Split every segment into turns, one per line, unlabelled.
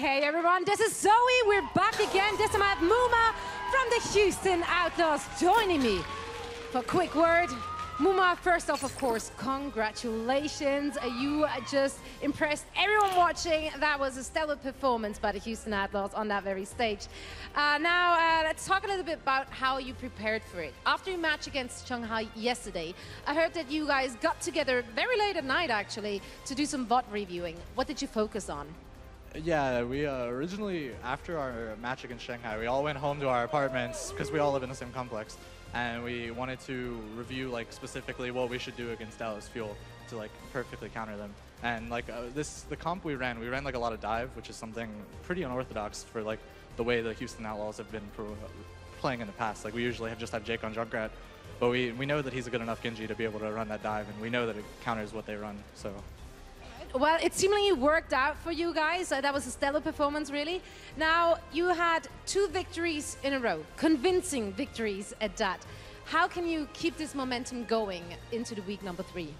Hey everyone, this is Zoe. We're back again. This time I have Muma from the Houston Outlaws joining me for a quick word. Muma, first off, of course, congratulations. You just impressed everyone watching. That was a stellar performance by the Houston Outlaws on that very stage. Now, let's talk a little bit about how you prepared for it. After your match against Shanghai yesterday, I heard that you guys got together very late at night, actually, to do some VOD reviewing. What did you focus on?
Yeah, we originally, after our match against Shanghai, we all went home to our apartments because we all live in the same complex. And we wanted to review like specifically what we should do against Dallas Fuel to like perfectly counter them. And like the comp we ran like a lot of dive, which is something pretty unorthodox for like the way the Houston Outlaws have been playing in the past. Like we usually have Jake on Junkrat, but we know that he's a good enough Genji to be able to run that dive, and we know that it counters what they run. So.
Well, it seemingly worked out for you guys. That was a stellar performance, really. Now, you had 2 victories in a row, convincing victories at that. How can you keep this momentum going into the week number 3?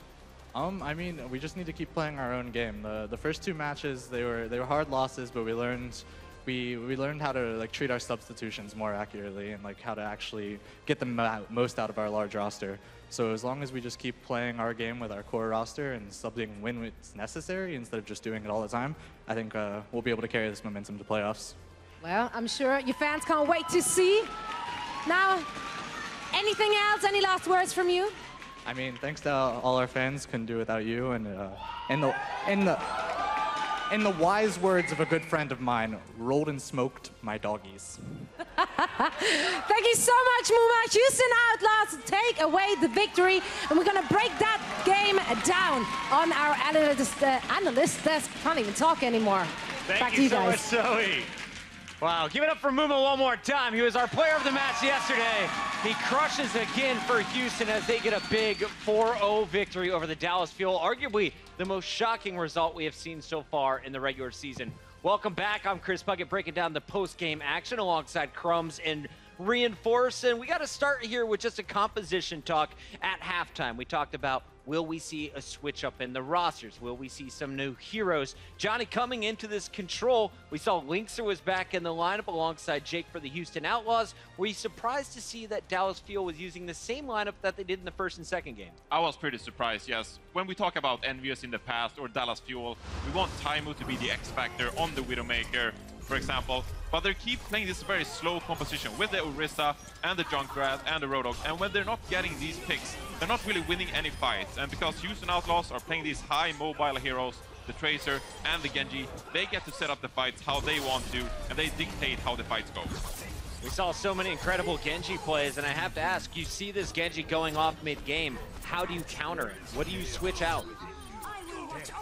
I mean, we just need to keep playing our own game. The first 2 matches, they were hard losses, but we learned how to like treat our substitutions more accurately and like how to actually get the most out of our large roster. So as long as we just keep playing our game with our core roster and subbing when it's necessary instead of just doing it all the time, I think we'll be able to carry this momentum to playoffs.
Well, I'm sure your fans can't wait to see. Now, anything else? Any last words from you?
I mean, thanks to all our fans. Couldn't do without you. And in the wise words of a good friend of mine, rolled and smoked my doggies.
Thank you so much, Muma. Houston Outlaws take away the victory, and we're going to break that game down on our analyst desk. Can't even talk anymore.
Thank you so much, Zoe. Wow, give it up for Muma one more time. He was our player of the match yesterday. He crushes again for Houston as they get a big 4-0 victory over the Dallas Fuel. Arguably the most shocking result we have seen so far in the regular season. Welcome back. I'm Chris Puckett, breaking down the post-game action alongside Crumbs and Reinforce. And we got to start here with just a composition talk at halftime. We talked about, will we see a switch up in the rosters? Will we see some new heroes? Johnny coming into this control, we saw Linkser was back in the lineup alongside Jake for the Houston Outlaws. Were you surprised to see that Dallas Fuel was using the same lineup that they did in the first and second game?
I was pretty surprised, yes. When we talk about Envious in the past or Dallas Fuel, we want Taimu to be the X-Factor on the Widowmaker, for example. But they keep playing this very slow composition with the Orisa and the Junkrat and the Roadhog. And when they're not getting these picks, they're not really winning any fights. And because Houston Outlaws are playing these high mobile heroes, the Tracer and the Genji, they get to set up the fights how they want to, and they dictate how the fights go.
We saw so many incredible Genji plays, and I have to ask, you see this Genji going off mid-game, how do you counter it? What do you switch out?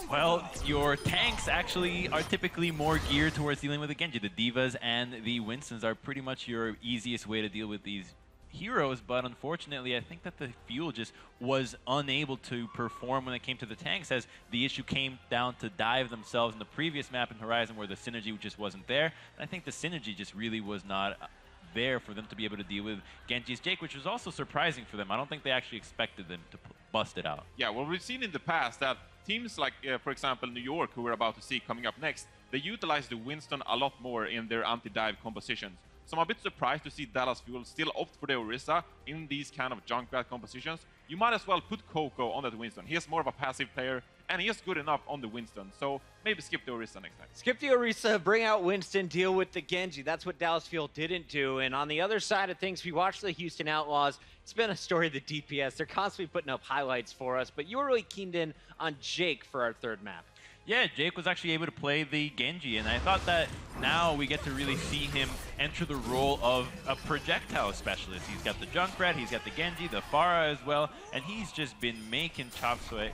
Well, your tanks actually are typically more geared towards dealing with the Genji. The Divas and the Winstons are pretty much your easiest way to deal with these heroes, but unfortunately, I think that the Fuel just was unable to perform when it came to the tanks, as the issue came down to dive themselves in the previous map in Horizon, where the synergy just wasn't there. And I think the synergy just really was not there for them to be able to deal with Genji's Jake, which was also surprising for them. I don't think they actually expected them to bust it out.
Yeah, well, we've seen in the past that teams like, for example, New York, who we're about to see coming up next, they utilize the Winston a lot more in their anti-dive compositions. So I'm a bit surprised to see Dallas Fuel still opt for the Orisa in these kind of Junkrat compositions. You might as well put Coco on that Winston. He is more of a passive player, and he is good enough on the Winston. So maybe skip the Orisa next time.
Skip the Orisa, bring out Winston, deal with the Genji. That's what Dallas Fuel didn't do. And on the other side of things, we watched the Houston Outlaws. It's been a story of the DPS. They're constantly putting up highlights for us, but you were really keened in on Jake for our third map.
Yeah, Jake was actually able to play the Genji, and I thought that now we get to really see him enter the role of a projectile specialist. He's got the Junkrat, he's got the Genji, the Pharah as well, and he's just been making chop suey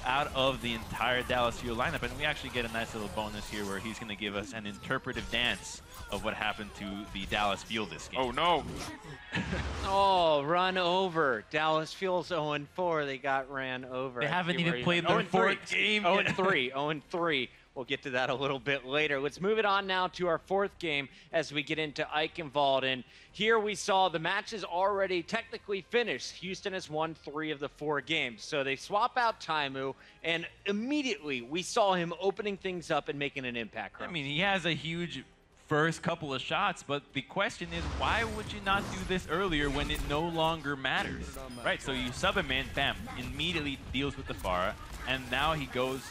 out of the entire Dallas Fuel lineup. And we actually get a nice little bonus here where he's going to give us an interpretive dance of what happened to the Dallas Fuel this game.
Oh, no.
Oh, run over. Dallas Fuel's 0-4. They got ran over.
They haven't even played their fourth game.
0-3. 0-3. We'll get to that a little bit later. Let's move it on now to our fourth game as we get into Eichenwald. And here we saw the match is already technically finished. Houston has won 3 of the 4 games. So they swap out Taimu, and immediately we saw him opening things up and making an impact.
I mean, he has a huge first couple of shots, but the question is, why would you not do this earlier when it no longer matters? Right, so you sub him in, bam, immediately deals with the Pharah, and now he goes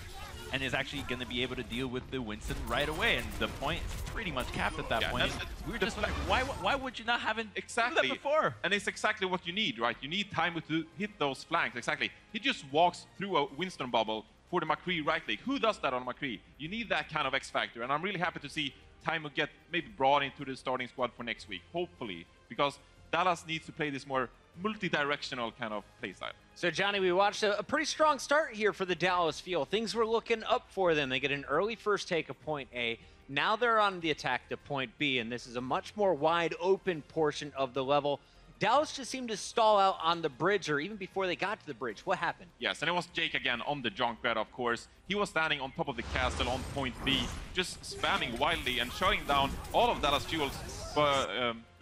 and is actually going to be able to deal with the Winston right away, and the point is pretty much capped at that point. We were just like, why would you not have it do that before?
And it's exactly what you need, right? You need time to hit those flanks, exactly. He just walks through a Winston bubble for the McCree right leg. Who does that on McCree? You need that kind of X factor, and I'm really happy to see Taimu get maybe brought into the starting squad for next week, hopefully, because Dallas needs to play this more multi-directional kind of play style.
So, Johnny, we watched a pretty strong start here for the Dallas Fuel. Things were looking up for them. They get an early first take of point A. Now they're on the attack to point B, and this is a much more wide open portion of the level. Dallas just seemed to stall out on the bridge, or even before they got to the bridge. What happened?
Yes, and it was Jake again on the Junkrat, of course. He was standing on top of the castle on point B, just spamming wildly and shutting down all of Dallas Fuel's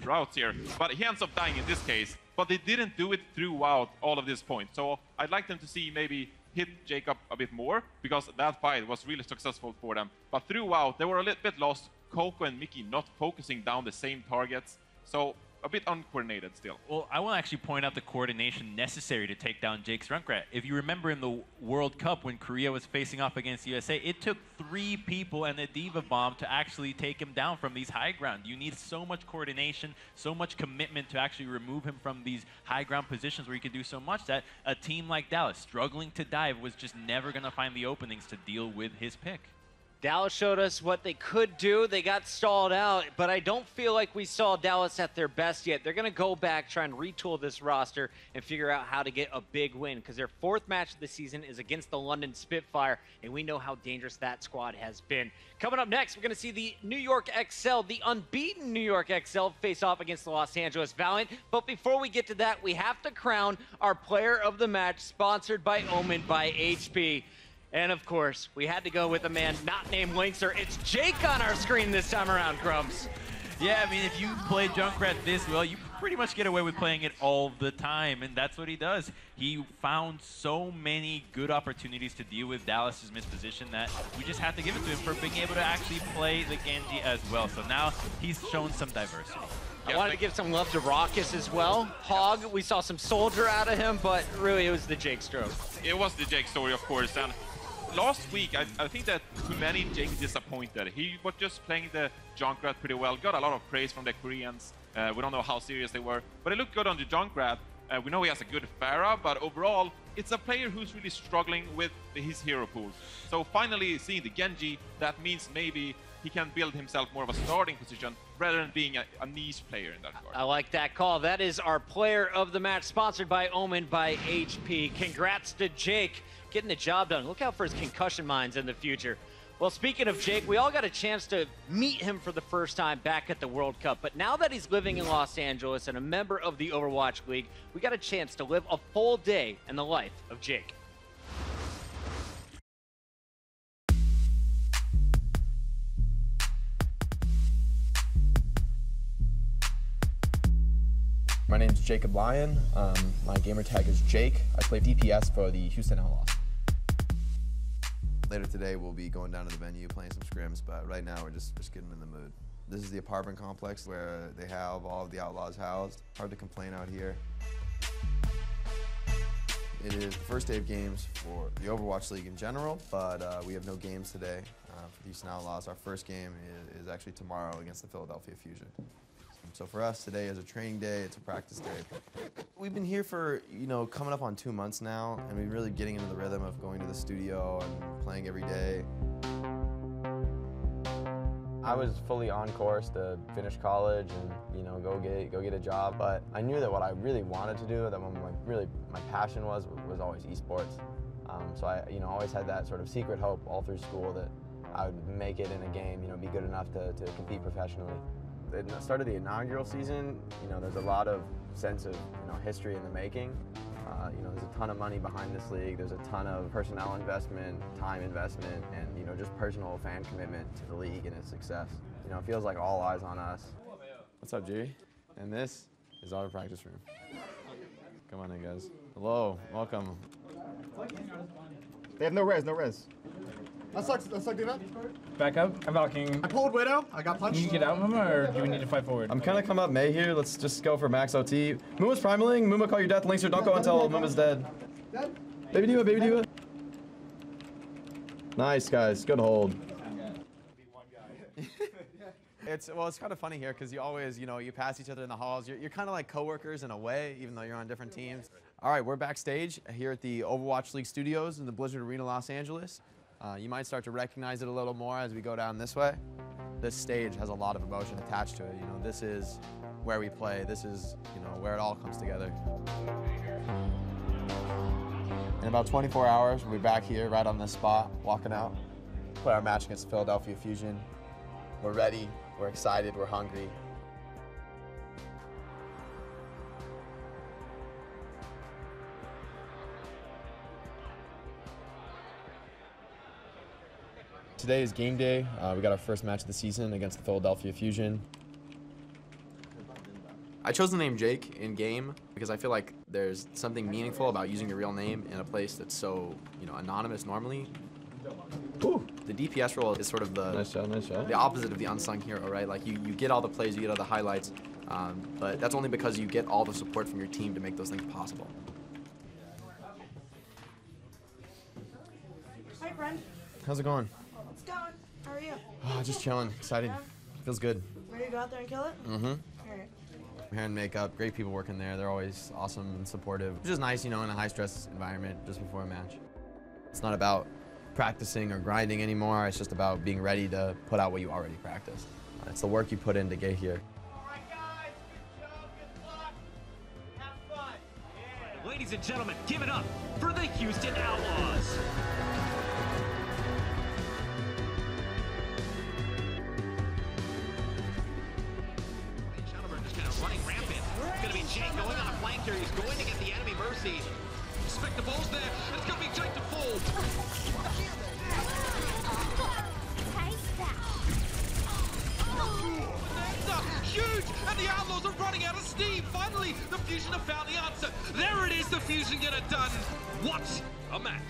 routes here. But he ends up dying in this case. But they didn't do it throughout all of this point. So I'd like them to see maybe hit Jacob a bit more, because that fight was really successful for them. But throughout, they were a little bit lost. Coco and Mickey not focusing down the same targets. So a bit uncoordinated still.
Well, I want to actually point out the coordination necessary to take down Jake's Junkrat. If you remember in the World Cup when Korea was facing off against USA, it took 3 people and a Diva Bomb to actually take him down from these high ground. You need so much coordination, so much commitment to actually remove him from these high ground positions where you can do so much that a team like Dallas, struggling to dive, was just never going to find the openings to deal with his pick.
Dallas showed us what they could do. They got stalled out, but I don't feel like we saw Dallas at their best yet. They're going to go back, try and retool this roster, and figure out how to get a big win, because their 4th match of the season is against the London Spitfire, and we know how dangerous that squad has been. Coming up next, we're going to see the New York XL, the unbeaten New York XL, face off against the Los Angeles Valiant. But before we get to that, we have to crown our player of the match, sponsored by Omen by HP. And of course, we had to go with a man not named Linkster. It's Jake on our screen this time around, Crumbs.
Yeah, I mean, if you play Junkrat this well, you pretty much get away with playing it all the time, and that's what he does. He found so many good opportunities to deal with Dallas's misposition that we just have to give it to him for being able to actually play the Genji as well. So now he's shown some diversity.
I wanted to give some love to Raucus as well. Hog, we saw some Soldier out of him, but really it was the Jake stroke.
It was the Jake story, of course. And last week, I think that too many Jake disappointed. He was just playing the Junkrat pretty well, got a lot of praise from the Koreans. We don't know how serious they were, but it looked good on the Junkrat. We know he has a good Pharah, but overall, it's a player who's really struggling with his hero pool. So finally seeing the Genji, that means maybe he can build himself more of a starting position rather than being a niche player in that regard.
I like that call. That is our player of the match, sponsored by Omen by HP. Congrats to Jake, getting the job done. Look out for his concussion mines in the future. Well, speaking of Jake, we all got a chance to meet him for the first time back at the World Cup. But now that he's living in Los Angeles and a member of the Overwatch League, we got a chance to live a full day in the life of Jake.
My name is Jacob Lyon. My gamer tag is Jake. I play DPS for the Houston Outlaws.
Later today, we'll be going down to the venue, playing some scrims, but right now we're just getting in the mood. This is the apartment complex where they have all of the Outlaws housed. Hard to complain out here. It is the first day of games for the Overwatch League in general, but we have no games today for the Houston Outlaws. Our first game is actually tomorrow against the Philadelphia Fusion. So for us, today is a training day, it's a practice day. We've been here for, coming up on 2 months now, and we're really getting into the rhythm of going to the studio and playing every day.
I was fully on course to finish college and, go get a job, but I knew that what I really wanted to do, that my passion was always esports. So I, always had that sort of secret hope all through school that I would make it in a game, be good enough to compete professionally. At the start of the inaugural season, there's a lot of sense of history in the making. You know, there's a ton of money behind this league. There's a ton of personnel investment, time investment, and, you know, just personal fan commitment to the league and its success. You know, it feels like all eyes on us. What's up, G? And this is our practice room. Come on in, guys. Hello, welcome.
They have no res, no res. Let's suck the event.
Back up. I'm Valking.
I pulled Widow. I got punched.
Can you get out, Muma, or do we need to fight forward?
I'm kind of come up May here. Let's just go for max OT. Muma's primaling. Muma, call your death. Linkster, don't go until Muma's dead. Baby Diva, Baby Diva. Nice, guys. Good hold. It's kind of funny here because you always, you know, you pass each other in the halls. You're kind of like coworkers in a way, even though you're on different teams. All right, we're backstage here at the Overwatch League studios in the Blizzard Arena, Los Angeles. You might start to recognize it a little more as we go down this way. This stage has a lot of emotion attached to it. You know, this is where we play. This is, you know, where it all comes together. In about 24 hours, we'll be back here right on this spot, walking out. Play our match against the Philadelphia Fusion. We're ready, we're excited, we're hungry. Today is game day. We got our first match of the season against the Philadelphia Fusion. I chose the name Jake in game because I feel like there's something meaningful about using your real name in a place that's so, you know, anonymous normally. Ooh. The DPS role is sort of the the opposite of the unsung hero, right? Like you get all the plays, you get all the highlights, but that's only because you get all the support from your team to make those things possible.
Hi, friend.
How's it going?
It's going. How are you?
Oh, just chilling, excited.
Yeah.
Feels good.
Ready to go out there and kill it?
Mm-hmm.
All right.
Hair and makeup, great people working there. They're always awesome and supportive. It's just nice, you know, in a high-stress environment just before a match. It's not about practicing or grinding anymore. It's just about being ready to put out what you already practiced. It's the work you put in to get here.
All right, guys. Good job. Good luck. Have fun. Yeah. Ladies and gentlemen, give it up for the Houston Outlaws.
Running rampant. It's going to be Jake going on a flank here. He's going to get the enemy Mercy. Expect the balls there. It's going to be Jake to fall. Huge! And the Outlaws are running out of steam. Finally, the Fusion have found the answer. There it is. The Fusion get it done. What a match.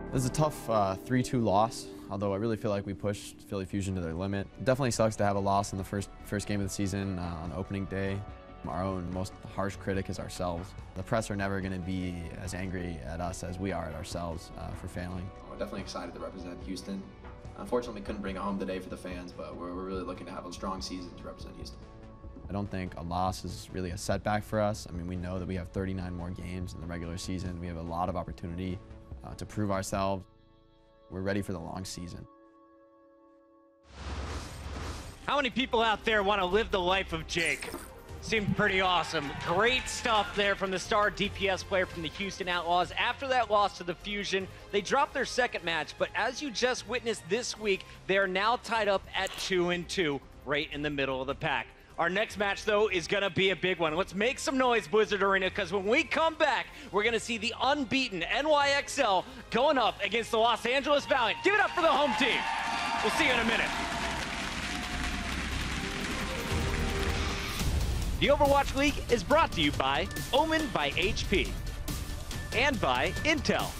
It was a tough 3-2 loss, although I really feel like we pushed Philly Fusion to their limit. It definitely sucks to have a loss in the first game of the season on opening day. Our own most harsh critic is ourselves. The press are never going to be as angry at us as we are at ourselves for failing. We're definitely excited to represent Houston. Unfortunately, we couldn't bring it home today for the fans, but we're really looking to have a strong season to represent Houston. I don't think a loss is really a setback for us. I mean, we know that we have 39 more games in the regular season. We have a lot of opportunity to prove ourselves. We're ready for the long season.
How many people out there want to live the life of Jake? Seemed pretty awesome. Great stuff there from the star DPS player from the Houston Outlaws. After that loss to the Fusion, they dropped their second match, but as you just witnessed this week, they're now tied up at 2-2, right in the middle of the pack. Our next match, though, is going to be a big one. Let's make some noise, Blizzard Arena, because when we come back, we're going to see the unbeaten NYXL going up against the Los Angeles Valiant. Give it up for the home team. We'll see you in a minute. The Overwatch League is brought to you by Omen by HP and by Intel.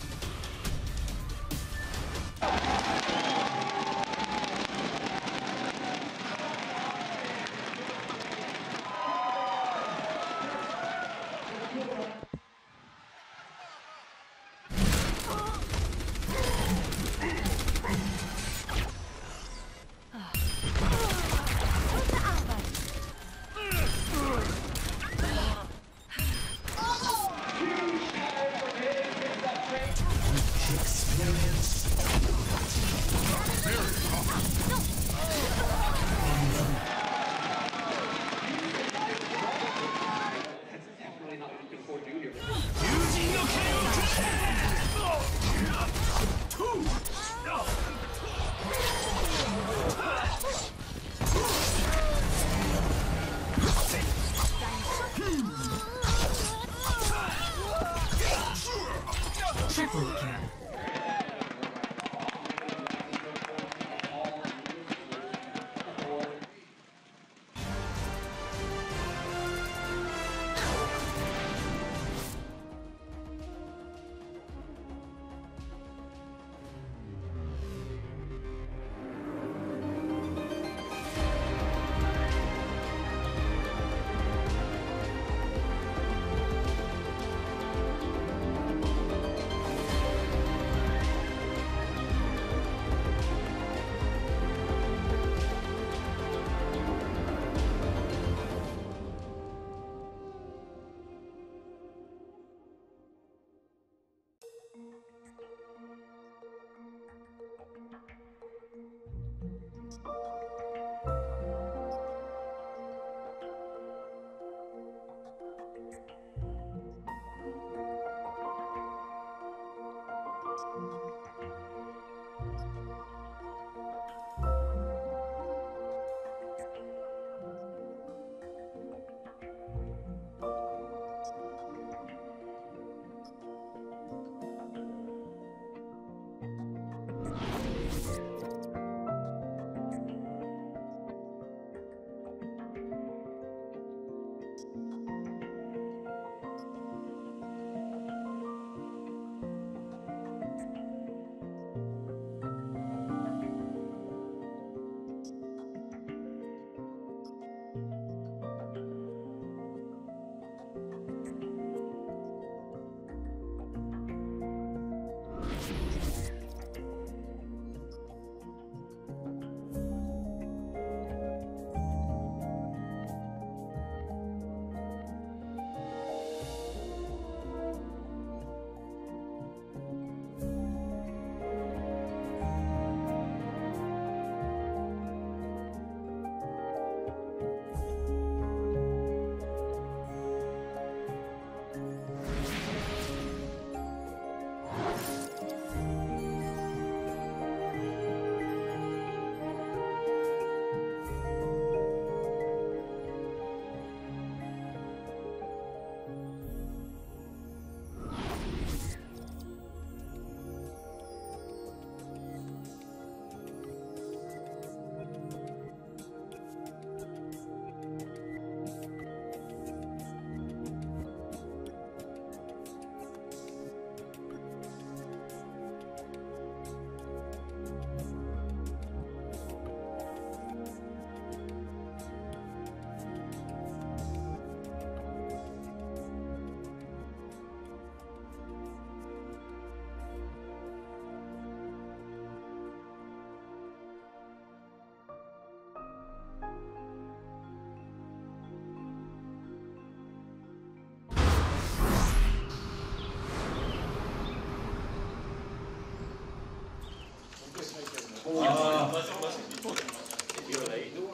All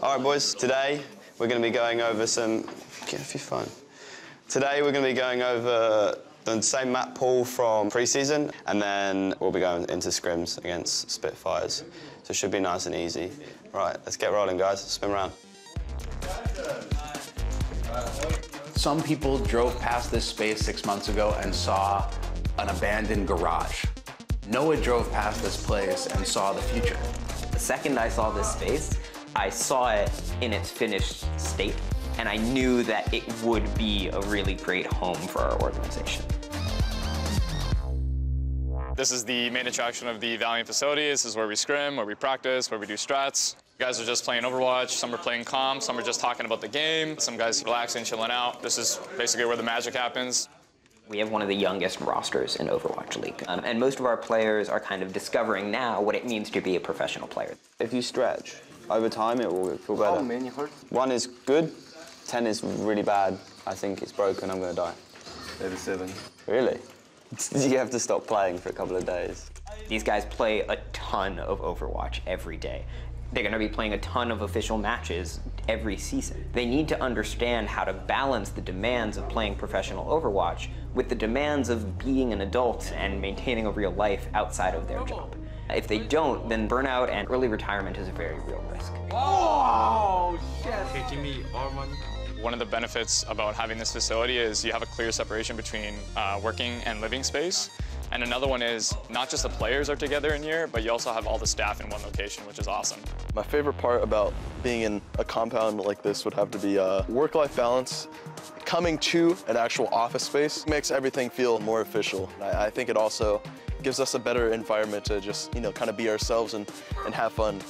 right, boys. Today we're going to be going over some. Get a few fun. Today we're going to be going over the same map pool from pre-season, and then we'll be going into scrims against Spitfires. So it should be nice and easy. Right, let's get rolling, guys. Spin around.
Some people drove past this space 6 months ago and saw an abandoned garage. Noah drove past this place and saw the future.
The second I saw this space, I saw it in its finished state, and I knew that it would be a really great home for our organization.
This is the main attraction of the Valiant facility. This is where we scrim, where we practice, where we do strats. You guys are just playing Overwatch, some are playing comp, some are just talking about the game, some guys relaxing, chilling out. This is basically where the magic happens.
We have one of the youngest rosters in Overwatch League, and most of our players are kind of discovering now what it means to be a professional player.
If you stretch, over time it will feel better.
Oh, man, you hurt.
1 is good, 10 is really bad. I think it's broken, I'm going to die.
Maybe 7.
Really? You have to stop playing for a couple of days.
These guys play a ton of Overwatch every day. They're going to be playing a ton of official matches every season. They need to understand how to balance the demands of playing professional Overwatch with the demands of being an adult and maintaining a real life outside of their job. If they don't, then burnout and early retirement is a very real risk.
Oh, shit. Okay, give me our money. One of the benefits about having this facility is you have a clear separation between working and living space. And another one is not just the players are together in here, but you also have all the staff in one location, which is awesome.
My favorite part about being in a compound like this would have to be work-life balance. Coming to an actual office space makes everything feel more official. I think it also gives us a better environment to just, you know, kind of be ourselves and have fun.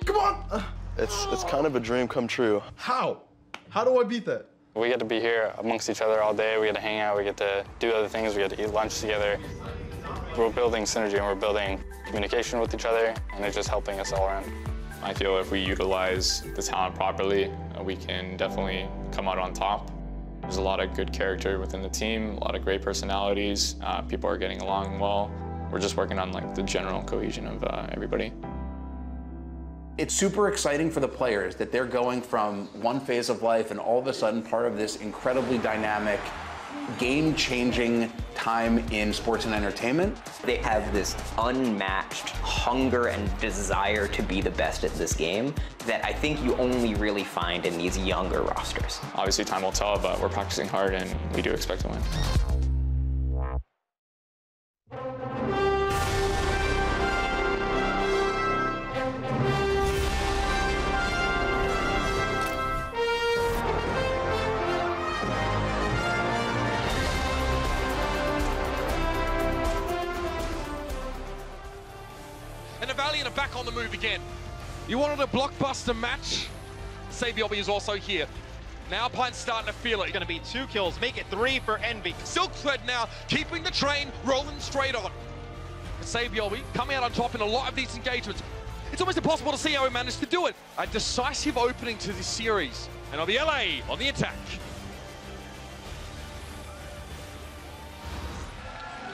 Come on!
It's kind of a dream come true.
How? How do I beat that?
We get to be here amongst each other all day. We get to hang out. We get to do other things. We get to eat lunch together. We're building synergy and we're building communication with each other, and it's just helping us all around. I feel if we utilize the talent properly, we can definitely come out on top. There's a lot of good character within the team, a lot of great personalities. People are getting along well. We're just working on like the general cohesion of everybody.
It's super exciting for the players that they're going from one phase of life and all of a sudden part of this incredibly dynamic, game-changing time in sports and entertainment.
They have this unmatched hunger and desire to be the best at this game that I think you only really find in these younger rosters.
Obviously time will tell, but we're practicing hard and we do expect to win.
And the Valiant are back on the move again. You wanted a blockbuster match? Sabiobi is also here. Now Pine's starting to feel it.
It's gonna be 2 kills, make it 3 for Envy.
Silk Thread now, keeping the train rolling straight on. But Sabiobi coming out on top in a lot of these engagements. It's almost impossible to see how he managed to do it. A decisive opening to this series. And on the LA, on the attack.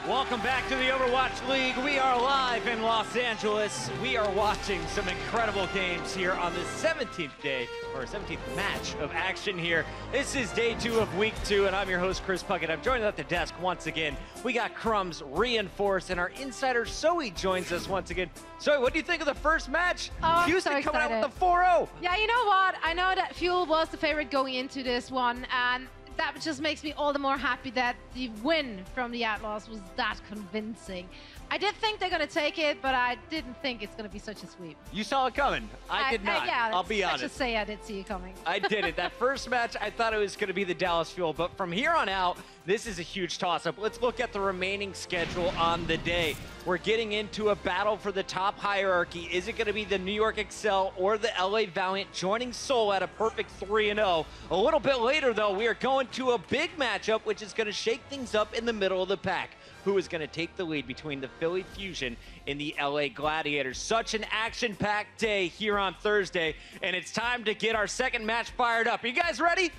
Welcome back to the Overwatch League. We are live in Los Angeles. We are watching some incredible games here on the 17th day, or 17th match of action here. This is day 2 of week 2, and I'm your host, Chris Puckett. I'm joined at the desk once again. We got Crumbs reinforced, and our insider Zoe joins us once again. Zoe, what do you think of the first match?
Oh,
Houston
I'm so
coming out
excited.
with the 4-0.
Yeah, you know what? I know that Fuel was the favorite going into this one, and that just makes me all the more happy that the win from the Outlaws was that convincing. I did think they're going to take it, but I didn't think it's going to be such a sweep.
You saw it coming. I did not.
Yeah,
I'll be honest.
Let's just say I did see it coming.
I did it. That first match, I thought it was going to be the Dallas Fuel, but from here on out, this is a huge toss-up. Let's look at the remaining schedule on the day. We're getting into a battle for the top hierarchy. Is it going to be the New York Excel or the LA Valiant joining Seoul at a perfect 3-0? A little bit later, though, we are going to a big matchup, which is going to shake things up in the middle of the pack. Who is going to take the lead between the Philly Fusion and the LA Gladiators? Such an action-packed day here on Thursday, and it's time to get our second match fired up. Are you guys ready?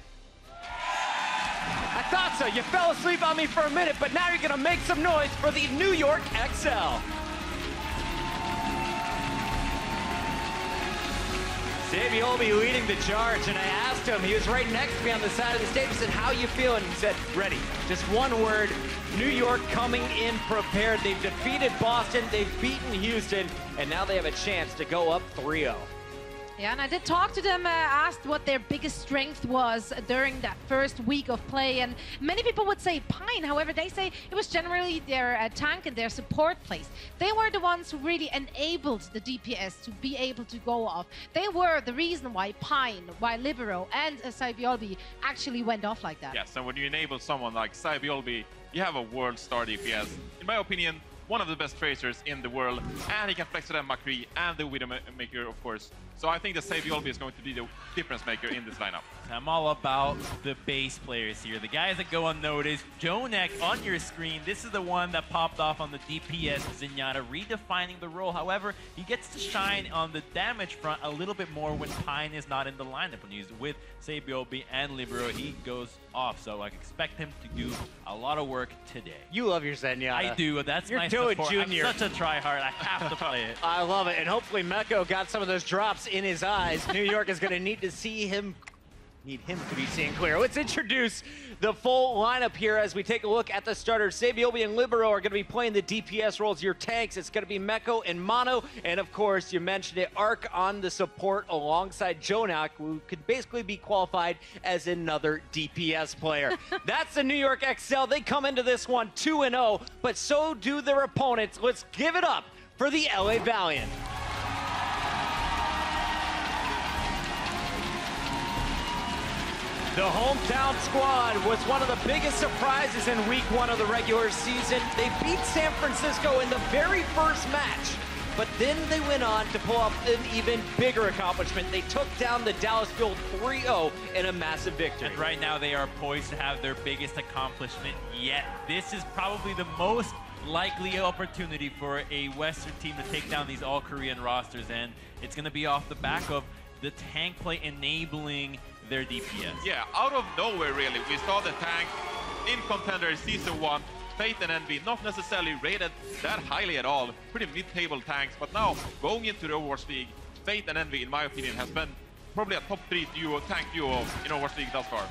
I thought so. You fell asleep on me for a minute, but now you're going to make some noise for the New York XL. Sabiolbi leading the charge, and I asked him, he was right next to me on the side of the stage, I said, how you feeling? He said, ready. Just one word, New York coming in prepared. They've defeated Boston, they've beaten Houston, and now they have a chance to go up 3-0.
Yeah, and I did talk to them, asked what their biggest strength was during that first week of play, and many people would say Pine. However, they say it was generally their tank and their support plays. They were the ones who really enabled the DPS to be able to go off. They were the reason why Pine, why Libero, and Sabiolbi actually went off like that.
Yes, and when you enable someone like Sabiolbi, you have a world-star DPS. In my opinion, one of the best tracers in the world, and he can flex to that McCree and the Widowmaker, of course. So I think that Sabiolbi is going to be the difference maker in this lineup.
I'm all about the base players here, the guys that go unnoticed. Jonek on your screen, this is the one that popped off on the DPS Zenyatta, redefining the role. However, he gets to shine on the damage front a little bit more when Pine is not in the lineup. When he's with Sabiolbi and Libero, he goes off. So I expect him to do a lot of work today.
You love your Zenyatta.
I do. That's
You're
my
doing
support.
Junior.
I'm such a tryhard. I have to play it.
I love it. And hopefully Meko got some of those drops in his eyes. New York is going to need to see him. Need him to be seeing clear. Let's introduce the full lineup here as we take a look at the starters. Sabiolbi and Libero are going to be playing the DPS roles, your tanks. It's going to be Meko and Mono. And of course, you mentioned it, Arc on the support alongside Jonak, who could basically be qualified as another DPS player. That's the New York Excel. They come into this one 2-0, but so do their opponents. Let's give it up for the LA Valiant. The hometown squad was one of the biggest surprises in week 1 of the regular season. They beat San Francisco in the very first match, but then they went on to pull off an even bigger accomplishment. They took down the Dallas Fuel 3-0 in a massive victory.
And right now they are poised to have their biggest accomplishment yet. This is probably the most likely opportunity for a Western team to take down these all-Korean rosters, and it's going to be off the back of the tank play enabling their DPS.
Yeah, out of nowhere, really. We saw the tank in Contender Season 1, Fate and Envy, not necessarily rated that highly at all. Pretty mid-table tanks, but now going into the Overwatch League, Fate and Envy, in my opinion, has been probably a top 3 duo, tank duo in Overwatch League thus far.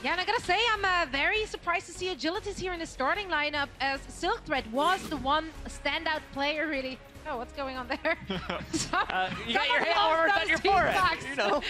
Yeah, and I gotta say, I'm very surprised to see Agilities here in the starting lineup, as Silk Thread was the one standout player, really. Oh, what's going on there?
You got your hand over on your forehead, you know.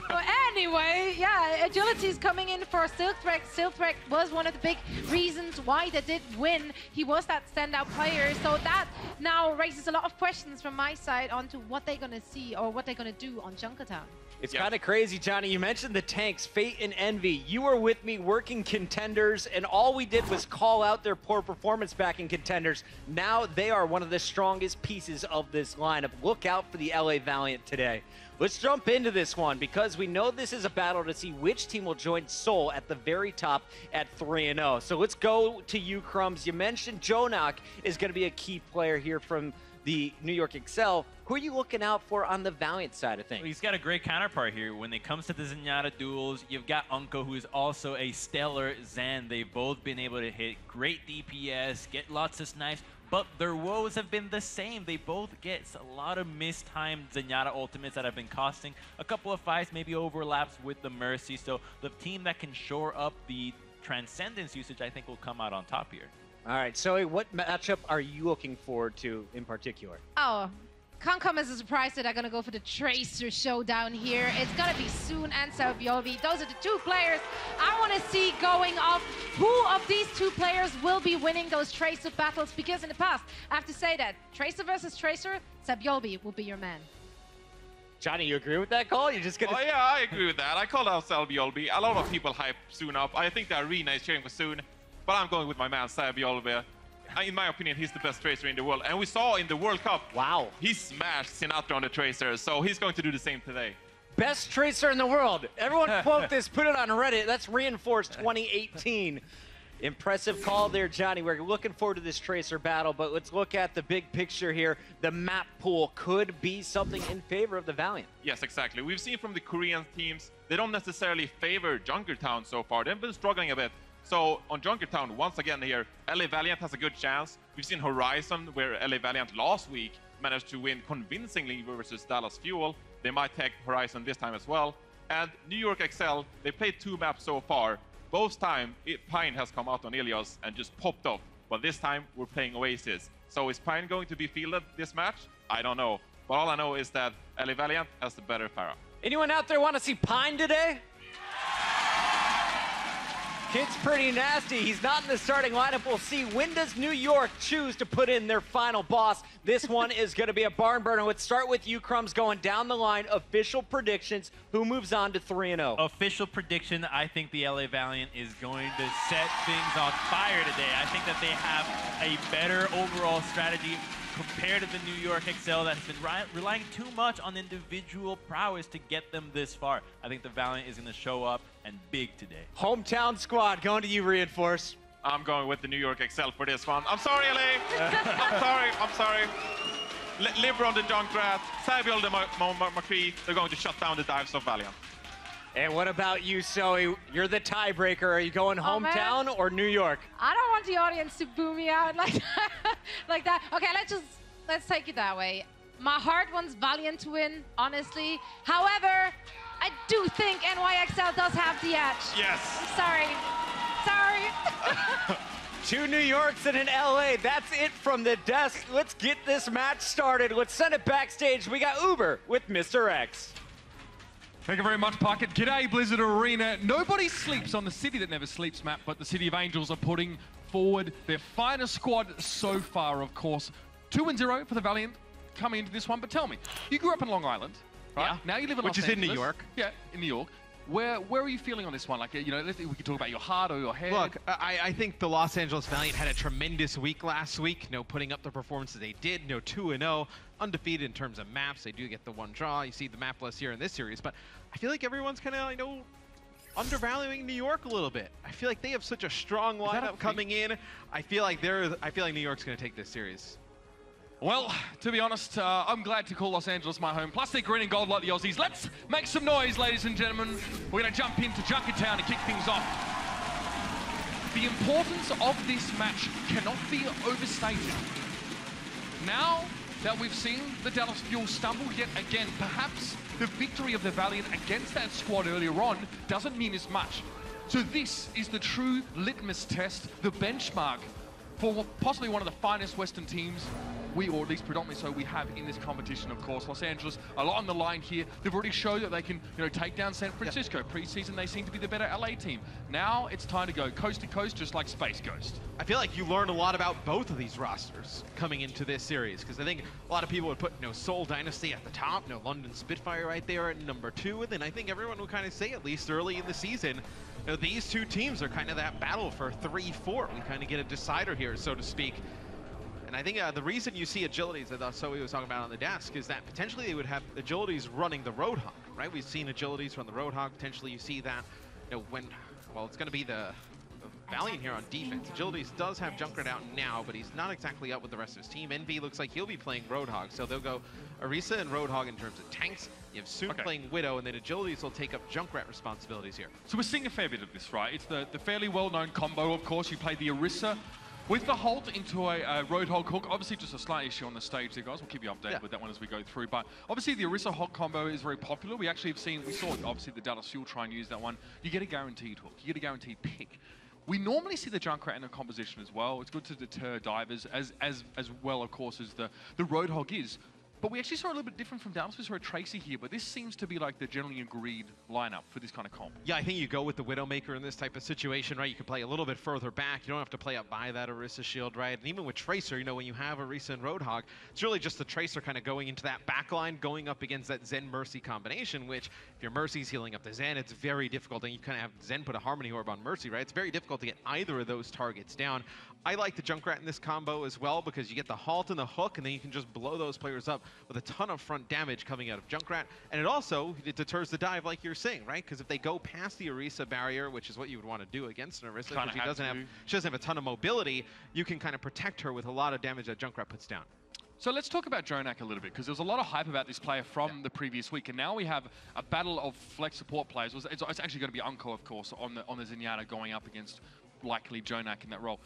Well, anyway, yeah, Agility's coming in for Silk Thread. Silk Thread was one of the big reasons why they did win. He was that standout player, so that now raises a lot of questions from my side onto what they're gonna see or what they're gonna do on Junkertown.
It's kind of crazy, Johnny. You mentioned the tanks, Fate and Envy. You were with me working Contenders, and all we did was call out their poor performance back in Contenders. Now they are one of the strongest pieces of this lineup. Look out for the LA Valiant today. Let's jump into this one, because we know this is a battle to see which team will join Seoul at the very top at 3-0. So let's go to you, Crumbs. You mentioned Jonak is going to be a key player here from the New York Excel. Who are you looking out for on the Valiant side of things?
Well, he's got a great counterpart here. When it comes to the Zenyatta duels, you've got Unko, who is also a stellar Zen. They've both been able to hit great DPS, get lots of snipes, but their woes have been the same. They both get a lot of mistimed Zenyatta ultimates that have been costing a couple of fights, maybe overlaps with the Mercy. So the team that can shore up the Transcendence usage, I think, will come out on top here.
All right, so what matchup are you looking forward to in particular?
Oh, can't come as a surprise that I'm gonna go for the Tracer showdown here. It's gonna be Soon and Sabiolbi. Those are the two players I want to see going off. Who of these two players will be winning those Tracer battles? Because in the past, I have to say that Tracer versus Tracer, Sabiolbi will be your man.
Johnny, you agree with that call? You're just gonna...
Oh yeah, I agree with that. I called out Sabiolbi. A lot of people hype Soon up. I think the arena is cheering for Soon, but I'm going with my man Sabiolbi. In my opinion, he's the best Tracer in the world. And we saw in the World Cup,
wow,
he smashed Sinatra on the Tracer, so he's going to do the same today.
Best Tracer in the world. Everyone quote this, put it on Reddit. That's Reinforced 2018. Impressive call there, Johnny. We're looking forward to this Tracer battle, but let's look at the big picture here. The map pool could be something in favor of the Valiant.
Yes, exactly. We've seen from the Korean teams, they don't necessarily favor Junkertown so far. They've been struggling a bit. So on Junkertown, once again here, LA Valiant has a good chance. We've seen Horizon, where LA Valiant last week managed to win convincingly versus Dallas Fuel. They might take Horizon this time as well. And New York Excel, they played 2 maps so far. Both time, Pine has come out on Ilios and just popped off. But this time, we're playing Oasis. So is Pine going to be fielded this match? I don't know. But all I know is that LA Valiant has the better Pharah.
Anyone out there want to see Pine today? Kid's pretty nasty. He's not in the starting lineup. We'll see. When does New York choose to put in their final boss? This one is going to be a barn burner. Let's start with you, Crumbs, going down the line. Official predictions. Who moves on to 3-0?
Official prediction, I think the LA Valiant is going to set things on fire today. I think that they have a better overall strategy compared to the New York Excel that has been relying too much on individual prowess to get them this far. I think the Valiant is going to show up and big today.
Hometown squad, going to you, Reinforce.
I'm going with the New York Excel for this one. I'm sorry, LA. I'm sorry. Libra on the Junkrat, Sabiel the McCree, they're going to shut down the dives of Valiant.
And what about you, Zoe? You're the tiebreaker. Are you going hometown or New York?
I don't want the audience to boo me out like that. like that. Okay, let's take it that way. My heart wants Valiant to win, honestly. However, I do think NYXL does have the edge.
Yes.
Sorry.
2 New Yorks and an LA. That's it from the desk. Let's get this match started. Let's send it backstage. We got Uber with Mr. X.
Thank you very much, Pocket. G'day, Blizzard Arena. Nobody sleeps on the City That Never Sleeps map, but the City of Angels are putting forward their finest squad so far, of course. 2-0 for the Valiant coming into this one. But tell me, you grew up in Long Island, right?
Yeah.
Now you live in
Which
Los
is in
Angeles.
New York.
Yeah, in New York. Where are you feeling on this one? Like, you know, we can talk about your heart or your head.
Look, I think the Los Angeles Valiant had a tremendous week last week. You know, putting up the performances they did. You know, 2-0, undefeated in terms of maps. They do get the 1 draw. You see the map list here in this series, but I feel like everyone's kind of, you know, undervaluing New York a little bit. I feel like they have such a strong lineup coming in. I feel like New York's going to take this series.
Well, to be honest, I'm glad to call Los Angeles my home. Plus, they're green and gold like the Aussies. Let's make some noise, ladies and gentlemen. We're going to jump into Junkertown to kick things off. The importance of this match cannot be overstated. Now that we've seen the Dallas Fuel stumble yet again, perhaps the victory of the Valiant against that squad earlier on doesn't mean as much. So this is the true litmus test, the benchmark for possibly one of the finest Western teams or at least predominantly so, we have in this competition, of course. Los Angeles, a lot on the line here. They've already showed that they can, you know, take down San Francisco. Preseason, they seem to be the better LA team. Now it's time to go coast to coast, just like Space Ghost.
I feel like you learn a lot about both of these rosters coming into this series, because I think a lot of people would put, you know, Seoul Dynasty at the top, you know, London Spitfire right there at number 2, and then I think everyone would kind of say, at least early in the season, you know, these two teams are kind of that battle for 3-4. We kind of get a decider here, so to speak. And I think the reason you see agilities that Zoe was talking about on the desk is that potentially they would have agilities running the Roadhog, right? We've seen agilities run the Roadhog. Potentially you see that, you know, when, well, it's going to be the Valiant here on defense. Agilities does have Junkrat out now, but he's not exactly up with the rest of his team. Envy looks like he'll be playing Roadhog, so they'll go Orisa and Roadhog in terms of tanks. You have Soon playing Widow, and then Agilities will take up Junkrat responsibilities here.
So we're seeing a fair bit of this, right? It's the fairly well-known combo, of course. You play the Orisa with the Holt into a Roadhog hook. Obviously, just a slight issue on the stage there, guys. We'll keep you updated with that one as we go through. But obviously, the Orisa Hook combo is very popular. We actually have seen, we saw obviously the Dallas Fuel try and use that one. You get a guaranteed hook. You get a guaranteed pick. We normally see the Junkrat in a composition as well. It's good to deter divers as well, of course, as the Roadhog is. But we actually saw a little bit different from Dallas. We saw a Tracy here, but this seems to be like the generally agreed lineup for this kind of comp.
Yeah, I think you go with the Widowmaker in this type of situation, right? You can play a little bit further back. You don't have to play up by that Orisa shield, right? And even with Tracer, you know, when you have Orisa and Roadhog, it's really just the Tracer kind of going into that backline, going up against that Zen Mercy combination, which if your Mercy's healing up the Zen, it's very difficult. And you kind of have Zen put a Harmony Orb on Mercy, right? It's very difficult to get either of those targets down. I like the Junkrat in this combo as well because you get the Halt and the Hook, and then you can just blow those players up with a ton of front damage coming out of Junkrat. And it deters the dive, like you're saying, right? Because if they go past the Orisa barrier, which is what you would want to do against an Orisa, because she doesn't have a ton of mobility, you can kind of protect her with a lot of damage that Junkrat puts down.
So let's talk about Jonak a little bit, because there was a lot of hype about this player from the previous week, and now we have a battle of flex support players. It's actually going to be Unko, of course, on the Zenyatta going up against likely Jonak in that role.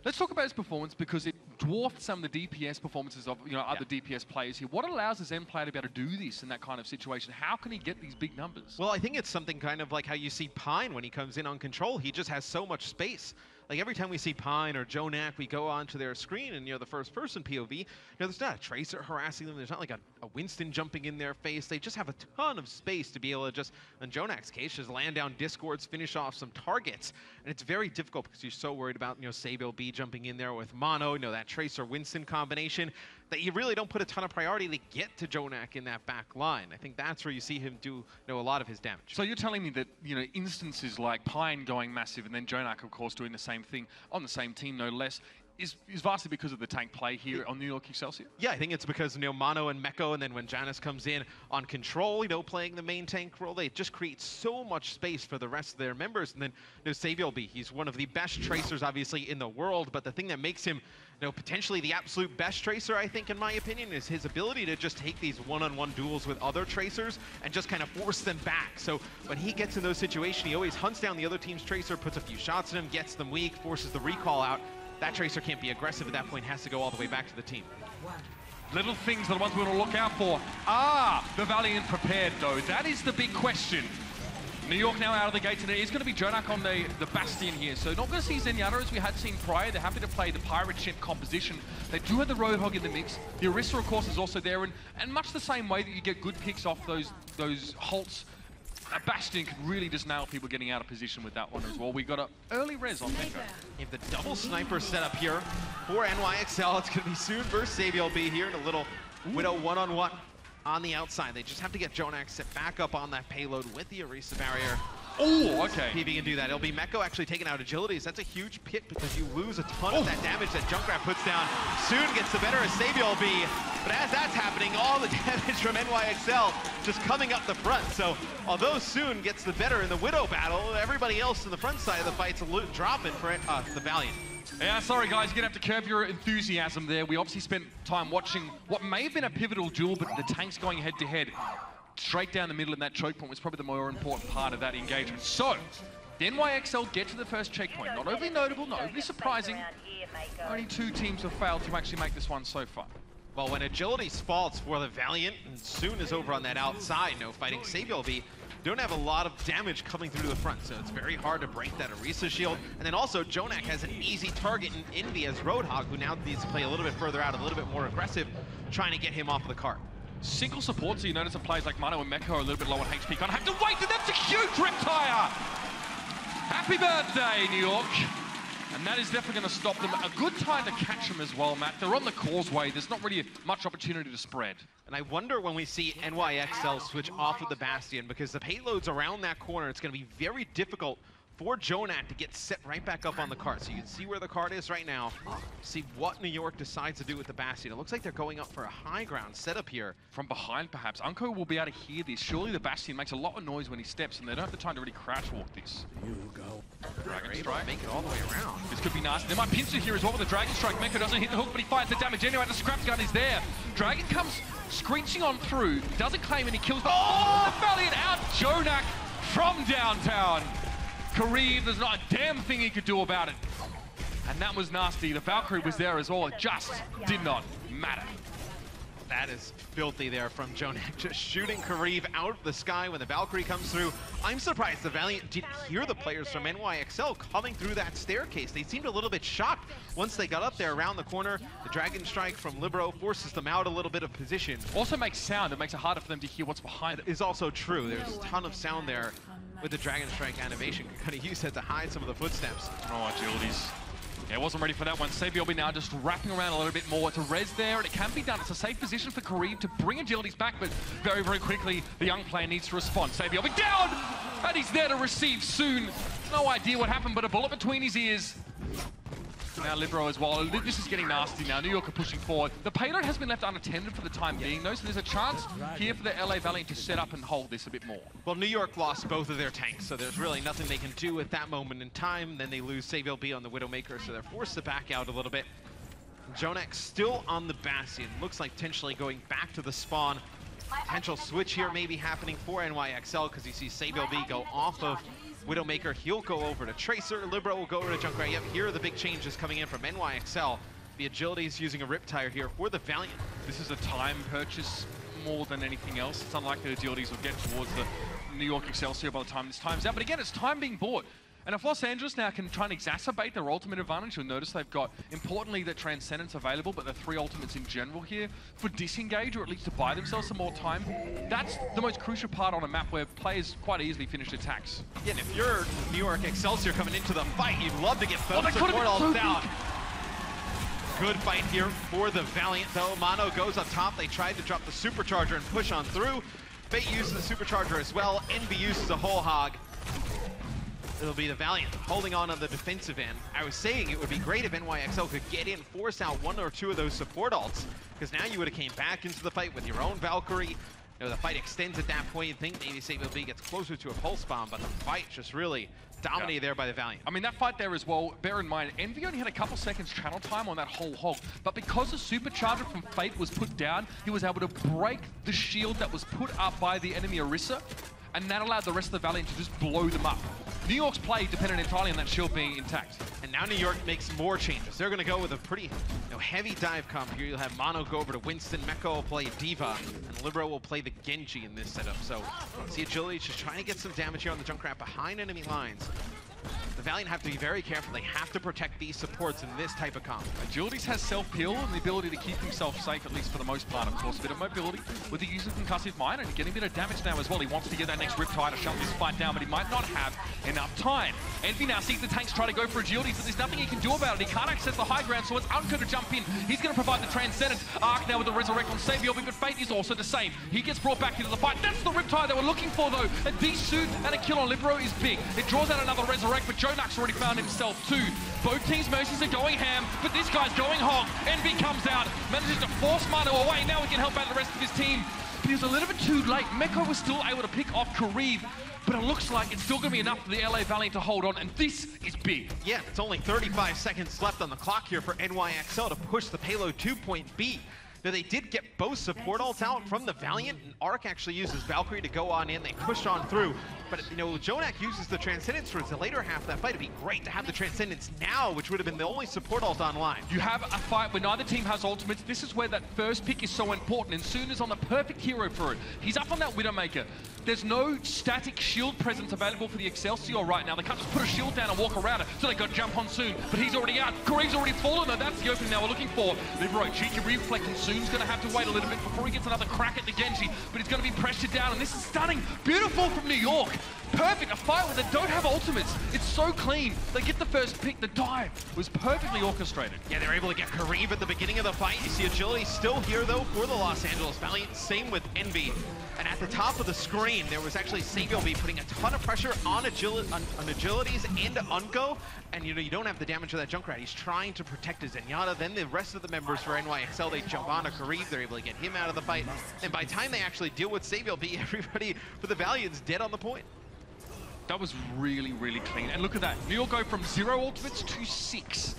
Let's talk about his performance, because it dwarfed some of the DPS performances of other DPS players here. What allows a Zen player to be able to do this in that kind of situation? How can he get these big numbers?
Well, I think it's something kind of like how you see Pine when he comes in on control. He just has so much space. Like every time we see Pine or Jonak, we go onto their screen and the first person POV, there's not a Tracer harassing them. There's not like a Winston jumping in their face. They just have a ton of space to be able to just, in Jonak's case, just land down discords, finish off some targets. And it's very difficult because you're so worried about, Sabiel B jumping in there with Mono, that Tracer Winston combination, that you really don't put a ton of priority to get to Jonak in that back line. I think that's where you see him do a lot of his damage.
So you're telling me that instances like Pine going massive and then Jonak, of course, doing the same thing on the same team, no less, is vastly because of the tank play here on New York Excelsior?
Yeah, I think it's because Mono and Meko, and then when Janus comes in on control, playing the main tank role, they just create so much space for the rest of their members. And then Sabiel B, he's one of the best tracers, obviously, in the world. But the thing that makes him potentially the absolute best tracer, I think, in my opinion, is his ability to just take these one-on-one duels with other tracers and just kind of force them back. So when he gets in those situations, he always hunts down the other team's tracer, puts a few shots at him, gets them weak, forces the recall out. That Tracer can't be aggressive at that point, has to go all the way back to the team.
Little things are the ones we want to look out for. The Valiant prepared, though? That is the big question. New York now out of the gate today. It's going to be Jonak on the Bastion here. So not going to see Zenyatta as we had seen prior. They're happy to play the Pirate Ship composition. They do have the Roadhog in the mix. The Orisa, of course, is also there. And much the same way that you get good picks off those halts, Bastion can really just nail people getting out of position with that one as well. We got an early res on Meko.
You have the double sniper set up here for NYXL. It's going to be soon versus Sabiel B here in a little Widow one-on-one on the outside. They just have to get Jonak set back up on that payload with the Orisa barrier.
Oh, okay.
See if he can do that. It'll be Meko actually taking out agilities. That's a huge pick because you lose a ton of that damage that Junkrat puts down. Soon gets the better of Sabiel B. But as that's happening, all the damage from NYXL just coming up the front. So although Soon gets the better in the Widow battle, everybody else in the front side of the fight's dropping for the Valiant.
Yeah, sorry guys, you're gonna have to curb your enthusiasm there. We obviously spent time watching what may have been a pivotal duel, but the tanks going head to head. Straight down the middle, and that choke point was probably the more important part of that engagement. So, the NYXL get to the first checkpoint. Not overly notable, not overly surprising. Only 2 teams have failed to actually make this one so far.
Well, when agility falls for the Valiant, and Soon is over on that outside, fighting Sabiel B, don't have a lot of damage coming through the front, so it's very hard to break that Orisa shield. And then also, Jonak has an easy target in Envy as Roadhog, who now needs to play a little bit further out, a little bit more aggressive, trying to get him off the cart.
Single support, so you notice that players like Mono and Meko are a little bit low on HP. Gonna have to wait, and that's a huge Riptire! Happy birthday, New York. And that is definitely going to stop them. A good time to catch them as well, Matt. They're on the causeway. There's not really much opportunity to spread.
And I wonder when we see NYXL switch off of the Bastion, because the payload's around that corner, it's going to be very difficult for Jonak to get set right back up on the cart. So you can see where the cart is right now. See what New York decides to do with the Bastion. It looks like they're going up for a high ground setup here.
From behind, perhaps. Unko will be able to hear this. Surely the Bastion makes a lot of noise when he steps, and they don't have the time to really crouch walk this.
You go. Dragon Strike. Make it all the way around.
This could be nasty. They might pinch it here as well with the Dragon Strike. Meko doesn't hit the hook, but he finds the damage anyway. The scrap gun is there. Dragon comes screeching on through. Doesn't claim any kills, but the Valiant out Jonak from downtown. Kareem, there's not a damn thing he could do about it. And that was nasty. The Valkyrie was there as well. It just did not matter.
That is filthy there from Jonak, just shooting Kareem out of the sky when the Valkyrie comes through. I'm surprised the Valiant didn't hear the players from NYXL coming through that staircase. They seemed a little bit shocked once they got up there around the corner. The Dragon Strike from Libero forces them out a little bit of position.
Also makes sound. It makes it harder for them to hear what's behind it.
Is also true. There's a ton of sound there with the Dragon Strike animation. Kind of use that to hide some of the footsteps.
Oh, agilities. Yeah, wasn't ready for that one. Sabiel B now just wrapping around a little bit more. It's a res there, and it can be done. It's a safe position for Kareem to bring agilities back, but very, very quickly, the young player needs to respond. Sabiel B down, and he's there to receive soon. No idea what happened, but a bullet between his ears. Now Libero as well. This is getting nasty now. New York are pushing forward. The payload has been left unattended for the time being, though, so there's a chance here for the LA Valiant to set up and hold this a bit more.
Well, New York lost both of their tanks, so there's really nothing they can do at that moment in time. Then they lose Sabiel B on the Widowmaker, so they're forced to back out a little bit. Jonak still on the Bastion. Looks like potentially going back to the spawn. Potential switch here maybe happening for NYXL because you see Sabiel B go off of Widowmaker. He'll go over to Tracer. Libero will go over to Junkrat. Yep, here are the big changes coming in from NYXL. The agility is using a Riptire here for the Valiant.
This is a time purchase more than anything else. It's unlikely the agilities will get towards the New York Excelsior by the time this time's out. But again, it's time being bought. And if Los Angeles now can try and exacerbate their ultimate advantage, you'll notice they've got, importantly, the Transcendence available, but the 3 ultimates in general here for disengage, or at least to buy themselves some more time. That's the most crucial part on a map where players quite easily finish attacks.
Yeah, and if you're New York Excelsior coming into the fight, you'd love to get both
that could have
support
been
all
so
down. Good fight here for the Valiant, though. Mono goes up top. They tried to drop the Supercharger and push on through. Fate uses the Supercharger as well. Envy uses a whole hog. It'll be the Valiant holding on the defensive end. I was saying it would be great if NYXL could get in, force out 1 or 2 of those support ults, because now you would have came back into the fight with your own Valkyrie. You know, the fight extends at that point. You think maybe SaveLB gets closer to a pulse bomb, but the fight just really dominated there by the Valiant.
I mean, that fight there as well, bear in mind, Envy only had a couple seconds channel time on that whole hog, but because the Supercharger from Fate was put down, he was able to break the shield that was put up by the enemy Orisa, and that allowed the rest of the Valiant to just blow them up. New York's play depended entirely on that shield being intact.
And now New York makes more changes. They're going to go with a pretty heavy dive comp here. You'll have Mono go over to Winston, Meko will play D.Va, and Libero will play the Genji in this setup. So see Agility just trying to get some damage here on the Junkrat behind enemy lines. The Valiant have to be very careful. They have to protect these supports in this type of comp.
Agilities has self-heal and the ability to keep himself safe, at least for the most part. Of course, a bit of mobility with the use of Concussive Mine, and getting a bit of damage now as well. He wants to get that next Riptide to shut this fight down, but he might not have enough time. Envy now sees the tanks try to go for Agilities, but there's nothing he can do about it. He can't access the high ground, so it's Unco to jump in. He's going to provide the Transcendence. Arc now with the Resurrect on Savior, but Fate is also the same. He gets brought back into the fight. That's the Riptide they were looking for, though. A D-suit and a kill on Libero is big. It draws out another Resurrect, but Jonak's already found himself too. Both teams' mercies are going ham, but this guy's going hog. Envy comes out, manages to force Mono away. Now he can help out the rest of his team. But he was a little bit too late. Meko was still able to pick off Karib, but it looks like it's still going to be enough for the LA Valiant to hold on, and this is big.
Yeah, it's only 35 seconds left on the clock here for NYXL to push the payload to point B. Now, they did get both support ults out from the Valiant, and Arc actually uses Valkyrie to go on in. They push on through, but Jonak uses the Transcendence towards the later half of that fight. It'd be great to have the Transcendence now, which would have been the only support ult online.
You have a fight where neither team has ultimates. This is where that first pick is so important, and Soon is on the perfect hero for it. He's up on that Widowmaker. There's no static shield presence available for the Excelsior right now. They can't just put a shield down and walk around it, so they got to jump on Soon, but he's already out. Karib's already fallen, though. That's the opening now we're looking for. Libero, cheeky reflect, and Soon's going to have to wait a little bit before he gets another crack at the Genji, but he's going to be pressured down, and this is stunning. Beautiful from New York. Perfect, a fight where they don't have ultimates. It's so clean. They get the first pick. The dive was perfectly orchestrated.
Yeah, they're able to get Karib at the beginning of the fight. You see Agility still here, though, for the Los Angeles Valiant. Same with Envy. And at the top of the screen, there was actually SaveLB putting a ton of pressure on Agilities and Unco. And you don't have the damage of that Junkrat. He's trying to protect his Zenyatta. Then the rest of the members for NYXL, they jump on to Karib. They're able to get him out of the fight. And by the time they actually deal with SaveLB, everybody for the Valiant's dead on the point.
That was really, really clean. And look at that. New York go from 0 ultimates to 6.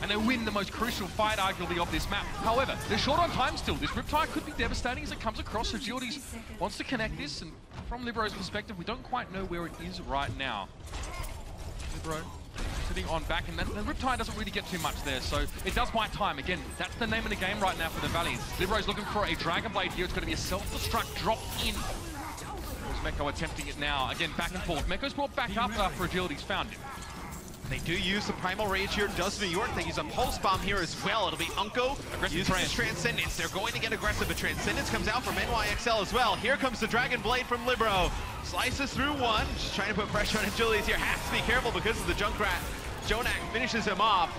And they win the most crucial fight, arguably, of this map. However, they're short on time still. This Riptide could be devastating as it comes across. Agilities wants to connect this, and from Libero's perspective, we don't quite know where it is right now. Libero sitting on back, and the Riptide doesn't really get too much there, so it does buy time. Again, that's the name of the game right now for the Valiant. Libero's looking for a Dragon Blade here. It's going to be a self-destruct drop in. Meko attempting it now. Again, back and forth. Meko's brought back up after Agility's found him.
They do use the Primal Rage here. Does New York. They use a Pulse Bomb here as well. It'll be Unco. Uses Transcendence. They're going to get aggressive, but Transcendence comes out from NYXL as well. Here comes the Dragon Blade from Libero. Slices through one. Just trying to put pressure on Agilities here. Has to be careful because of the Junkrat. Jonak finishes him off.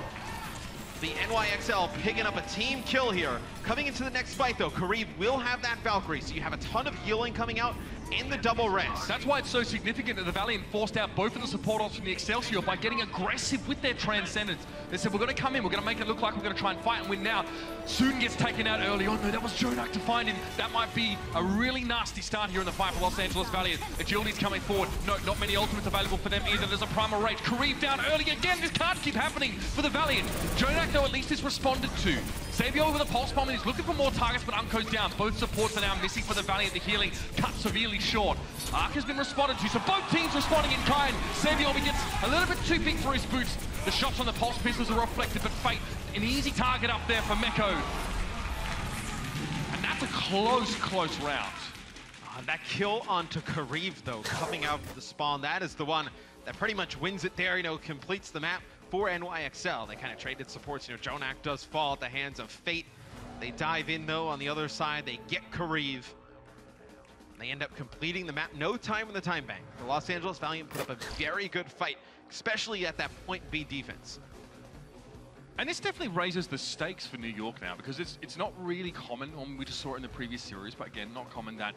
The NYXL picking up a team kill here. Coming into the next fight, though, Karib will have that Valkyrie, so you have a ton of healing coming out in the double rest.
That's why it's so significant that the Valiant forced out both of the support ults from the Excelsior by getting aggressive with their Transcendence. They said, we're going to come in, we're going to make it look like we're going to try and fight and win now. Soon gets taken out early on. No, that was Jonak to find him. That might be a really nasty start here in the fight for Los Angeles Valiant. Agility's coming forward. No, not many ultimates available for them either. There's a Primal Rage. Karib down early again. This can't keep happening for the Valiant. Jonak, though, at least is responded to. Savior with a Pulse Bomb, and he's looking for more targets, but Unco's down. Both supports are now missing for the Valiant. The healing cut severely short. Arc has been responded to, so both teams responding in kind. Savior gets a little bit too big for his boots. The shots on the pulse pistols are reflected, but Fate, an easy target up there for Meko. And that's a close round.
That kill onto Kariv, though, coming out of the spawn, that is the one that pretty much wins it there, completes the map for NYXL. They kind of traded supports. Jonak does fall at the hands of Fate. They dive in, though, on the other side. They get Kariv. They end up completing the map. No time in the time bank. The Los Angeles Valiant put up a very good fight, especially at that point B defense.
And this definitely raises the stakes for New York now, because it's not really common. We just saw it in the previous series, but again, not common that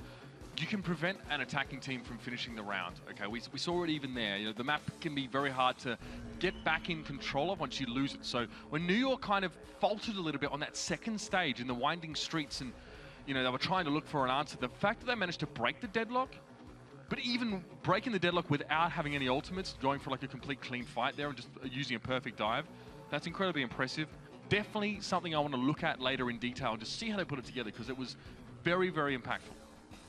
you can prevent an attacking team from finishing the round. Okay, we saw it even there. The map can be very hard to get back in control of once you lose it. So when New York kind of faltered a little bit on that second stage in the winding streets, and they were trying to look for an answer, the fact that they managed to break the deadlock, but even breaking the deadlock without having any ultimates, going for like a complete clean fight there and just using a perfect dive, that's incredibly impressive. Definitely something I want to look at later in detail and just see how they put it together, because it was very, very impactful.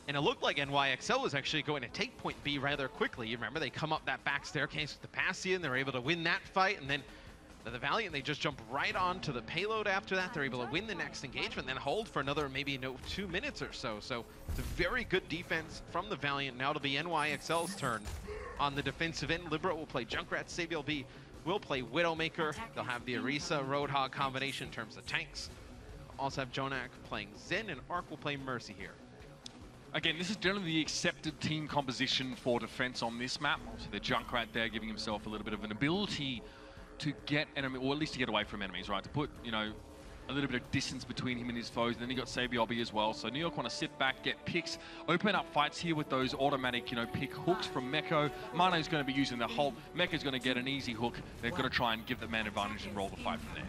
And it looked like NYXL was actually going to take point B rather quickly. You remember, they come up that back staircase with the Bastion, they're able to win that fight, and then the Valiant, they just jump right onto the payload after that. They're able to win the next engagement, then hold for another maybe 2 minutes or so. So it's a very good defense from the Valiant. Now it'll be NYXL's turn on the defensive end. Libero will play Junkrat, Sabiel B will play Widowmaker. They'll have the Orisa Roadhog combination in terms of tanks. Also have Jonak playing Zen, and Arc will play Mercy here.
Again, this is generally the accepted team composition for defense on this map. So the Junkrat there giving himself a little bit of an ability to get enemy, or at least to get away from enemies, right? To put, a little bit of distance between him and his foes. And then you got Sabiel as well. So New York want to sit back, get picks, open up fights here with those automatic, pick hooks from Meko. Mano's going to be using the Hulk. Meko's going to get an easy hook. They've got to try and give the man advantage and roll the fight from there.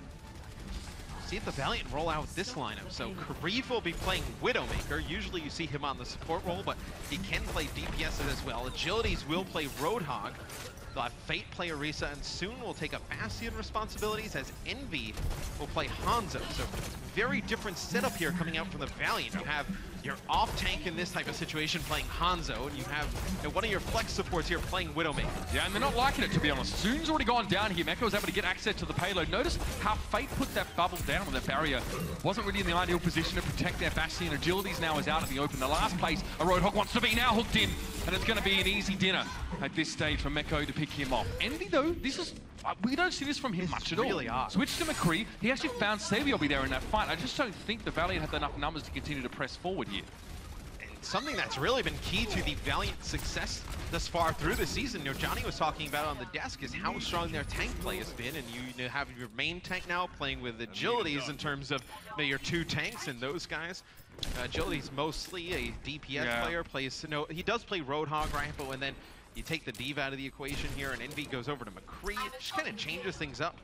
See if the Valiant roll out with this lineup. So Kariv will be playing Widowmaker. Usually you see him on the support role, but he can play DPS as well. Agilities will play Roadhog. They'll have Fate play Orisa, and soon will take up Bastion responsibilities as Envy will play Hanzo. So very different setup here coming out from the Valiant. You have your off tank in this type of situation playing Hanzo, and you have one of your flex supports here playing Widowmaker.
Yeah, and they're not liking it, to be honest. Zoon's already gone down here. Meko was able to get access to the payload. Notice how Fate put that bubble down on the barrier. Wasn't really in the ideal position to protect their Bastion. Agilities now is out in the open. The last place a Roadhog wants to be now hooked in, and it's going to be an easy dinner at this stage for Meko to pick him off. Envy, though, this is... we don't see this from him much at all.
Really odd.
Switch to McCree. He actually found Sabiel there in that fight. I just don't think the Valiant had enough numbers to continue to press forward here.
And something that's really been key to the Valiant success thus far through the season, Johnny was talking about on the desk, is how strong their tank play has been. And you have your main tank now playing with agilities in terms of your 2 tanks and those guys. Agility's mostly a DPS player, plays, he does play Roadhog, right? But then you take the Diva out of the equation here, and Envy goes over to McCree. It just kind of changes things up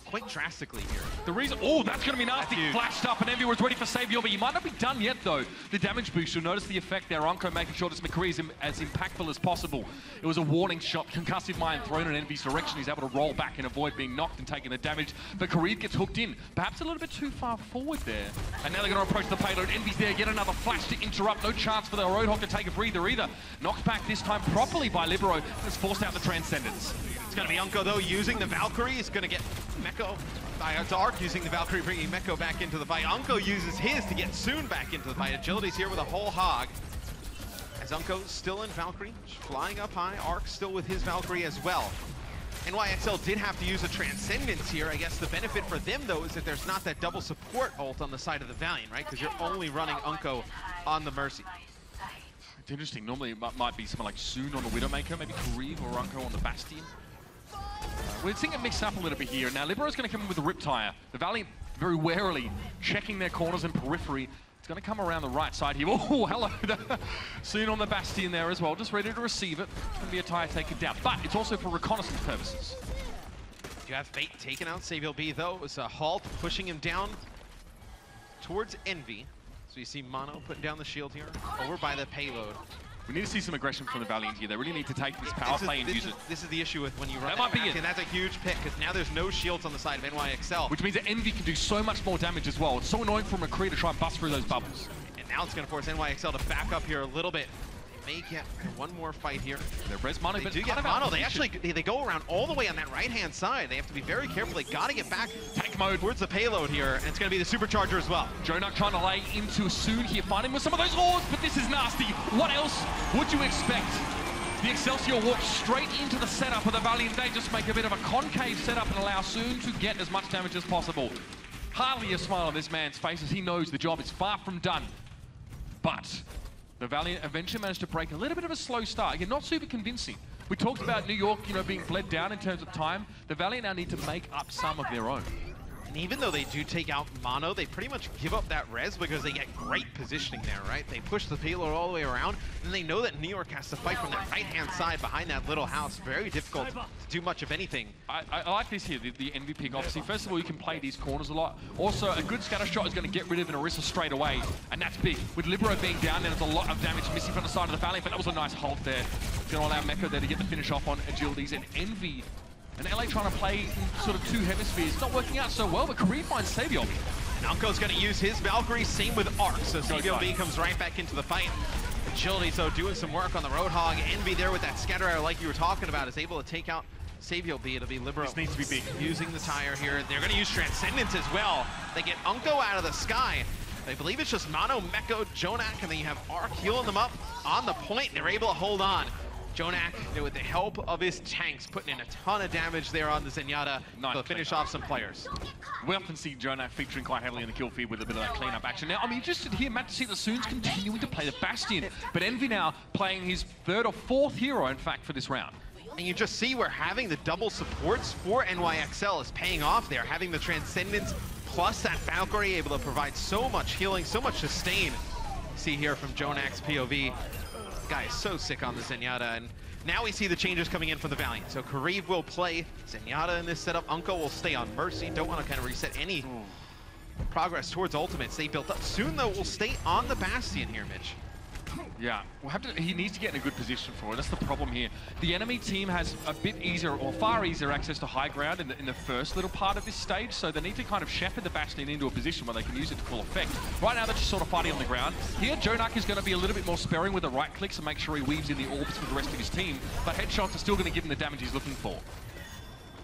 quite drastically here.
The reason, that's going to be nasty. Flashed up, and Envy was ready for Sabiel, but he might not be done yet, though. The damage boost, you'll notice the effect there. Onko making sure that McCree is as impactful as possible. It was a warning shot, concussive mine thrown in Envy's direction. He's able to roll back and avoid being knocked and taking the damage, but Kariv gets hooked in. Perhaps a little bit too far forward there. And now they're going to approach the payload. Envy's there, get another flash to interrupt. No chance for the Roadhog to take a breather either. Knocked back this time properly by Libero. Has forced out the Transcendence.
It's going to be Unko, though, using the Valkyrie. He's going to get Meko. It's Arc using the Valkyrie, bringing Meko back into the fight. Unko uses his to get Soon back into the fight. Agility's here with a whole hog. As Unko still in Valkyrie, flying up high. Arc still with his Valkyrie as well. NYXL did have to use a Transcendence here. I guess the benefit for them, though, is that there's not that double support ult on the side of the Valiant, right? Because you're only running Unko on the Mercy.
It's interesting. Normally it might be someone like Soon on the Widowmaker, maybe Kariv or Unko on the Bastion. We're seeing it mix up a little bit here. Now Libero's going to come in with a Riptire. The Valiant very warily checking their corners and periphery. It's going to come around the right side here. Oh, hello. Soon on the Bastion there as well, just ready to receive it. It's going to be a tire taken down, but it's also for reconnaissance purposes.
You have Fate taking out Sabiel B, though. It was a halt pushing him down towards Envy. So you see Mono putting down the shield here, over by the payload.
We need to see some aggression from the Valiant here. They really need to take this power play and use it.
This is the issue with when you run that back, and that's a huge pick, because now there's no shields on the side of NYXL.
Which means that Envy can do so much more damage as well. It's so annoying for McCree to try and bust through those bubbles.
And now it's going to force NYXL to back up here a little bit. may get one more fight here.
Their res mono,
They
but
do
kind
get
of
mono.
out
They
of
actually
position.
they go around all the way on that right-hand side. They have to be very careful. They got to get back tank mode towards the payload here, and it's going to be the supercharger as well.
Jonak trying to lay into Soon here, finding with some of those ores, but this is nasty. What else would you expect? The Excelsior walk straight into the setup of the Valiant. They just make a bit of a concave setup and allow Soon to get as much damage as possible. Hardly a smile on this man's face as he knows the job is far from done. But the Valiant eventually managed to break a little bit of a slow start. Again, not super convincing. We talked about New York, being bled down in terms of time. The Valiant now need to make up some of their own.
And even though they do take out mono, they pretty much give up that res because they get great positioning there, right? They push the payload all the way around, and they know that New York has to fight from that right-hand side behind that little house. Very difficult to do much of anything.
I like this here, the Envy pick. Obviously, first of all, you can play these corners a lot. Also, a good scatter shot is going to get rid of an Orisa straight away, and that's big. With Libero being down, there's a lot of damage missing from the side of the Valiant, but that was a nice hold there. It's going to allow Mecha there to get the finish off on agilities, and Envy. And LA trying to play in sort of two hemispheres. Not working out so well, but Kareem finds Savion.
And Unko's going to use his Valkyrie, same with Arc. So CBLB comes right back into the fight. Agility, so doing some work on the Roadhog. Envy there with that scatter arrow like you were talking about is able to take out CBLB. It'll be Libero.
This needs to be big.
Using the tire here. They're going to use Transcendence as well. They get Unko out of the sky. I believe it's just Mono, Meko, Jonak, and then you have Arc healing them up on the point. They're able to hold on. Jonak, with the help of his tanks, putting in a ton of damage there on the Zenyatta to finish off some players.
We often see Jonak featuring quite heavily in the kill feed with a bit of that cleanup action. Now, I'm interested here, Matt, to see that Soon's continuing to play the Bastion, but Envy now playing his third or fourth hero, in fact, for this round.
And you just see where having the double supports for NYXL is paying off there. Having the Transcendence plus that Valkyrie able to provide so much healing, so much sustain. See here from Jonak's POV. Guy is so sick on the Zenyatta, and now we see the changes coming in from the Valiant. So Kareev will play Zenyatta in this setup. Unko will stay on Mercy. Don't want to kind of reset any progress towards ultimates they built up. Soon, though, will stay on the Bastion here, Mitch.
Yeah, he needs to get in a good position for it. That's the problem here. The enemy team has a bit easier, or far easier, access to high ground in the first little part of this stage, so they need to kind of shepherd the Bastion into a position where they can use it to full effect. Right now, they're just sort of fighting on the ground. Here, Jonak is going to be a little bit more sparing with the right clicks and make sure he weaves in the orbs with the rest of his team, but headshots are still going to give him the damage he's looking for.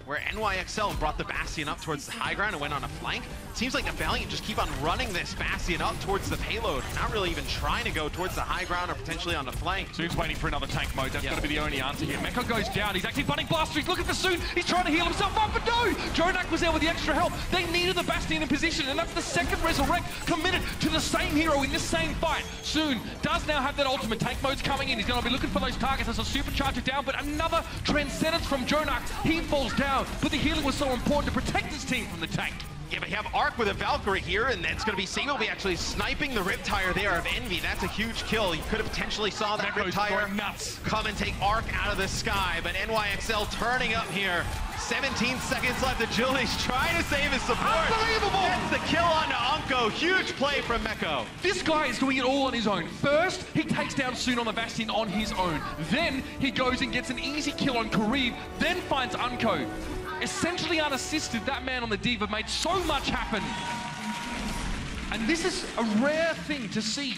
Where NYXL brought the Bastion up towards the high ground and went on a flank. Seems like the Valiant just keep on running this Bastion up towards the payload, not really even trying to go towards the high ground or potentially on the flank.
Soon's waiting for another tank mode. That's going to be the only answer here. Mecha goes down. He's actually bunning Blaster. He's looking for Soon. He's trying to heal himself up, but no! Jonak was there with the extra help. They needed the Bastion in position, and that's the second Resurrect committed to the same hero in this same fight. Soon does now have that ultimate. Tank mode's coming in. He's going to be looking for those targets as a supercharger down, but another Transcendence from Jonak. He falls down, but the healing was so important to protect his team from the tank.
Yeah, but you have Arc with a Valkyrie here, and it's going to be CBLB actually sniping the Riptire there of Envy. That's a huge kill. You could have potentially saw that Riptire come and take Arc out of the sky, but NYXL turning up here. 17 seconds left. Agility's trying to save his support.
Unbelievable!
That's the kill on Unko. Huge play from Meko.
This guy is doing it all on his own. First, he takes down Soon on the Bastion on his own. Then, he goes and gets an easy kill on Kareev, then finds Unko. Essentially unassisted, that man on the Diva made so much happen. And this is a rare thing to see.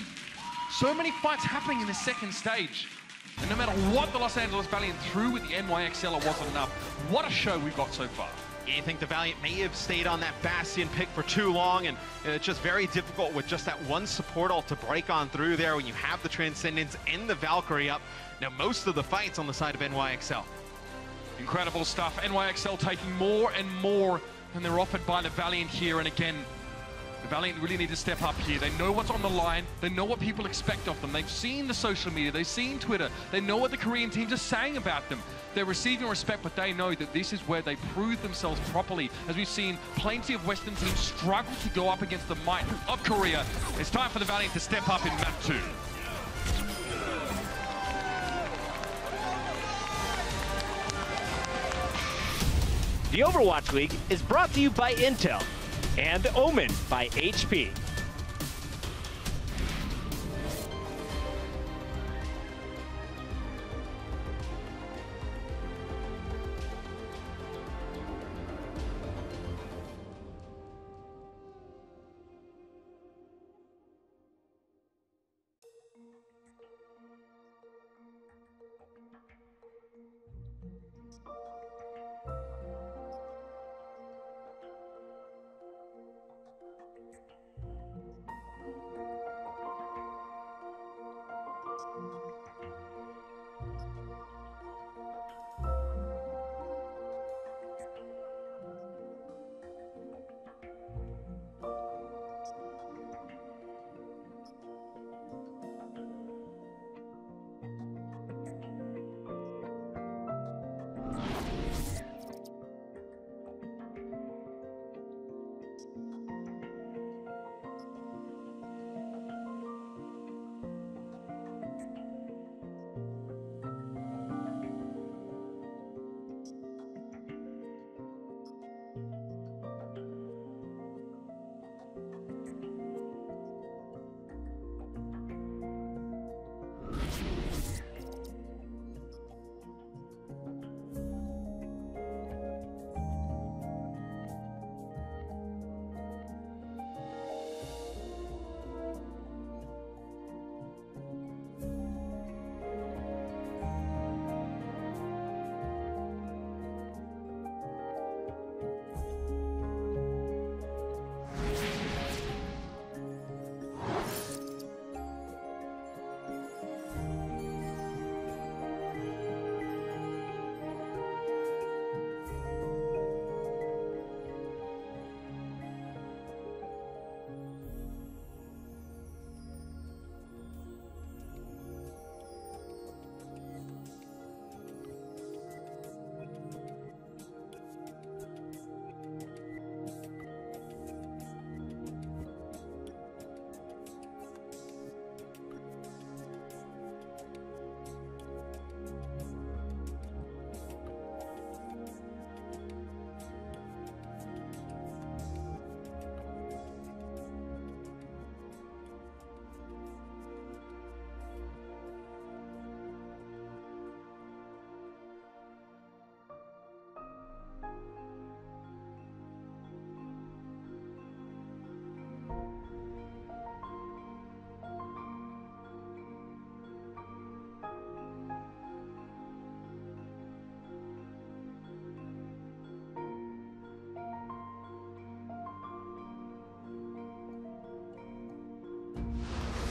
So many fights happening in the second stage. And no matter what the Los Angeles Valiant threw with the NYXL, it wasn't enough. What a show we've got so far.
Yeah, you think the Valiant may have stayed on that Bastion pick for too long, and it's just very difficult with just that one support ult to break on through there when you have the Transcendence and the Valkyrie up. Now, most of the fights on the side of NYXL.
Incredible stuff. NYXL taking more and more than they're offered by the Valiant here. And again, the Valiant really need to step up here. They know what's on the line. They know what people expect of them. They've seen the social media. They've seen Twitter. They know what the Korean teams are saying about them. They're receiving respect, but they know that this is where they prove themselves properly. As we've seen plenty of Western teams struggle to go up against the might of Korea. It's time for the Valiant to step up in map 2.
The Overwatch League is brought to you by Intel and Omen by HP.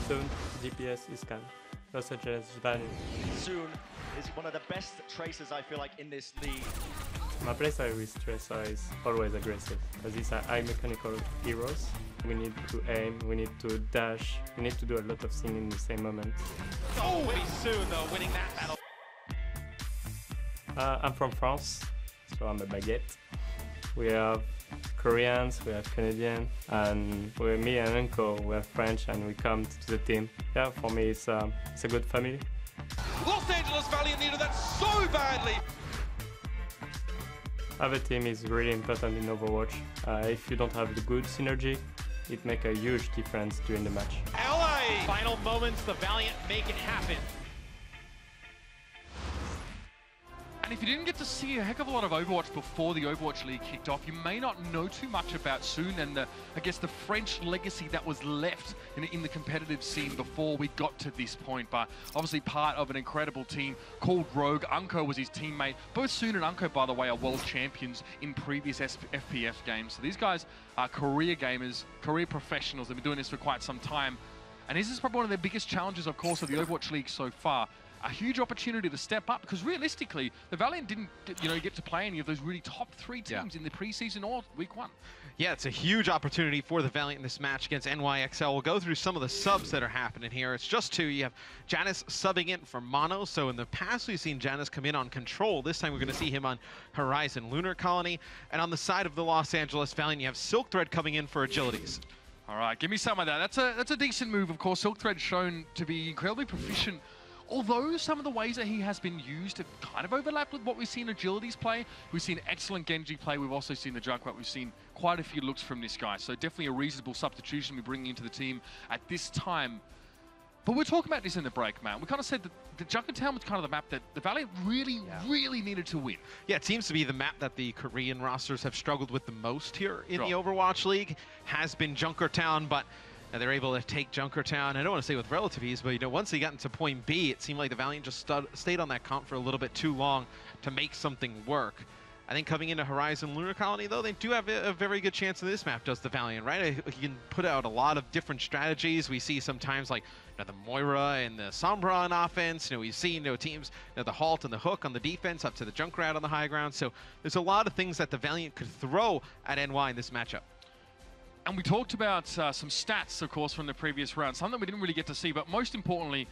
Soon, DPS is can. Los Angeles Valiant.
Soon is one of the best tracers, I feel like, in this league.
My playstyle with Tracer is always aggressive, because these are high mechanical heroes. We need to aim, we need to dash, we need to do a lot of things in the same moment.
Oh, soon though, winning that battle.
I'm from France, so I'm a baguette. We have Koreans, we have Canadians, and me and Uncle, we are French, and we come to the team. Yeah, for me, it's a good family.
Los Angeles Valiant needed that so badly.
Have a team is really important in Overwatch. If you don't have the good synergy, it makes a huge difference during the match.
LA! Final moments, the Valiant make it happen.
And if you didn't get to see a heck of a lot of Overwatch before the Overwatch League kicked off, you may not know too much about Soon and I guess the French legacy that was left in the competitive scene before we got to this point. But obviously part of an incredible team called Rogue. Unco was his teammate. Both Soon and Unco, by the way, are world champions in previous FPF games. So these guys are career gamers, career professionals. They've been doing this for quite some time. And this is probably one of the biggest challenges, of course, of the Overwatch League so far. A huge opportunity to step up, because realistically, the Valiant didn't, get to play any of those really top three teams in the preseason or week one.
Yeah, it's a huge opportunity for the Valiant in this match against NYXL. We'll go through some of the subs that are happening here. It's just two. You have Janice subbing in for Mono. So in the past, we've seen Janice come in on Control. This time, we're going to see him on Horizon Lunar Colony. And on the side of the Los Angeles Valiant, you have Silk Thread coming in for Agilities.
All right, give me some of that. That's a decent move, of course. Silk Thread shown to be incredibly proficient. Although some of the ways that he has been used have kind of overlapped with what we've seen Agilities play. We've seen excellent Genji play. We've also seen the Junkrat. We've seen quite a few looks from this guy. So definitely a reasonable substitution we're bringing into the team at this time. But we're talking about this in the break, man. We kind of said that the Junkertown was kind of the map that the Valiant really needed to win.
Yeah, it seems to be the map that the Korean rosters have struggled with the most here in the Overwatch League. Has been Junkertown, but And they're able to take Junkertown. I don't want to say with relative ease, but once they got into point B, it seemed like the Valiant just stayed on that comp for a little bit too long to make something work. I think coming into Horizon Lunar Colony, though, they do have a very good chance in this map, does the Valiant, right? You can put out a lot of different strategies. We see sometimes like the Moira and the Sombra on offense. We've seen teams, the Halt and the Hook on the defense, up to the Junkrat on the high ground. So there's a lot of things that the Valiant could throw at NY in this matchup.
And we talked about some stats, of course, from the previous round, something we didn't really get to see, but most importantly,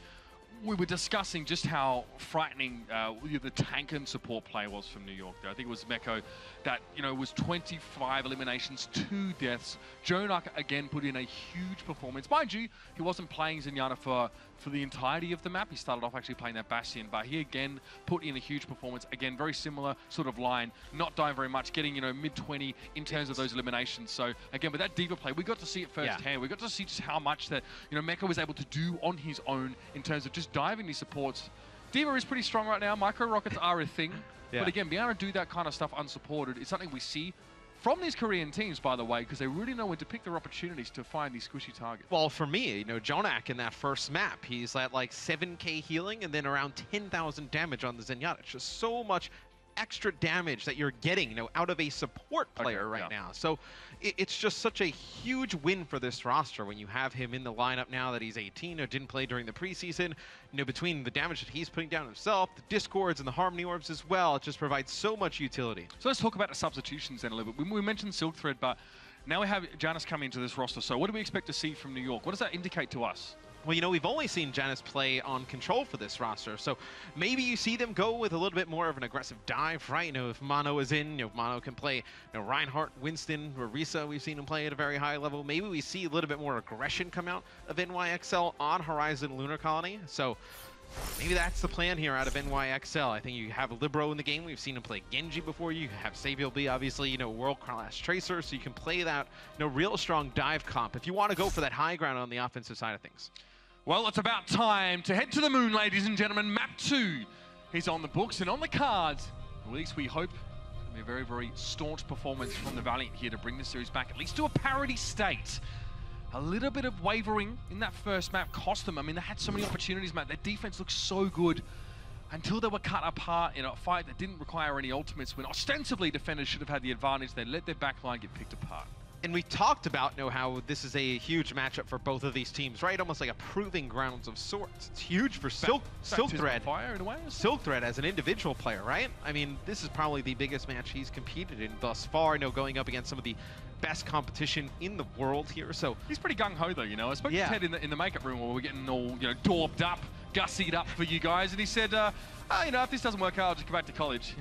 we were discussing just how frightening the tank and support play was from New York there. I think it was Meko that, was 25 eliminations, 2 deaths. Jonak, again, put in a huge performance. Mind you, he wasn't playing Zenyatta for the entirety of the map. He started off actually playing that Bastion, but he, again, put in a huge performance. Again, very similar sort of line, not dying very much, getting, mid-20 in terms of those eliminations. So, again, with that D.Va play, we got to see it firsthand. Yeah. We got to see just how much that, Meko was able to do on his own in terms of just diving these supports. D.Va is pretty strong right now. Micro rockets are a thing. Yeah. But again, being able to do that kind of stuff unsupported is something we see from these Korean teams, by the way, because they really know when to pick their opportunities to find these squishy targets.
Well, for me, Jonak in that first map, he's at like 7k healing and then around 10,000 damage on the Zenyatta. It's just so much extra damage that you're getting, out of a support player right now. So it's just such a huge win for this roster when you have him in the lineup now that he's 18 or didn't play during the preseason. Between the damage that he's putting down himself, the Discords and the Harmony Orbs as well, it just provides so much utility.
So let's talk about the substitutions then a little bit. We mentioned Silk Thread, but now we have Janus coming into this roster. So what do we expect to see from New York? What does that indicate to us?
Well, we've only seen Janus play on Control for this roster, so maybe you see them go with a little bit more of an aggressive dive, right? If Mono is in, Mono can play Reinhardt, Winston, or Risa. We've seen him play at a very high level. Maybe we see a little bit more aggression come out of NYXL on Horizon Lunar Colony. So maybe that's the plan here out of NYXL. I think you have Libero in the game. We've seen him play Genji before. You have Saviel B, obviously, world-class tracer, so you can play that, real strong dive comp if you want to go for that high ground on the offensive side of things.
Well, it's about time to head to the moon, ladies and gentlemen. Map 2 is on the books and on the cards. At least we hope it'll be a very, very staunch performance from the Valiant here to bring the series back, at least to a parity state. A little bit of wavering in that first map cost them. I mean, they had so many opportunities, Matt. Their defense looked so good until they were cut apart in a fight that didn't require any ultimates, when ostensibly defenders should have had the advantage. They let their backline get picked apart.
And we've talked about how this is a huge matchup for both of these teams, right? Almost like a proving grounds of sorts. It's huge for Silk Thread.
Fire in a way,
Silk Thread as an individual player, right? I mean, this is probably the biggest match he's competed in thus far. Going up against some of the best competition in the world here. So
he's pretty gung-ho though, I spoke to Ted in the makeup room where we're getting all daubed up, gussied up for you guys, and he said, if this doesn't work out, I'll just go back to college.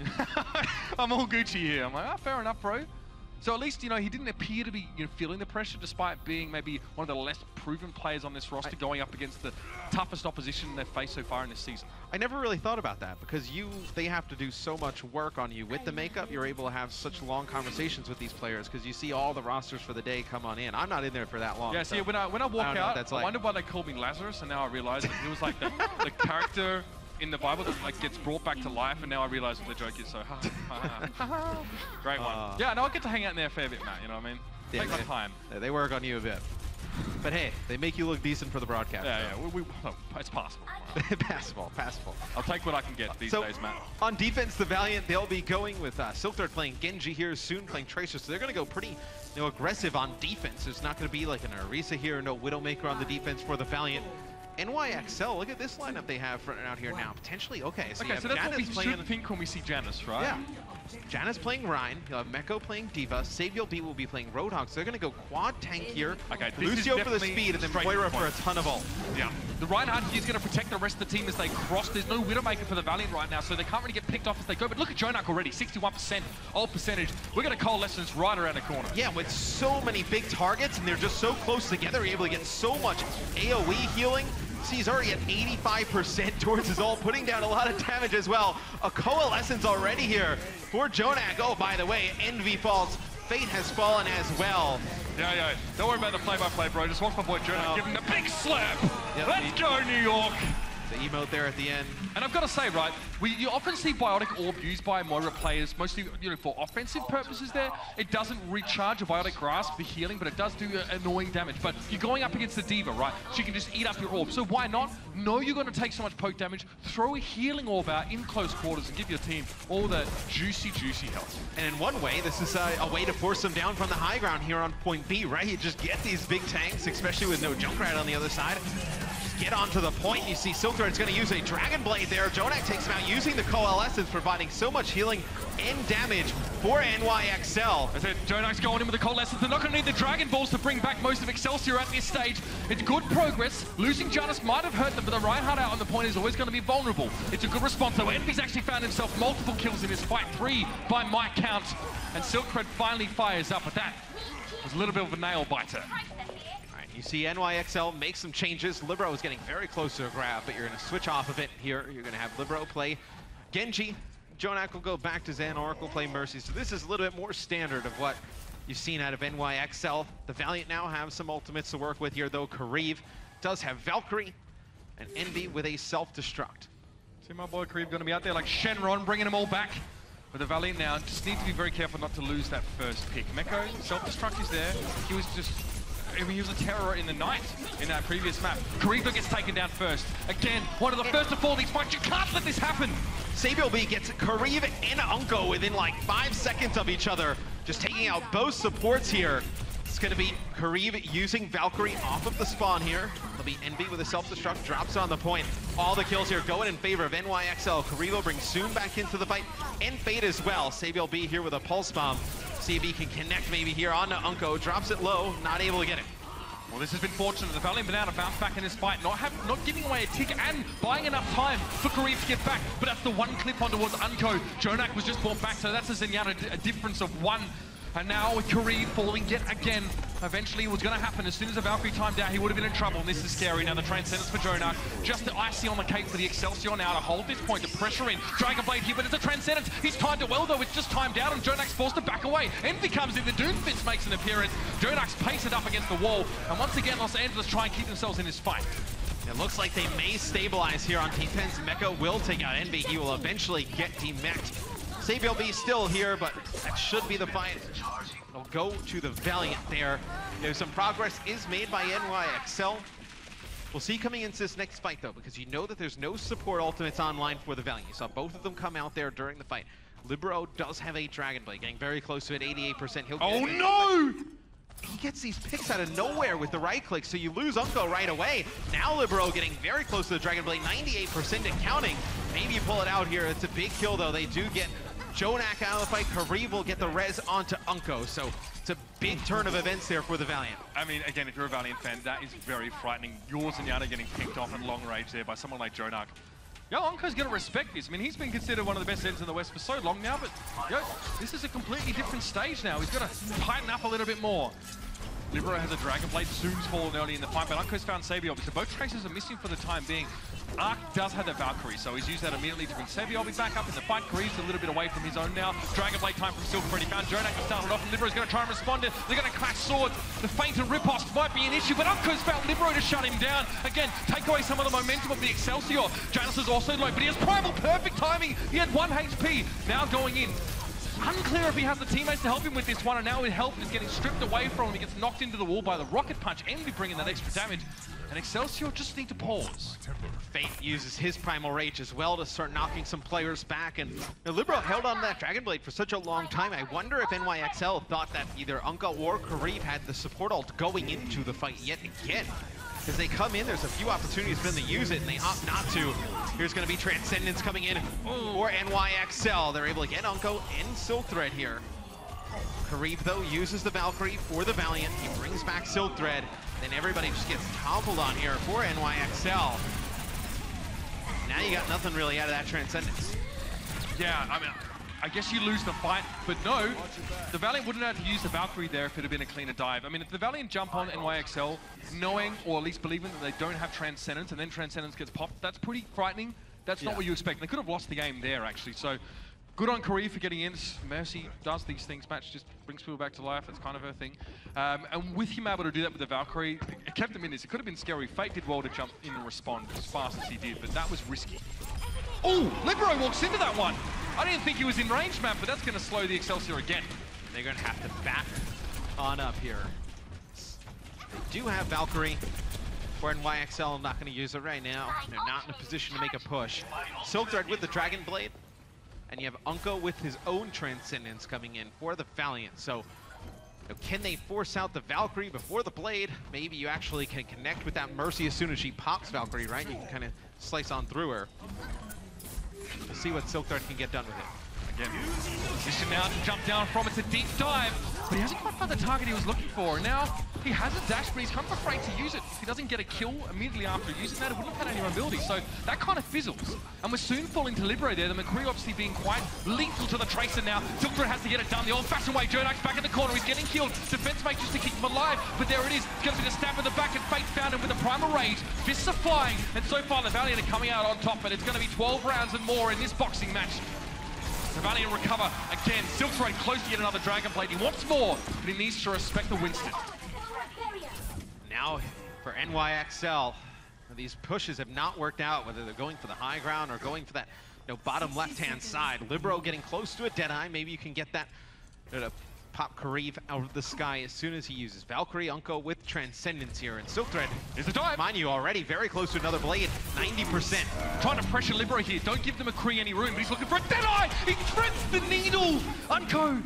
I'm all Gucci here. I'm like, fair enough, bro. So at least, he didn't appear to be feeling the pressure, despite being maybe one of the less proven players on this roster, going up against the toughest opposition they've faced so far in this season.
I never really thought about that, because they have to do so much work on you. With the makeup, you're able to have such long conversations with these players, because you see all the rosters for the day come on in. I'm not in there for that long.
Yeah, see, when I walk out, I wondered why they called me Lazarus, and now I realize that it was like the character in the Bible that gets brought back to life, and now I realize what the joke is. So, great one. Yeah, no, I get to hang out in there a fair bit, Matt. You know what I mean?
Yeah,
Take my time.
Yeah, they work on you a bit, but hey, they make you look decent for the broadcast.
Yeah, it's possible.
Passable.
I'll take what I can get these days, Matt.
On defense, the Valiant, they'll be going with Silk Thread playing Genji here soon, playing Tracer, so they're going to go pretty aggressive on defense. There's not going to be like an Orisa here, no Widowmaker on the defense for the Valiant. NYXL, look at this lineup they have out here now. Potentially, okay. So
that's what we should think when we see Janus, right?
Yeah. Janus playing Rein, you'll have Meko playing D.Va, Saviel B will be playing Roadhog, so they're going to go quad tank here. Okay, Lucio for the speed, and then Moira for a ton of ult.
Yeah. The Reinhardt is going to protect the rest of the team as they cross. There's no Widowmaker for the Valiant right now, so they can't really get picked off as they go. But look at Jonak already, 61% ult percentage. We're going to coalescence right around the corner.
Yeah, with so many big targets, and they're just so close together, you're able to get so much AoE healing. See, he's already at 85% towards his ult, putting down a lot of damage as well. A coalescence already here for Jonak. Oh, by the way, Envy falls. Fate has fallen as well.
Yeah. Don't worry about the play-by-play, bro. Just watch my boy Jonak give him the big slap. Yep, Let's go, New York.
The emote there at the end.
And I've got to say, right, you often see Biotic Orb used by Moira players, mostly for offensive purposes there. It doesn't recharge a Biotic Grasp for healing, but it does do annoying damage. But you're going up against the D.Va, right? She can just eat up your orb. So why not? Know you're going to take so much poke damage, throw a healing orb out in close quarters and give your team all the juicy health.
And in one way, this is a way to force them down from the high ground here on point B, right? You just get these big tanks, especially with no Junkrat on the other side. Get onto the point. You see Silkthread's going to use a Dragon Blade there. Jonak takes him out using the Coalescence, providing so much healing and damage for NYXL.
I said, Jonak's going in with the Coalescence. They're not going to need the Dragon Balls to bring back most of Excelsior at this stage. It's good progress. Losing Janus might have hurt them, but the Reinhardt out on the point is always going to be vulnerable. It's a good response, though. Envy's actually found himself multiple kills in this fight, 3 by my count. And Silkthread finally fires up, but that was a little bit of a nail biter.
You see NYXL make some changes. Libero is getting very close to a grab, but you're going to switch off of it here. You're going to have Libero play Genji. Jonak will go back to Xan. Oracle play Mercy. So this is a little bit more standard of what you've seen out of NYXL. The Valiant now have some ultimates to work with here, though. Kariv does have Valkyrie and Envy with a self-destruct.
See my boy Kariv going to be out there like Shenron, bringing them all back. But the Valiant now just need to be very careful not to lose that first pick. Meko, self-destruct is there. He was just... I mean, he was a terror in the night in that previous map. Kariv gets taken down first. Again, one of the first to fall these fights. You can't let this happen.
Sabiel B gets Kariv and Unko within like 5 seconds of each other, just taking out both supports here. It's going to be Kariv using Valkyrie off of the spawn here. It'll be Envy with a self-destruct, drops on the point. All the kills here going in favor of NYXL. Kariv will bring Soon back into the fight, and Fade as well. Sabiel B here with a Pulse Bomb. See if he can connect maybe here onto Unko. Drops it low, not able to get it.
Well, this has been fortunate. The Valiant been able to bounce back in this fight, not giving away a tick and buying enough time for Kariv to get back. But that's the one clip on towards Unko. Jonak was just brought back, so that's a Zenyatta, a difference of 1. And now with Kariv falling yet again, eventually it was going to happen. As soon as the Valkyrie timed out, he would have been in trouble. And this is scary. Now the Transcendence for Jonak. Just the icing on the cake for the Excelsior now to hold this point, to pressure in. Dragon Blade here, but it's a Transcendence. He's timed it well, though. It's just timed out, and Jonak's forced to back away. Envy comes in. The Doomfist makes an appearance. Jonak's pasted up against the wall. And once again, Los Angeles try and keep themselves in this fight.
It looks like they may stabilize here on T10's. Meko will take out Envy. He will eventually get demeched. Sabiel B still here, but that should be the fight. It'll go to the Valiant there. There's some progress is made by NYXL. We'll see coming into this next fight, though, because you know that there's no support ultimates online for the Valiant. You saw both of them come out there during the fight. Libero does have a Dragon Blade, getting very close to it, 88%. He'll
oh, no!
He gets these picks out of nowhere with the right click, so you lose Unko right away. Now Libero getting very close to the Dragon Blade, 98% and counting. Maybe you pull it out here. It's a big kill, though. They do get Jonak out of the fight. Kariv will get the res onto Unko, so it's a big turn of events there for the Valiant.
I mean, again, if you're a Valiant fan, that is very frightening. Yours and Yana getting picked off at long range there by someone like Jonak. Yo, Unko's going to respect this. I mean, he's been considered one of the best ends in the West for so long now, but yo, this is a completely different stage now. He's got to tighten up a little bit more. Libero has a Dragon Blade, Soon's fallen early in the fight, but Unko's found Sabiel, so both traces are missing for the time being. Arc does have the Valkyrie, so he's used that immediately to bring Sabiel back up in the fight. Kariv's a little bit away from his own now. Dragon Blade time from Silver. He found Jonak to start it off, and Libero's going to try and respond. They're going to clash swords. The feint and riposte might be an issue, but Unko's found Libero to shut him down. Again, take away some of the momentum of the Excelsior. Janus is also low, but he has Primal, perfect timing. He had 1 HP, now going in. Unclear if he has the teammates to help him with this one, and now his health is getting stripped away from him. He gets knocked into the wall by the rocket punch. Envy bringing that extra damage, and Excelsior just need to pause.
Fate uses his Primal Rage as well to start knocking some players back, and Libero held on that Dragon Blade for such a long time. I wonder if NYXL thought that either Unko or Kariv had the support ult going into the fight yet again. As they come in, there's a few opportunities for them to use it, and they opt not to. Here's going to be Transcendence coming in for NYXL. They're able to get Unko and Silkthread here. Kariv, though, uses the Valkyrie for the Valiant. He brings back Silkthread. Then everybody just gets toppled on here for NYXL. Now you got nothing really out of that Transcendence.
Yeah, I mean, I guess you lose the fight, but no, the Valiant wouldn't have to use the Valkyrie there if it had been a cleaner dive. I mean, if the Valiant jump on NYXL, knowing or at least believing that they don't have Transcendence, and then Transcendence gets popped, that's pretty frightening. That's not what you expect. They could have lost the game there, actually. So Good on Kareev for getting in. Mercy does these things. Match just brings people back to life. It's kind of her thing. And with him able to do that with the Valkyrie, it kept him in this. It could have been scary. Fate did well to jump in and respond as fast as he did, but that was risky. Oh, Libero walks into that one. I didn't think he was in range, Matt, but that's going to slow the Excelsior again.
They're going to have to back on up here. They do have Valkyrie. For NYXL, I'm not going to use it right now. They're not in a position to make a push. Silk Thread with the Dragon Blade. And you have Unko with his own Transcendence coming in for the Valiant. So can they force out the Valkyrie before the Blade? Maybe you actually can connect with that Mercy as soon as she pops Valkyrie, right? You can kind of slice on through her. We'll see what Silk Thread can get done with it.
Again, position now to jump down from. It's a deep dive, but he hasn't quite found the target he was looking for. And now he has a dash, but he's kind of afraid to use it. If he doesn't get a kill immediately after using that, it wouldn't have had any mobility. So that kind of fizzles. And we're soon falling to Libero there. The McCree obviously being quite lethal to the Tracer now. Silk Thread has to get it done the old-fashioned way. Jodak's back in the corner. He's getting killed. Defense mate just to keep him alive. But there it is. It's going to be the stab in the back, and Fate found him with a Primal Rage. Fists are flying. And so far, the Valiant are coming out on top. But it's going to be 12 rounds and more in this boxing match. The Valiant recover again. Silk Thread close to get another Dragon Blade. He wants more, but he needs to respect the Winston.
Now for NYXL, these pushes have not worked out, whether they're going for the high ground or going for that bottom left-hand side. Libero getting close to a Deadeye. Maybe you can get that pop Kareev out of the sky as soon as he uses Valkyrie. Unko with Transcendence here, and Silk Thread
is the dive.
Mind you, already very close to another Blade, 90%.
Trying to pressure Libero here. Don't give the McCree any room, but he's looking for a Deadeye. He threads the needle. Unko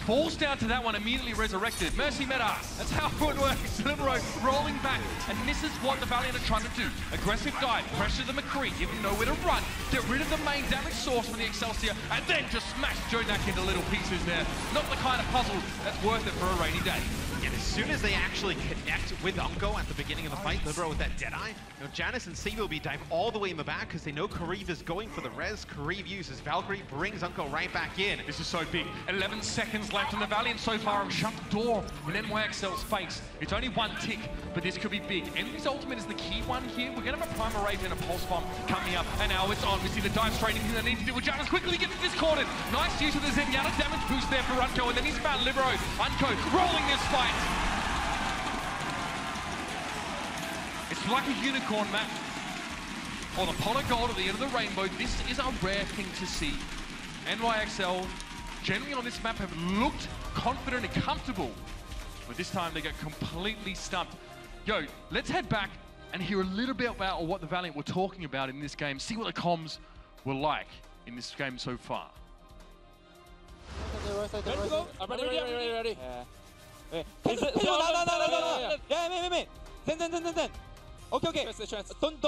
falls down to that one, immediately resurrected. Mercy meta. That's how it works. Libero rolling back, and this is what the Valiant are trying to do. Aggressive dive, pressure the McCree, give him nowhere to run, get rid of the main damage source from the Excelsior, and then just smash Jonak into little pieces there. Not the kind of puzzle that's worth it for a rainy day.
And as soon as they actually connect with Unko at the beginning of the fight, Libero with that Deadeye, Janice and Sabielby dive all the way in the back because they know Kareev is going for the res. Kareev uses Valkyrie, brings Unko right back in.
This is so big. 11 seconds left, and the Valiant so far have shut the door in NYXL's face. It's only one tick, but this could be big. Envy's ultimate is the key one here. We're going to have a Primal Rage and a Pulse Bomb coming up, and now it's on. We see the dive straight into the need to do with Janice. Quickly gets discorded. Nice use of the Zenyatta damage boost there for Unko, and then he's found Libero. Unko rolling this fight. It's like a unicorn map, or the pot of gold at the end of the rainbow. This is a rare thing to see. NYXL, generally on this map, have looked confident and comfortable, but this time they get completely stumped. Yo, let's head back and hear a little bit about what the Valiant were talking about in this game, see what the comms were like in this game so far.
Ready to go? I'm ready.
No. Yeah, me. Then. Okay. Don't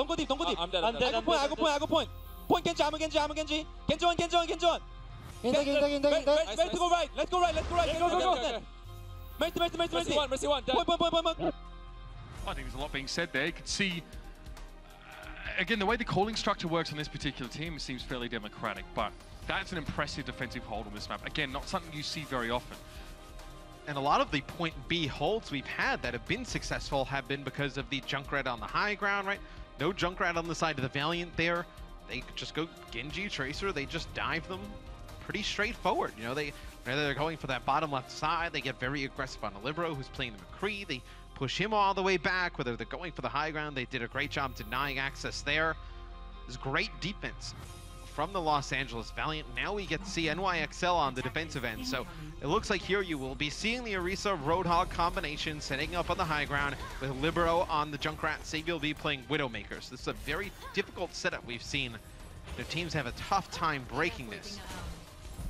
go deep. I'm dead. I go point. Point Genji, I'm Genji. Genji one. Ready to go right. Let's go right. Go.
Mercy one.
Point. I think there's a lot being said there. You can see, again, the way the calling structure works on this particular team seems fairly democratic, but that's an impressive defensive hold on this map. Again, not something you see very often.
And a lot of the point B holds we've had that have been successful have been because of the Junkrat on the high ground, right? No Junkrat on the side of the Valiant there. They just go Genji, Tracer, they just dive them pretty straightforward. Whether they're going for that bottom left side, they get very aggressive on the Libero, who's playing the McCree. They push him all the way back. Whether they're going for the high ground, they did a great job denying access there. There's great defense from the Los Angeles Valiant. Now we get to see NYXL on the defensive end. So it looks like here you will be seeing the Orisa Roadhog combination setting up on the high ground with Libero on the Junkrat. Sabielby playing Widowmakers. This is a very difficult setup we've seen. The teams have a tough time breaking this.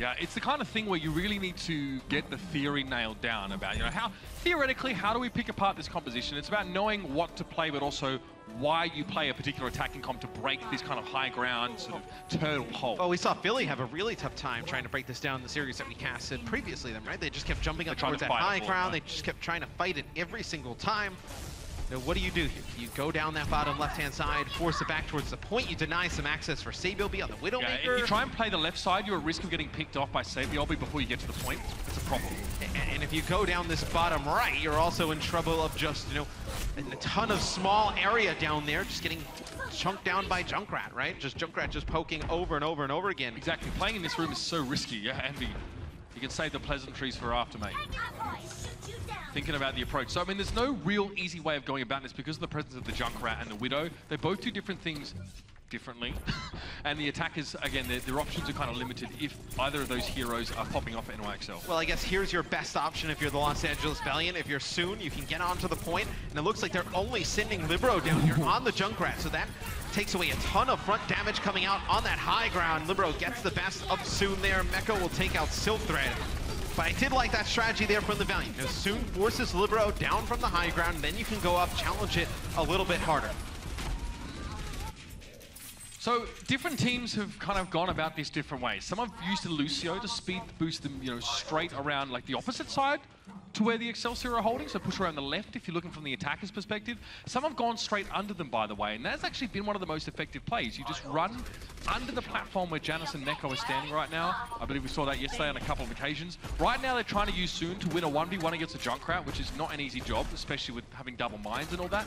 Yeah, it's the kind of thing where you really need to get the theory nailed down about, how theoretically, how do we pick apart this composition? It's about knowing what to play, but also why you play a particular attacking comp to break this kind of high ground sort of turtle hole.
Well, we saw Philly have a really tough time trying to break this down in the series that we casted previously, right? They just kept jumping up towards that high ground. They just kept trying to fight it every single time. Now, what do you do here? You go down that bottom left-hand side, force it back towards the point. You deny some access for Sabielby on the Widowmaker.
Yeah, if you try and play the left side, you're at risk of getting picked off by Sabielby before you get to the point. That's a problem.
And if you go down this bottom right, you're also in trouble of just, you know, a ton of small area down there, just getting chunked down by Junkrat, right? Just Junkrat just poking over and over and over again.
Exactly. Playing in this room is so risky. Yeah, Envy. You can save the pleasantries for after, mate. Thinking about the approach. So, I mean, there's no real easy way of going about this because of the presence of the Junkrat and the Widow. They both do different things differently. And the attackers, again, their options are kind of limited if either of those heroes are popping off at NYXL.
Well, I guess here's your best option if you're the Los Angeles Valiant. If you're soon, you can get onto the point, and it looks like they're only sending Libero down here on the Junkrat, so that takes away a ton of front damage coming out on that high ground. Libero gets the best of Soon there. Mecha will take out Silk Thread. But I did like that strategy there from the Valiant. Now, Soon forces Libero down from the high ground, and then you can go up, challenge it a little bit harder.
So different teams have kind of gone about this different ways. Some have used the Lucio to speed boost them, you know, straight around like the opposite side to where the Excelsior are holding, so push around the left if you're looking from the attacker's perspective. Some have gone straight under them, by the way, and that's actually been one of the most effective plays. You just run under the platform where Janice and Neko are standing right now. I believe we saw that yesterday on a couple of occasions. Right now they're trying to use Soon to win a 1v1 against a Junkrat, which is not an easy job, especially with having double mines and all that.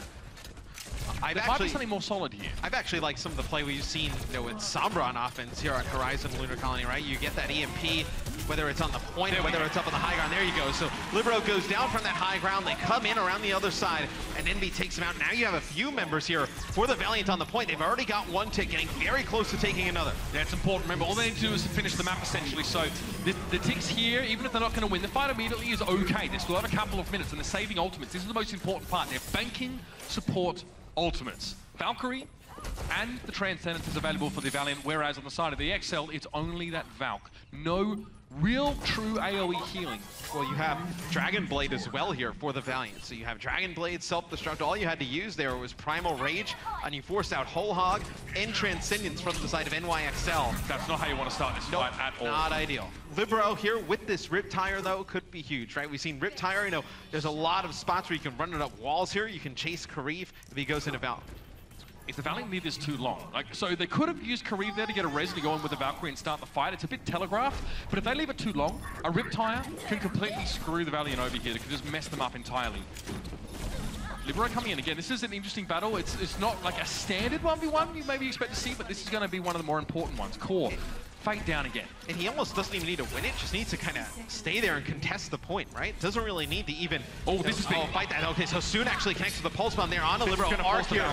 There might be something more solid here. I've actually liked some of the play we've seen, you know, with Sombra on offense here on Horizon Lunar Colony, right? You get that EMP, whether it's on the point or whether it's up on the high ground. There you go. So Libero goes down from that high ground. They come in around the other side, and Envy takes him out. Now you have a few members here for the Valiant on the point. They've already got one tick, getting very close to taking another.
Yeah, it's important. Remember, all they need to do is to finish the map, essentially. So the ticks here, even if they're not going to win, the fight immediately is okay. They still have a couple of minutes, and they're saving ultimates. This is the most important part. They're banking support ultimates. Valkyrie and the Transcendence is available for the Valiant, whereas on the side of the XL, it's only that Valk. No real true AoE healing.
Well, you have Dragon Blade as well here for the Valiant. So you have Dragon Blade, Self-Destruct. All you had to use there was Primal Rage, and you forced out Whole Hog and Transcendence from the side of NYXL.
That's not how you want to start this fight at all.
Not ideal. Libero here with this Riptire, though, could be huge, right? We've seen Riptire, you know, there's a lot of spots where you can run it up walls here. You can chase Karif if he goes into Valk.
If the Valiant need this too long, so they could have used Karif there to get a res to go in with the Valkyrie and start the fight. It's a bit telegraphed, but if they leave it too long, a Riptire can completely screw the Valiant over here. It could just mess them up entirely. Libero coming in again. This is an interesting battle. It's not like a standard 1v1 you maybe expect to see, but this is going to be one of the more important ones. Core. Fate down again.
And he almost doesn't even need to win it, just needs to kind of stay there and contest the point, right? Doesn't really need to even fight that. Okay, so Soon actually connects with the Pulse Bomb there on a Libero arc here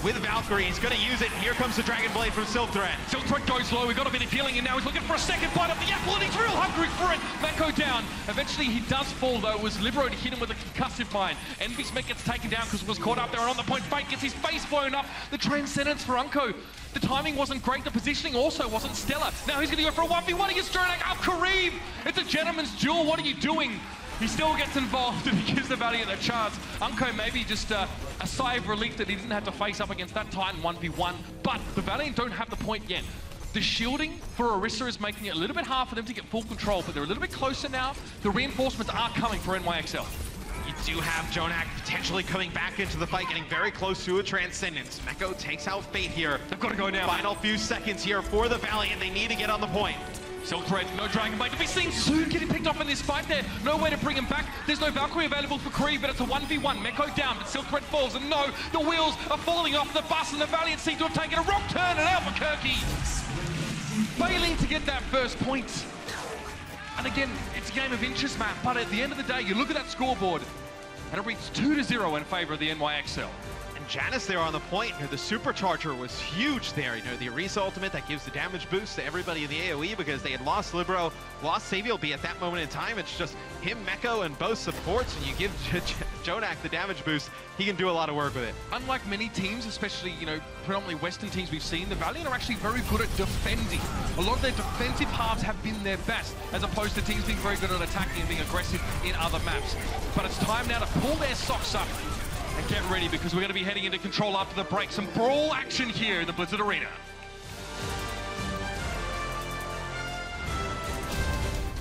with Valkyrie. He's going to use it. Here comes the Dragon Blade from Silk Thread.
Silk Thread goes low. We've got a bit of healing, and now he's looking for a second bite of the apple, and he's real hungry for it. Mako down. Eventually, he does fall, though. It was Libero to hit him with a concussive mine. Envy's mech gets taken down because it was caught up there, and on the point, Fate gets his face blown up. The Transcendence for Unko. The timing wasn't great. The positioning also wasn't stellar. Now he's going to go for a 1v1 against Jonak. Oh, Karif! It's a gentleman's duel. What are you doing? He still gets involved and he gives the Valiant a chance. Unko maybe just a sigh of relief that he didn't have to face up against that Titan 1v1. But the Valiant don't have the point yet. The shielding for Orisa is making it a little bit hard for them to get full control, but they're a little bit closer now. The reinforcements are coming for NYXL.
You do have Jonak potentially coming back into the fight, getting very close to a Transcendence. Meko takes out Fate here.
They've got to go now.
Final few seconds here for the Valiant. They need to get on the point.
Silk Thread, no Dragon Blade to be seen. Soon getting picked off in this fight there. No way to bring him back. There's no Valkyrie available for Karif, but it's a 1v1. Meko down, but Silk Thread falls. And no, the wheels are falling off the bus, and the Valiant seem to have taken a wrong turn at Albuquerque. Failing to get that first point. And again, it's a game of inches, Matt, but at the end of the day, you look at that scoreboard, and it reads 2-0 in favor of the NYXL.
And Janice there on the point. The Supercharger was huge there. You know, the Orisa ultimate that gives the damage boost to everybody in the AoE because they had lost Libero, lost Sabielby at that moment in time. It's just him, Meko, and both supports, and you give Jonak the damage boost. He can do a lot of work with it.
Unlike many teams, especially, you know, predominantly Western teams we've seen, the Valiant are actually very good at defending. A lot of their defensive halves have been their best, as opposed to teams being very good at attacking and being aggressive in other maps. But it's time now to pull their socks up and get ready, because we're going to be heading into control after the break. Some brawl action here in the Blizzard Arena.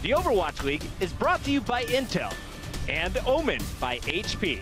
The Overwatch League is brought to you by Intel and Omen by HP.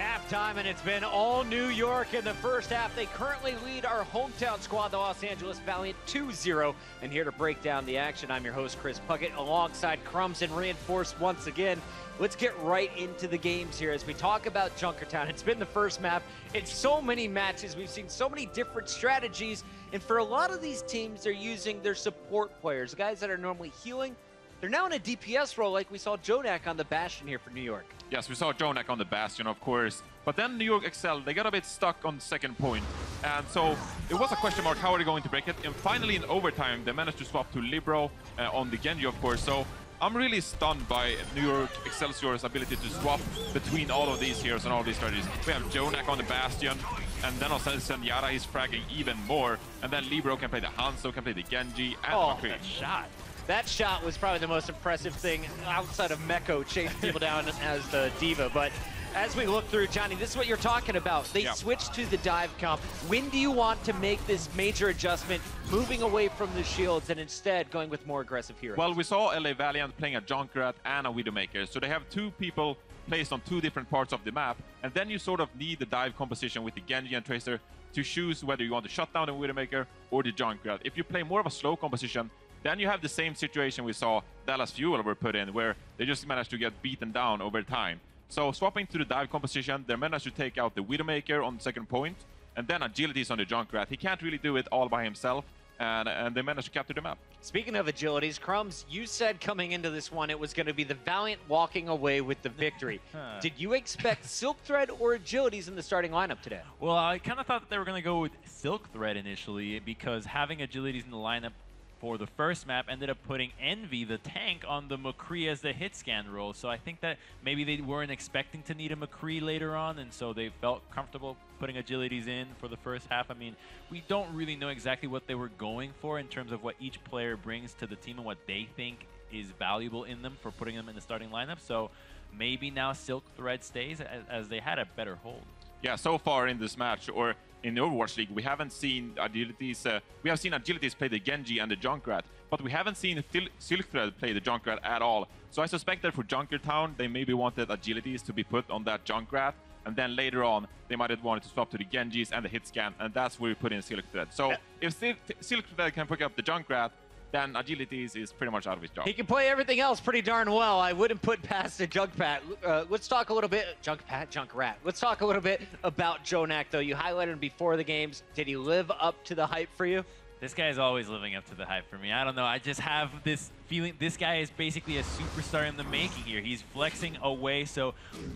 Halftime, and it's been all New York in the first half. They currently lead our hometown squad, the Los Angeles Valiant, 2-0. And here to break down the action, I'm your host, Chris Puckett, alongside Crumbs and Reinforced once again. Let's get right into the games here as we talk about Junkertown. It's been the first map. It's so many matches. We've seen so many different strategies. And for a lot of these teams, they're using their support players, the guys that are normally healing. They're now in a DPS role like we saw Jonak on the Bastion here for New York.
Yes, we saw Jonak on the Bastion, of course. But then New York Excel, they got a bit stuck on the second point. And so it was a question mark, how are they going to break it? And finally in overtime, they managed to swap to Libero on the Genji, of course. So I'm really stunned by New York Excelsior's ability to swap between all of these heroes and all of these strategies. We have Jonak on the Bastion, and then on Zenyatta, he's fragging even more. And then Libero can play the Hanzo, can play the Genji, and McCree.
That shot. That shot was probably the most impressive thing outside of Meko chasing people down as the diva. But as we look through, Johnny, this is what you're talking about. They switched to the dive comp. When do you want to make this major adjustment, moving away from the shields and instead going with more aggressive heroes?
Well, we saw LA Valiant playing a Junkrat and a Widowmaker. So they have two people placed on two different parts of the map. And then you sort of need the dive composition with the Genji and Tracer to choose whether you want to shut down the Widowmaker or the Junkrat. If you play more of a slow composition, then you have the same situation we saw Dallas Fuel were put in, where they just managed to get beaten down over time. So swapping to the dive composition, they managed to take out the Widowmaker on the second point, and then agilities on the Junkrat. He can't really do it all by himself, and they managed to capture the map.
Speaking of agilities, Crumbs, you said coming into this one it was going to be the Valiant walking away with the victory. Did you expect Silk Thread or agilities in the starting lineup today?
Well, I kind of thought that they were going to go with Silk Thread initially, because having agilities in the lineup for the first map ended up putting Envy, the tank, on the McCree as the hit scan role. So I think that maybe they weren't expecting to need a McCree later on, and so they felt comfortable putting agilities in for the first half. I mean, we don't really know exactly what they were going for in terms of what each player brings to the team and what they think is valuable in them for putting them in the starting lineup. So maybe now Silk Thread stays as they had a better hold.
Yeah, so far in this match, or in the Overwatch League, we haven't seen agilities. We have seen agilities play the Genji and the Junkrat, but we haven't seen Silk Thread play the Junkrat at all. So I suspect that for Junkertown, they maybe wanted agilities to be put on that Junkrat, and then later on, they might have wanted to swap to the Genjis and the hit scan, and that's where we put in Silk Thread. So if Silk Thread can pick up the Junkrat, then agilities is pretty much out of his job.
He can play everything else pretty darn well. I wouldn't put past the Junkrat. Let's talk a little bit, Junkrat. Let's talk a little bit about Jonak, though. You highlighted him before the games. Did he live up to the hype for you?
This guy is always living up to the hype for me. I don't know. I just have this feeling this guy is basically a superstar in the making here. He's flexing away. So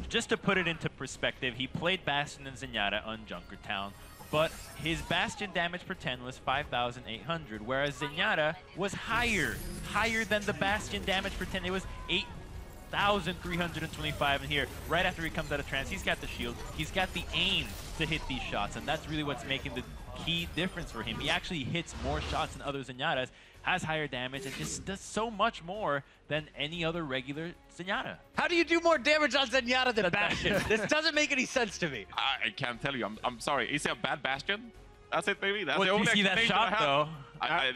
just to put it into perspective, he played Bastion and Zenyatta on Junkertown, but his Bastion damage per 10 was 5,800, whereas Zenyatta was higher than the Bastion damage per 10. It was 8,325, and here, right after he comes out of trance, he's got the shield, he's got the aim to hit these shots, and that's really what's making the key difference for him. He actually hits more shots than other Zenyatas, has higher damage, and just does so much more than any other regular Zenyatta.
How do you do more damage on Zenyatta than Bastion? This doesn't make any sense to me.
I can't tell you. I'm sorry. Is he a bad Bastion? That's it, maybe. That's
the only
explanation
that shot,
I have.
though.
I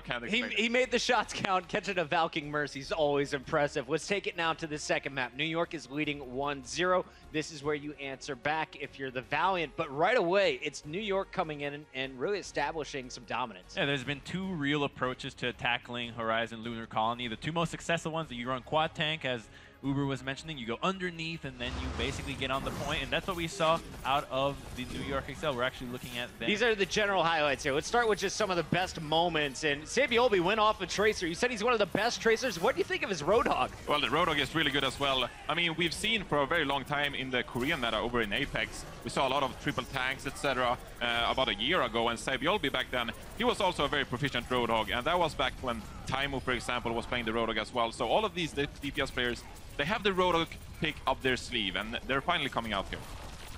can't explain
He made the shots count. Catching a Valking Mercy is always impressive. Let's take it now to the second map. New York is leading 1-0. This is where you answer back if you're the Valiant. But right away, it's New York coming in and really establishing some dominance.
Yeah, there's been two real approaches to tackling Horizon Lunar Colony. The two most successful ones that you run quad tank, as Uber was mentioning. You go underneath and then you basically get on the point, and that's what we saw out of the New York Excel. We're actually looking at them.
These are the general highlights here. Let's start with just some of the best moments. And Sabiolbi went off a Tracer. You said he's one of the best Tracers. What do you think of his Roadhog?
Well, the Roadhog is really good as well. I mean, we've seen for a very long time in the Korean meta over in Apex, we saw a lot of triple tanks, etc. About a year ago, and Sabiolbi back then, he was also a very proficient Roadhog, and that was back when Taimo, for example, was playing the Roadhog as well. So all of these DPS players, they have the Roadhog pick up their sleeve, and they're finally coming out here.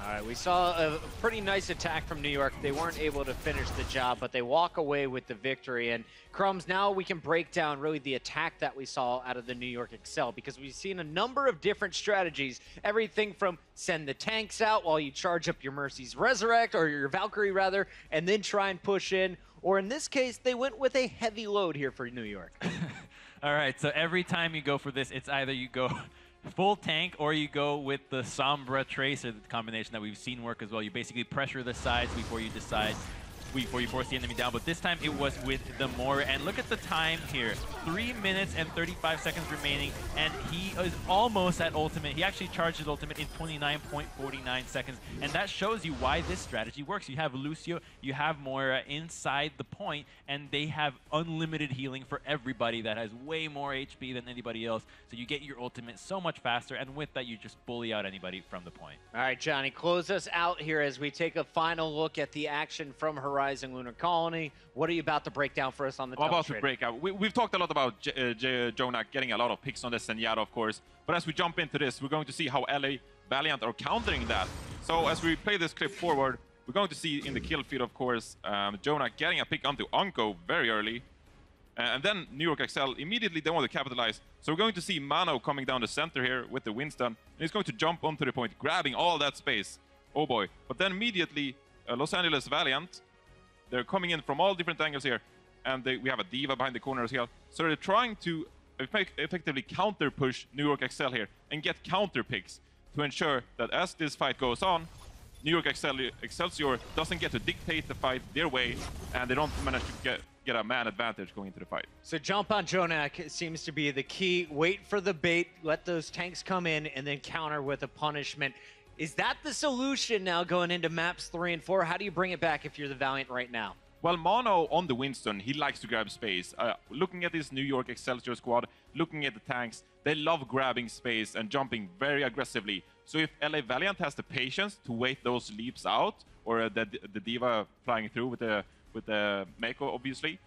All right, we saw a pretty nice attack from New York. They weren't able to finish the job, but they walk away with the victory. And Crumbs, now we can break down really the attack that we saw out of the New York Excel, because we've seen a number of different strategies. Everything from send the tanks out while you charge up your Mercy's Resurrect, or your Valkyrie rather, and then try and push in. Or in this case, they went with a heavy load here for New York.
All right, so every time you go for this, it's either you go full tank, or you go with the Sombra Tracer, the combination that we've seen work as well. You basically pressure the sides before you force the enemy down, but this time it was with the Moira. And look at the time here, 3 minutes and 35 seconds remaining, and he is almost at ultimate. He actually charged his ultimate in 29.49 seconds, and that shows you why this strategy works. You have Lucio, you have Moira inside the point, and they have unlimited healing for everybody that has way more HP than anybody else, so you get your ultimate so much faster, and with that you just bully out anybody from the point.
All right, Johnny, close us out here as we take a final look at the action from Horizon Lunar Colony. What are you about to break down for us on the
I'm about to break out. We've talked a lot about Jonak getting a lot of picks on the Zenyatta, of course. But as we jump into this, we're going to see how LA Valiant are countering that. So as we play this clip forward, we're going to see in the kill feed, of course, Jonak getting a pick onto Unko very early. And then New York XL immediately they want to capitalize. So we're going to see Mano coming down the center here with the Winston. And he's going to jump onto the point, grabbing all that space. Oh boy. But then immediately, Los Angeles Valiant, they're coming in from all different angles here, and we have a Diva behind the corner as well. So they're trying to effectively counter-push New York XL here and get counter picks to ensure that as this fight goes on, New York Excelsior doesn't get to dictate the fight their way, and they don't manage to get a man advantage going into the fight.
So jump on Jonak seems to be the key. Wait for the bait, let those tanks come in, and then counter with a punishment. Is that the solution now going into maps 3 and 4? How do you bring it back if you're the Valiant right now?
Well, Mono on the Winston, he likes to grab space. Looking at this New York Excelsior squad, looking at the tanks, they love grabbing space and jumping very aggressively. So if LA Valiant has the patience to wait those leaps out, or the Diva flying through with the Mako, obviously,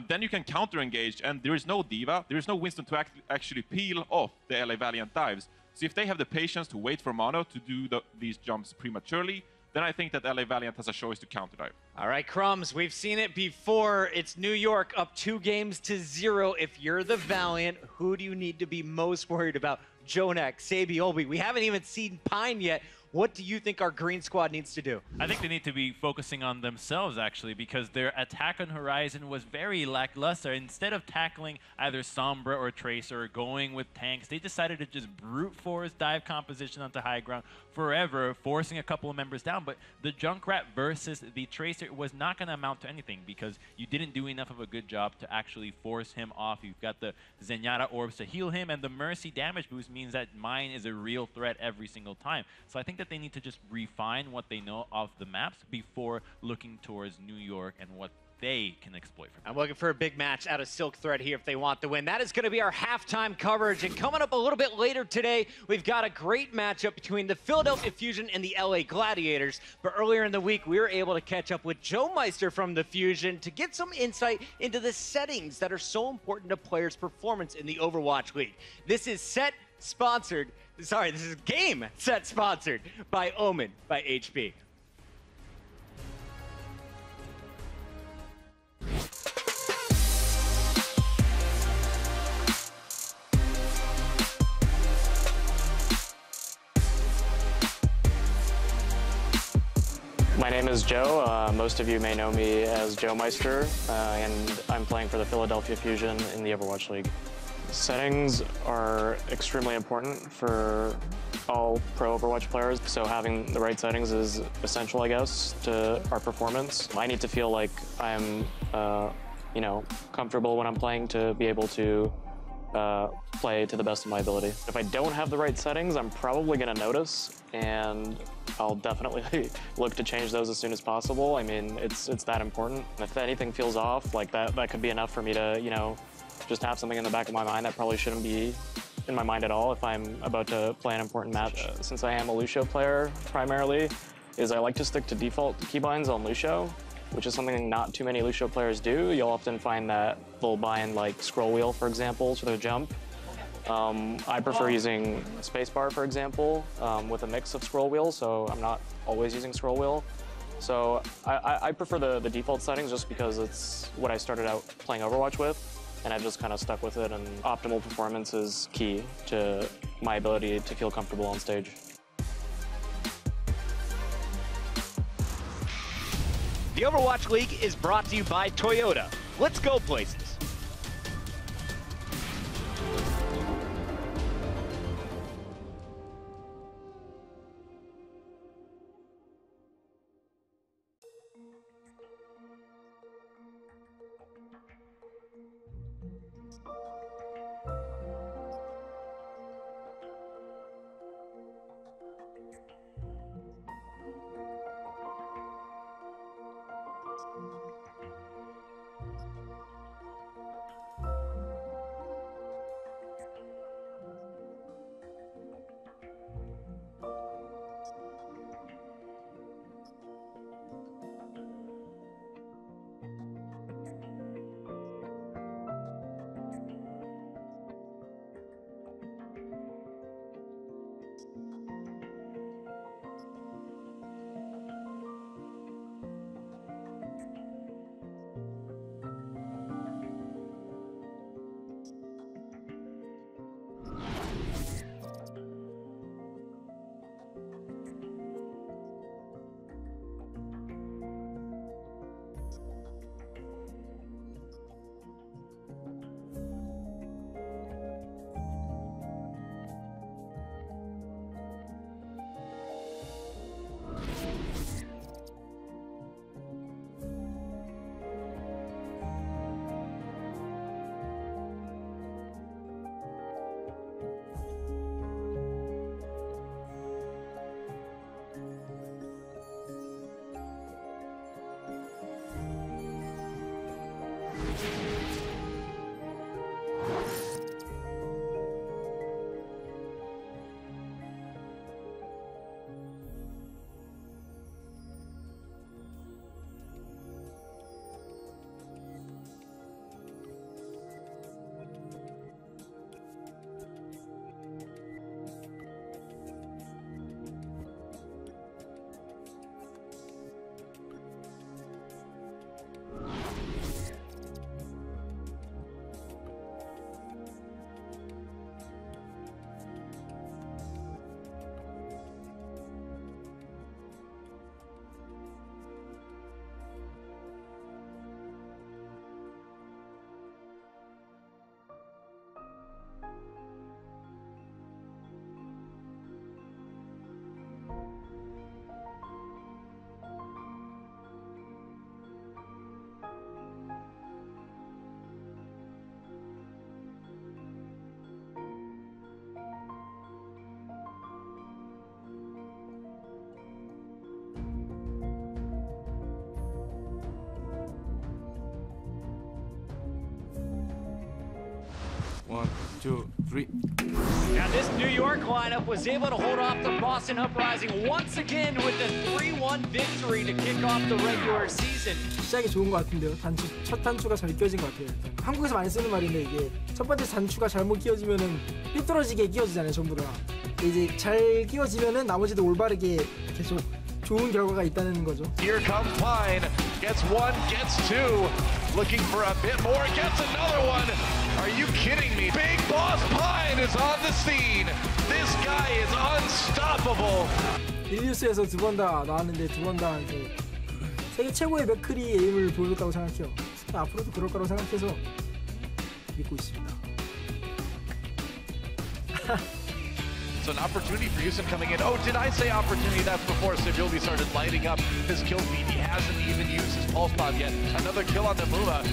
then you can counter-engage, and there is no Diva, there is no Winston to actually peel off the LA Valiant dives. So if they have the patience to wait for Mono to do these jumps prematurely, then I think that LA Valiant has a choice to counter dive.
All right, Crumbs, we've seen it before. It's New York up 2-0. If you're the Valiant, who do you need to be most worried about? Jonak, Sabiobi. We haven't even seen Pine yet. What do you think our green squad needs to do?
I think they need to be focusing on themselves, actually, because their attack on Horizon was very lackluster. Instead of tackling either Sombra or Tracer or going with tanks, they decided to just brute force dive composition onto high ground forever, forcing a couple of members down. But the Junkrat versus the Tracer was not going to amount to anything because you didn't do enough of a good job to actually force him off. You've got the Zenyatta orbs to heal him, and the Mercy damage boost means that Mine is a real threat every single time. So I think that they need to just refine what they know of the maps before looking towards New York and what they can exploit from.
I'm looking for a big match out of Silk Thread here if they want the win. That is going to be our halftime coverage. And coming up a little bit later today, we've got a great matchup between the Philadelphia Fusion and the LA Gladiators. But earlier in the week, we were able to catch up with Joe Meister from the Fusion to get some insight into the settings that are so important to players' performance in the Overwatch League. This is this is Game Set sponsored by Omen by HP.
My name is Joe. Most of you may know me as Joe Meister, and I'm playing for the Philadelphia Fusion in the Overwatch League. Settings are extremely important for all pro Overwatch players, so having the right settings is essential, I guess, to our performance. I need to feel like I'm, comfortable when I'm playing to be able to play to the best of my ability. If I don't have the right settings, I'm probably going to notice, and I'll definitely look to change those as soon as possible. I mean, it's that important. If anything feels off, like that could be enough for me to, just have something in the back of my mind that probably shouldn't be in my mind at all if I'm about to play an important match. Since I am a Lucio player primarily, I like to stick to default keybinds on Lucio, which is something not too many Lucio players do. You'll often find that they'll bind like scroll wheel, for example, to their jump. I prefer using spacebar, for example, with a mix of scroll wheel, so I'm not always using scroll wheel. So I prefer the default settings just because it's what I started out playing Overwatch with, and I've just kind of stuck with it, and optimal performance is key to my ability to feel comfortable on stage.
The Overwatch League is brought to you by Toyota. Let's go places.
1, 2, 3.
Now this New York lineup was able to hold off the Boston Uprising once again with the 3-1 victory to kick off the regular season.
시작이 좋은 것 같은데요. 첫 단추가 잘 끼워진 것 같아요. 한국에서 많이 쓰는 말인데 이게 첫 번째 단추가 잘못 끼워지면은 삐뚤어지게 끼워지잖아요, 전부 다. 이제 잘 끼워지면은 나머지도 올바르게 계속 좋은 결과가 있다는 거죠.
Here comes Pine. Gets one, gets two. Looking for a bit more, gets another one. Are you kidding me? Big Boss Pine is on the scene. This guy is unstoppable.
일리우스에서 두 번 다 나왔는데 두 번 다 이제 세계 최고의 맥크리 에임을 보여줬다고 생각해요. 앞으로도 그럴 거라고 생각해서 믿고 있습니다.
It's an opportunity for Houston coming in. Oh, did I say opportunity? That's before Sibyulbi started lighting up his kill feed. He hasn't even used his pulse bomb yet. Another kill on the Muma.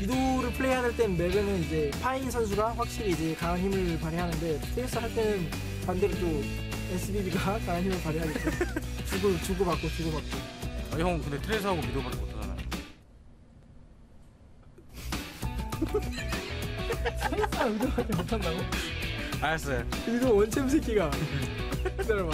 미도를 플레이할 땐 맵에는 이제 파인 선수가 확실히 이제 강한 힘을 발휘하는데 테니스 할 때는 반대로 또 SBB가 강한 힘을 발휘하니까 주고받고.
아, 형 근데 트레이서하고 미도밖에 못하잖아.
테니스랑 미도밖에 못한다고?
알았어요.
이거 원챔 새끼가 기다려봐.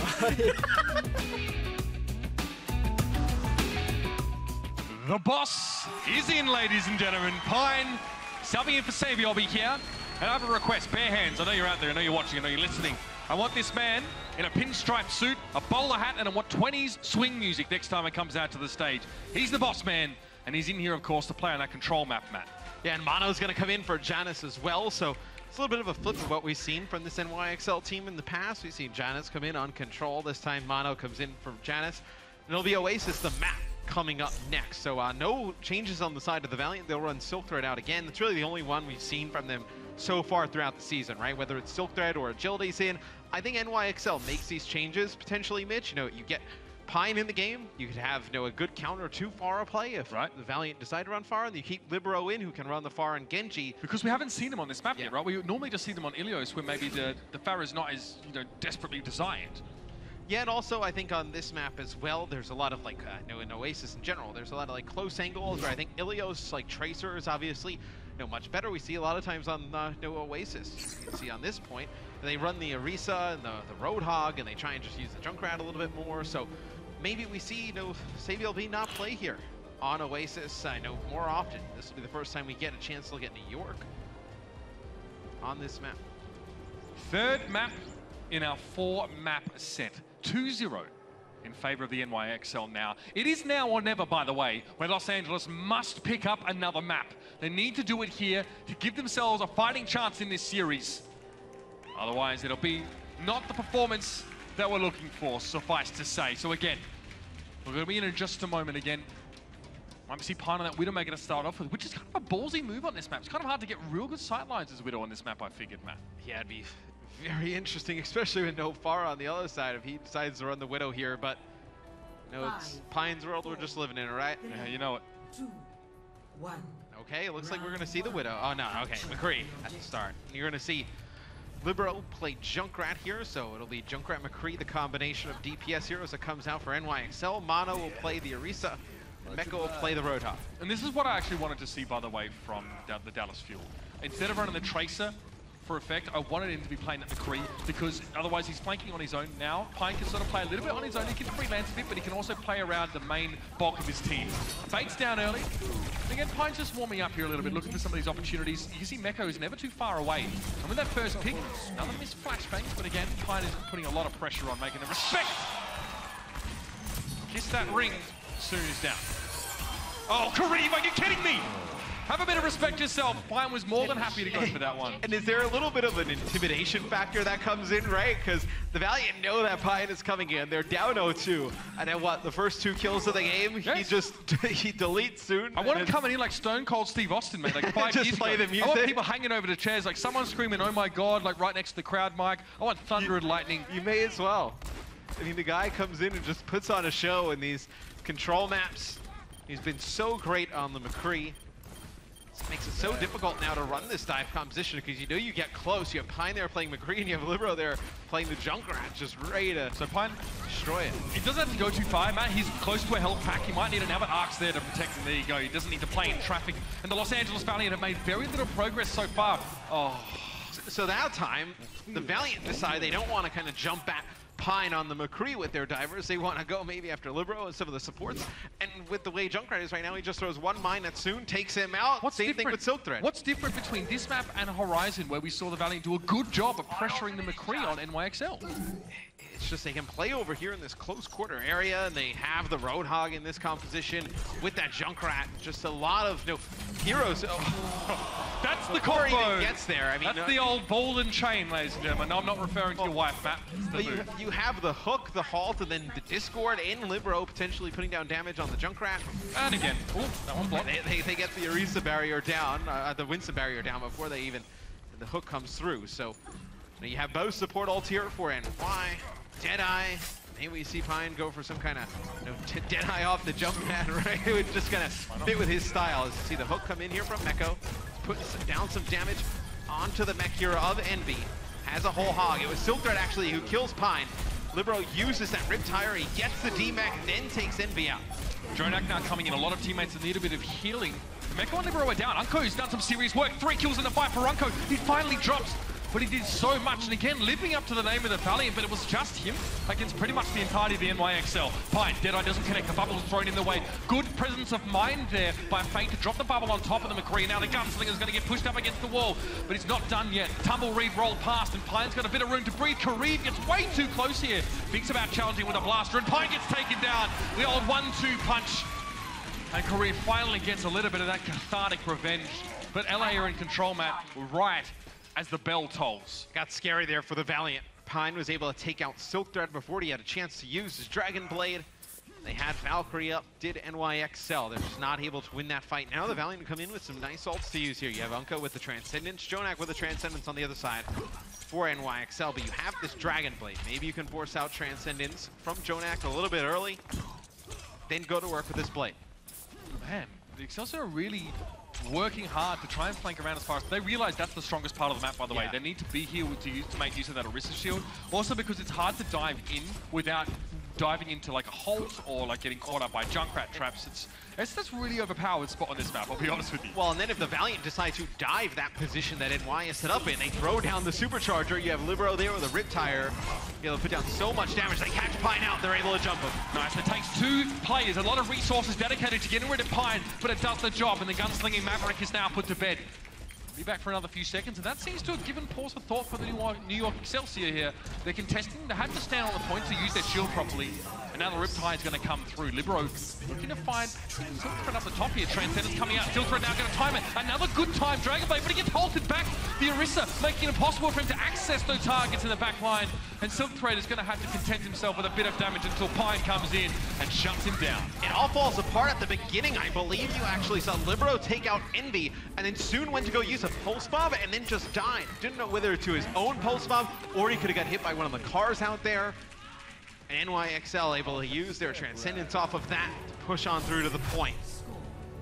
The boss is in, ladies and gentlemen. Pine subbing in for Saviobi here. And I have a request, bare hands. I know you're out there, I know you're watching, I know you're listening. I want this man in a pinstripe suit, a bowler hat, and I want 20s swing music next time it comes out to the stage. He's the boss man, and he's in here, of course, to play on that control map, Matt.
Yeah, and Mono's going to come in for Janice as well, so it's a little bit of a flip of what we've seen from this NYXL team in the past. We've seen Janice come in on control. This time Mono comes in for Janice. And it'll be Oasis, the map, coming up next. So no changes on the side of the Valiant. They'll run Silk Thread out again. It's really the only one we've seen from them so far throughout the season, right? Whether it's Silk Thread or Agility's in. I think NYXL makes these changes, potentially, Mitch. You know, you get Pine in the game, you could have a good counter to Pharah play if the Valiant decide to run Pharah, and you keep Libero in who can run the Pharah and Genji.
Because we haven't seen them on this map yet, right? We normally just see them on Ilios where maybe the Pharah is not as desperately designed.
Yeah, and also I think on this map as well, there's a lot of in Oasis in general, there's a lot of close angles where I think Ilios, Tracer is obviously much better. We see a lot of times on Oasis. You can see on this point, they run the Orisa and the Roadhog, and they try and just use the Junkrat a little bit more. So maybe we see SaBLB not play here on Oasis. I know more often. This will be the first time we get a chance to look at New York on this map.
Third map in our 4-map set. 2-0 in favor of the NYXL now. It is now or never, by the way, where Los Angeles must pick up another map. They need to do it here to give themselves a fighting chance in this series. Otherwise, it'll be not the performance that we're looking for, suffice to say. So again, we're going to be in just a moment again. Might see Pine on that Widowmaker to start off with, which is kind of a ballsy move on this map. It's kind of hard to get real good sightlines as Widow on this map, I figured, Matt.
Yeah, it'd be very interesting, especially with no Pharah on the other side if he decides to run the Widow here, but it's Pine's world we're just living in, right?
Yeah, you know it.
2, 1.
Okay, it looks like we're going to see the Widow. Oh, no, okay, McCree at the start. You're going to see Libero play Junkrat here, so it'll be Junkrat McCree, the combination of DPS heroes that comes out for NYXL. Mono will play the Orisa, and Mecca will play the Roadhog.
And this is what I actually wanted to see, by the way, from the Dallas Fuel. Instead of running the Tracer for effect, I wanted him to be playing at McCree, because otherwise he's flanking on his own now. Pine can sort of play a little bit on his own. He can freelance a bit, but he can also play around the main bulk of his team. Bait's down early. And again, Pine's just warming up here a little bit, looking for some of these opportunities. You see Mecco is never too far away. And with that first pick, another missed flashbangs, but again, Pine is putting a lot of pressure on, making them respect. Kiss that ring, soon is down. Oh, Kareem, are you kidding me? Have a bit of respect yourself. Pine was more than happy to go for that one.
And is there a little bit of an intimidation factor that comes in, right? Because the Valiant know that Pine is coming in. They're down 0-2. And then what, the first 2 kills of the game, he deletes soon.
I want him coming in like Stone Cold Steve Austin, mate, like 5 years ago.
play the music.
I want people hanging over the chairs, like someone screaming, oh my God, like right next to the crowd mic. I want thunder and lightning.
You may as well. I mean, the guy comes in and just puts on a show in these control maps. He's been so great on the McCree. It makes it so difficult now to run this dive composition because you get close. You have Pine there playing McCree, and you have Libero there playing the Junkrat, just ready to
Pine
destroy it.
He doesn't have to go too far, Matt. He's close to a health pack. He might need an Abbott Arcs there to protect him. There you go. He doesn't need to play in traffic. And the Los Angeles Valiant have made very little progress so far. Oh.
So that time, the Valiant decide they don't want to kind of jump back Pine on the McCree with their divers. They want to go maybe after Libero and some of the supports. And with the way Junkrat is right now, he just throws one mine that soon takes him out. Same thing with Silk Thread.
What's different between this map and Horizon, where we saw the Valiant do a good job of pressuring the McCree on NYXL?
It's just they can play over here in this close quarter area, and they have the Roadhog in this composition with that Junkrat. Just a lot of heroes. Oh.
That's the combo.
Before he even gets there. I mean,
that's the old ball and chain, ladies and gentlemen. No, I'm not referring to your wife, Matt.
But you have the hook, the halt, and then the Discord and Libero potentially putting down damage on the Junkrat.
And again, that one blocked.
They get the Orisa barrier down, the Winston barrier down before they even the hook comes through. So you have both support ult here for NY. Deadeye, maybe we see Pine go for some kind of Deadeye off the jump pad, right? It would just kind of fit with his style. As you see the hook come in here from Mecco, putting down some damage onto the mech hero of Envy. Has a whole hog. It was Silk Thread actually who kills Pine. Libero uses that Rip Tire, he gets the D-Mech, then takes Envy out.
Jonak now coming in, a lot of teammates that need a bit of healing. Mecco and Libero are down. Unco's done some serious work. 3 kills in the fight for Unco. He finally drops. But he did so much, and again, living up to the name of the Valiant, but it was just him against pretty much the entirety of the NYXL. Pine, Deadeye doesn't connect, the bubble is thrown in the way. Good presence of mind there by Fate to drop the bubble on top of the McCree. Now the Gunslinger is going to get pushed up against the wall, but he's not done yet. Tumbleweed rolled past, and Pine's got a bit of room to breathe. Kareem gets way too close here. Thinks about challenging with a blaster, and Pine gets taken down. The old 1-2 punch. And Kareem finally gets a little bit of that cathartic revenge. But LA are in control, Matt, right as the bell tolls.
Got scary there for the Valiant. Pine was able to take out Silk Thread before he had a chance to use his Dragon Blade. They had Valkyrie up, did NYXL. They're just not able to win that fight. Now the Valiant come in with some nice ults to use here. You have Unco with the Transcendence, Jonak with the Transcendence on the other side. for NYXL, but you have this Dragon Blade. Maybe you can force out Transcendence from Jonak a little bit early, then go to work with this Blade.
Man, the Excelsior are really working hard to try and flank around as far as they realize that's the strongest part of the map, by the way. They need to be here to make use of that Orisa shield. Also because it's hard to dive in without diving into like a halt or like getting caught up by Junkrat traps. It's this really overpowered spot on this map, I'll be honest with you.
Well, and then if the Valiant decide to dive that position that NY is set up in, they throw down the Supercharger. You have Libero there with a Riptire. They'll put down so much damage. They catch Pine out. They're able to jump him.
Nice. It takes 2 players, a lot of resources dedicated to getting rid of Pine, but it does the job, and the gunslinging Maverick is now put to bed. Be back for another few seconds, and that seems to have given pause for thought for the New York Excelsior here. They're contesting, they had to stand on the point to use their shield properly, and now the Riptide is going to come through. Libero looking to find Silkthread up the top here. Transcendence coming out, Silkthread now going to time it. Another good time, Dragon Blade, but he gets halted back. The Orisa making it impossible for him to access those targets in the back line, and Silkthread is going to have to content himself with a bit of damage until Pine comes in and shuts him down.
It all falls apart at the beginning. I believe you actually saw Libero take out Envy, and then soon went to go use a pulse bomb and then just died. Didn't know whether to his own pulse bomb or he could have got hit by one of the cars out there. And NYXL able to use their Transcendence off of that to push on through to the point.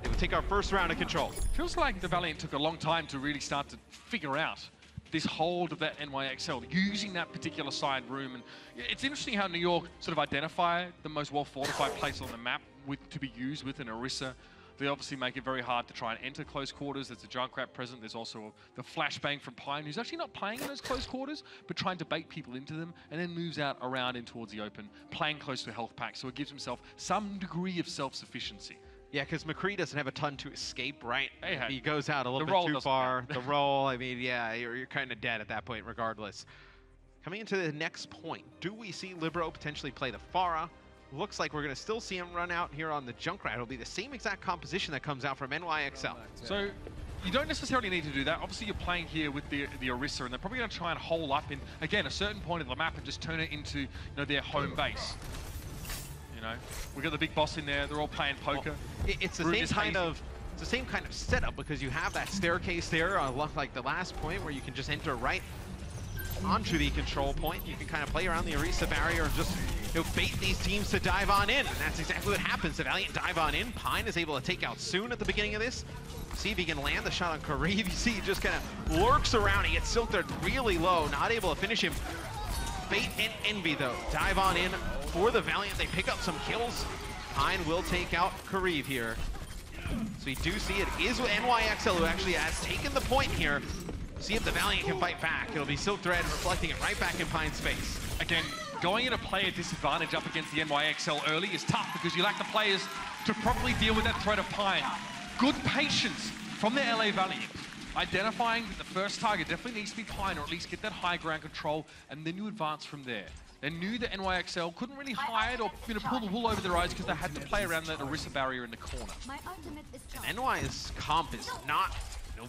They would take our first round of control.
Feels like the Valiant took a long time to really start to figure out this hold of that NYXL, using that particular side room. And it's interesting how New York sort of identify the most well-fortified place on the map to be used with an Orisa. They obviously make it very hard to try and enter close quarters. There's a Junkrat present. There's also the flashbang from Pine, who's actually not playing in those close quarters, but trying to bait people into them, and then moves out around in towards the open, playing close to a health pack. So it gives himself some degree of self-sufficiency.
Yeah, because McCree doesn't have a ton to escape, right?
Hey,
he goes out a little bit too far. The roll, I mean, yeah, you're kind of dead at that point regardless. Coming into the next point, do we see Libero potentially play the Pharah? Looks like we're going to still see him run out here on the Junkrat. It'll be the same exact composition that comes out from NYXL.
So you don't necessarily need to do that. Obviously, you're playing here with the Orisa, and they're probably going to try and hole up in, again, a certain point of the map and just turn it into their home base. You know, we got the big boss in there. They're all playing poker.
Well, it's the same kind of setup because you have that staircase there, like the last point where you can just enter right onto the control point. You can kind of play around the Orisa barrier and just bait these teams to dive on in. And that's exactly what happens. The Valiant dive on in. Pine is able to take out Soon at the beginning of this. See if he can land the shot on Kareev. You see he just kind of lurks around. He gets Silkthread really low, not able to finish him. Fate and Envy, though, dive on in for the Valiant. They pick up some kills. Pine will take out Kareev here. So we do see it is NYXL who actually has taken the point here. See if the Valiant can fight back. It'll be Silkthread reflecting it right back in Pine's face.
Again, going in a player disadvantage up against the NYXL early is tough because you lack the players to properly deal with that threat of Pine. Good patience from the LA Valiant. Identifying that the first target definitely needs to be Pine, or at least get that high ground control, and then you advance from there. They knew that NYXL couldn't really hide or pull the wool over their eyes because they had to play around that Orisa barrier in the corner.
And NY's comp is not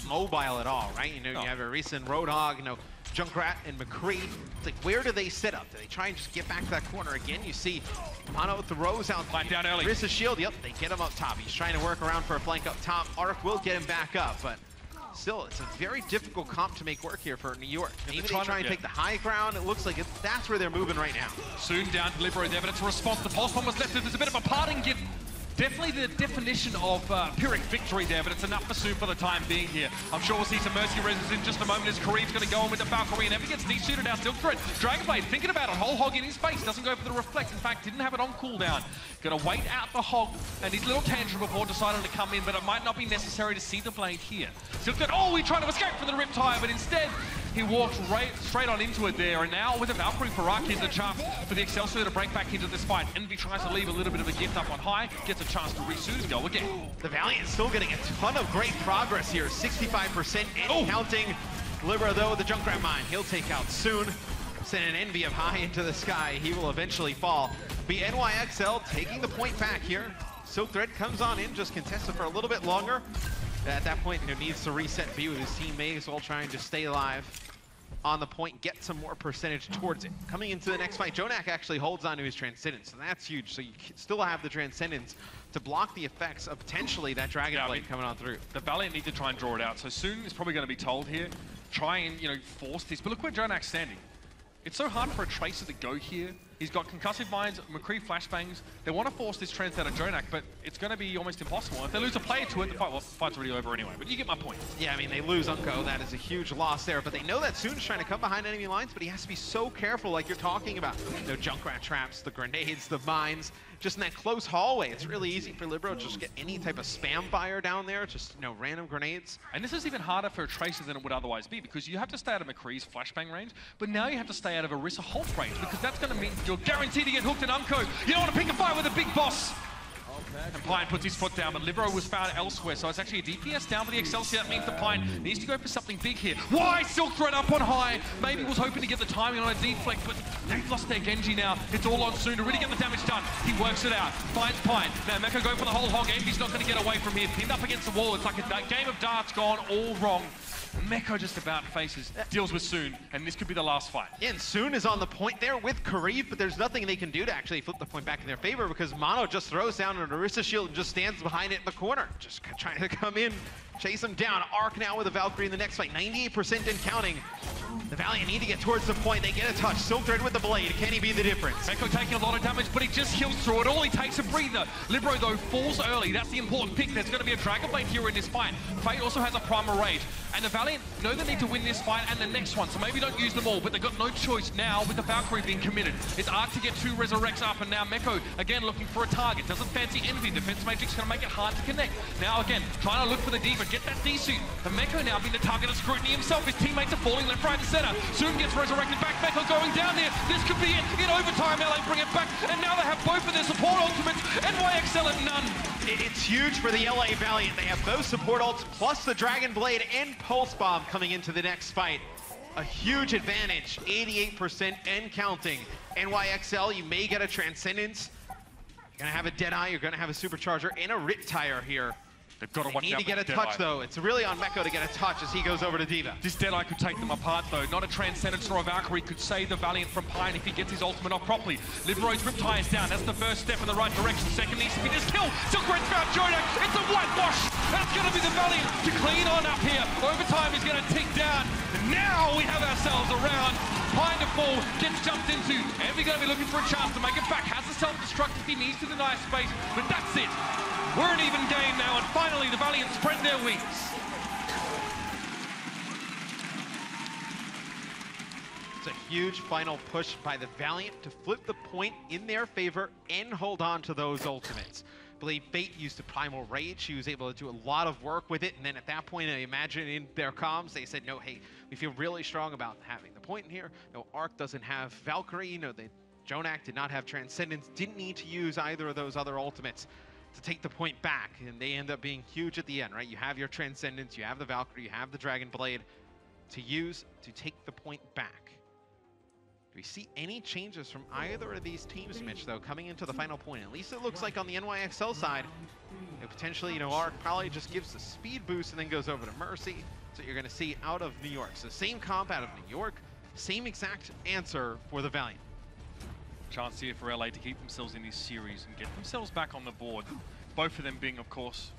mobile at all, right? You have Orisa and Roadhog, Junkrat and McCree. It's like, where do they sit up? Do they try and just get back to that corner again? You see Mono throws out
down early.
Orisa's shield. Yep, they get him up top. He's trying to work around for a flank up top. Arc will get him back up, but still, it's a very difficult comp to make work here for New York. Maybe they try and take the high ground. It looks like that's where they're moving right now.
Soon down to Libero there, but it's a response. The pulse bomb was left. There's a bit of a parting gift. Definitely the definition of Pyrrhic victory there, but it's enough for Soon for the time being here. I'm sure we'll see some Mercy Reses in just a moment as Kareem's going to go in with the Valkyrie, and Ever gets de-suited out. Silkthread, Dragonblade thinking about it. Whole Hog in his face, doesn't go for the reflect. In fact, didn't have it on cooldown. Going to wait out the Hog and his little tantrum before deciding to come in, but it might not be necessary to see the blade here. Silkthread, he tried to escape from the Riptire, but instead he walked straight on into it there, and now with the Valkyrie Farak, here's a chance for the Excelsior to break back into this fight. Envy tries to leave a little bit of a gift up on high, gets a chance to resuit and go again.
The Valiant still getting a ton of great progress here, 65% and counting. Libero, though, with the Junkrat mine, he'll take out Soon. Send an Envy of high into the sky. He will eventually fall. Be NYXL taking the point back here. Silkthread comes on in, just contested for a little bit longer. At that point, needs to reset B with his teammates while trying to stay alive on the point, get some more percentage towards it. Coming into the next fight, Jonak actually holds on to his Transcendence, and that's huge. So you still have the Transcendence to block the effects of potentially that Dragon Blade coming on through.
The Valiant need to try and draw it out. So Soon is probably going to be told here, try and, you know, force this. But look where Jonak's standing. It's so hard for a Tracer to go here. He's got concussive mines, McCree flashbangs. They want to force this trance out of Jonak, but it's going to be almost impossible. If they lose a player to it, the fight's already over anyway. But you get my point.
Yeah, I mean, they lose Unko. That is a huge loss there. But they know that Soon's trying to come behind enemy lines, but he has to be so careful like you're talking about. No Junkrat traps, the grenades, the mines. Just in that close hallway, it's really easy for Libero to just get any type of spam fire down there, just, you know, random grenades.
And this is even harder for a Tracer than it would otherwise be, because you have to stay out of McCree's flashbang range, but now you have to stay out of Orisa Holt range, because that's going to mean you're guaranteed to get hooked at Unko. You don't want to pick a fight with a big boss. And Pine puts his foot down, but Libero was found elsewhere, so it's actually a DPS down for the Excelsior. That means that Pine needs to go for something big here. Why? Silk Thread up on high. Maybe was hoping to get the timing on a deflect, but they've lost their Genji now. It's all on Soon to really get the damage done. He works it out, finds Pine. Now Mecha go for the whole hog. Envy's not going to get away from here. Pinned up against the wall. It's like a game of darts gone all wrong. Mecha just about faces, deals with Soon, and this could be the last fight.
Yeah, and Soon is on the point there with Karif, but there's nothing they can do to actually flip the point back in their favor because Mono just throws down an Orisa shield and just stands behind it in the corner. Just trying to come in, chase him down. Arc now with a Valkyrie in the next fight, 98% and counting. The Valiant need to get towards the point. They get a touch. Silk Thread with the blade. Can he be the difference?
Mecha taking a lot of damage, but he just heals through it. All he takes a breather. Libero, though, falls early. That's the important pick. There's going to be a Dragon Blade here in this fight. Fate also has a Primal Rage. And the Valiant know they need to win this fight and the next one, so maybe don't use them all, but they've got no choice now with the Valkyrie being committed. It's Arc to get 2 Resurrects up, and now Meko, again, looking for a target. Doesn't fancy Envy. Defense Matrix going to make it hard to connect. Now, again, trying to look for the Diva, get that D-suit. The Meko now being the target of scrutiny himself. His teammates are falling left, right, and center. Soon gets resurrected back. Meko going down there. This could be it. In overtime, LA bring it back, and now they have both of their support ultimates. NYXL at none.
It's huge for the LA Valiant. They have both support ults plus the Dragon Blade and Pulse Bomb coming into the next fight. A huge advantage, 88% and counting. NYXL, you may get a Transcendence. You're gonna have a Deadeye, you're gonna have a Supercharger, and a Riptire here.
They've got to watch out.
Need to get a touch, though. It's really on Meko to get a touch as he goes over to Diva.
This Deadeye could take them apart, though. Not a Transcendence or a Valkyrie could save the Valiant from Pine if he gets his ultimate off properly. Libero's Riptire is down. That's the first step in the right direction. Second needs to be this kill. Silk Red's found Jonak. It's a whitewash. That's going to be the Valiant to clean on up here. Overtime is going to tick down. And now we have ourselves around. Pine to fall, gets jumped into. Envy going to be looking for a chance to make it back. Has the self-destruct if he needs to deny space. But that's it. We're an even game now, and finally the Valiant spread their wings.
It's a huge final push by the Valiant to flip the point in their favor and hold on to those ultimates. I believe Fate used the Primal Rage. She was able to do a lot of work with it, and then at that point, I imagine in their comms, they said, no, hey, we feel really strong about having the point in here. No, Arc doesn't have Valkyrie. No, Jonak did not have Transcendence. Didn't need to use either of those other ultimates to take the point back, and they end up being huge at the end, right? You have your Transcendence, you have the Valkyrie, you have the Dragon Blade to use to take the point back. Do we see any changes from either of these teams, Mitch, though, coming into the final point? At least it looks like on the NYXL side, potentially, you know, Arc probably just gives the speed boost and then goes over to Mercy. So you're going to see out of New York. So same comp out of New York, same exact answer for the Valiant.
Chance here for LA to keep themselves in this series and get themselves back on the board. Both of them being, of course,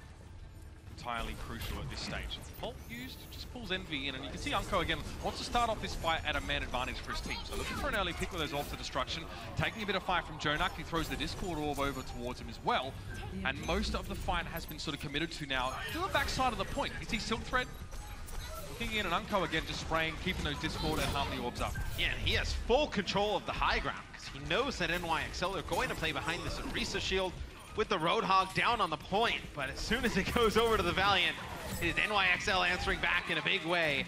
entirely crucial at this stage. Bolt used, just pulls Envy in, and you can see Unko again wants to start off this fight at a man advantage for his team. So looking for an early pick with those off to destruction, taking a bit of fire from Jonak, who throws the Discord orb over towards him as well. And most of the fight has been sort of committed to now to the backside of the point. You see Silk Thread looking in, and Unko again just spraying, keeping those Discord and Harmony orbs up.
Yeah, and he has full control of the high ground because he knows that NYXL are going to play behind this Orisa shield with the Roadhog down on the point. But as soon as it goes over to the Valiant, it is NYXL answering back in a big way.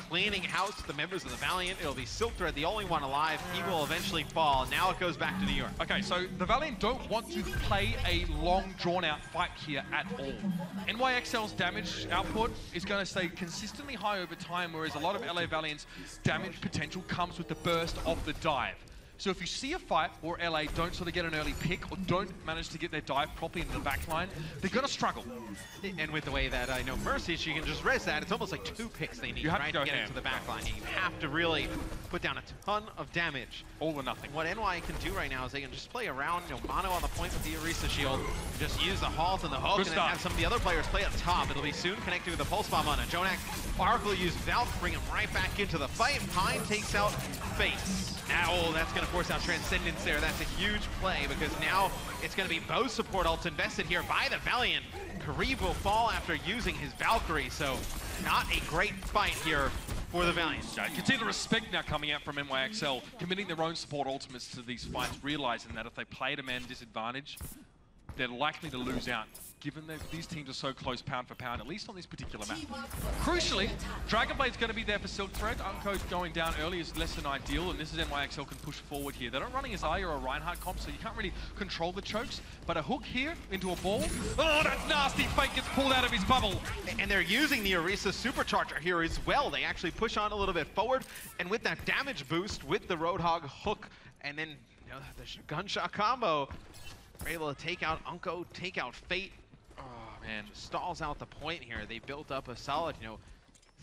Cleaning house with the members of the Valiant. It'll be Silk Thread, the only one alive. He will eventually fall. Now it goes back to New York.
Okay, so the Valiant don't want to play a long, drawn-out fight here at all. NYXL's damage output is going to stay consistently high over time, whereas a lot of LA Valiant's damage potential comes with the burst of the dive. So if you see a fight or LA don't sort of get an early pick or don't manage to get their dive properly into the back line, they're going to struggle.
And with the way that I know Mercy, she can just res that, it's almost like 2 picks they need, right, to get into the back line. You have to really put down a ton of damage.
All or nothing.
What NY can do right now is they can just play around, you know, mono on the point with the Orisa shield, just use the halt and the hook, and then have some of the other players play up top. It'll be soon connected with the pulse bomb on it. Jonak, Arc will use Valk, bring him right back into the fight. Pine takes out Face. Now, that's going to force out Transcendence there. That's a huge play because now it's going to be both support ults invested here by the Valiant. Karib will fall after using his Valkyrie, so not a great fight here for the Valiant.
Yeah, you can see the respect now coming out from NYXL, committing their own support ultimates to these fights, realizing that if they play at a man disadvantage, they're likely to lose out, given that these teams are so close pound for pound, at least on this particular map. Crucially, Dragonblade's going to be there for Silk Thread. Unco's going down early is less than ideal, and this is NYXL can push forward here. They're not running as Aya or Reinhardt comp, so you can't really control the chokes, but a hook here into a ball. Oh, that's nasty. Fake gets pulled out of his bubble.
And they're using the Orisa supercharger here as well. They actually push on a little bit forward, and with that damage boost with the Roadhog hook, and then the gunshot combo, we're able to take out Unco, take out Fate. Oh man, stalls out the point here. They built up a solid,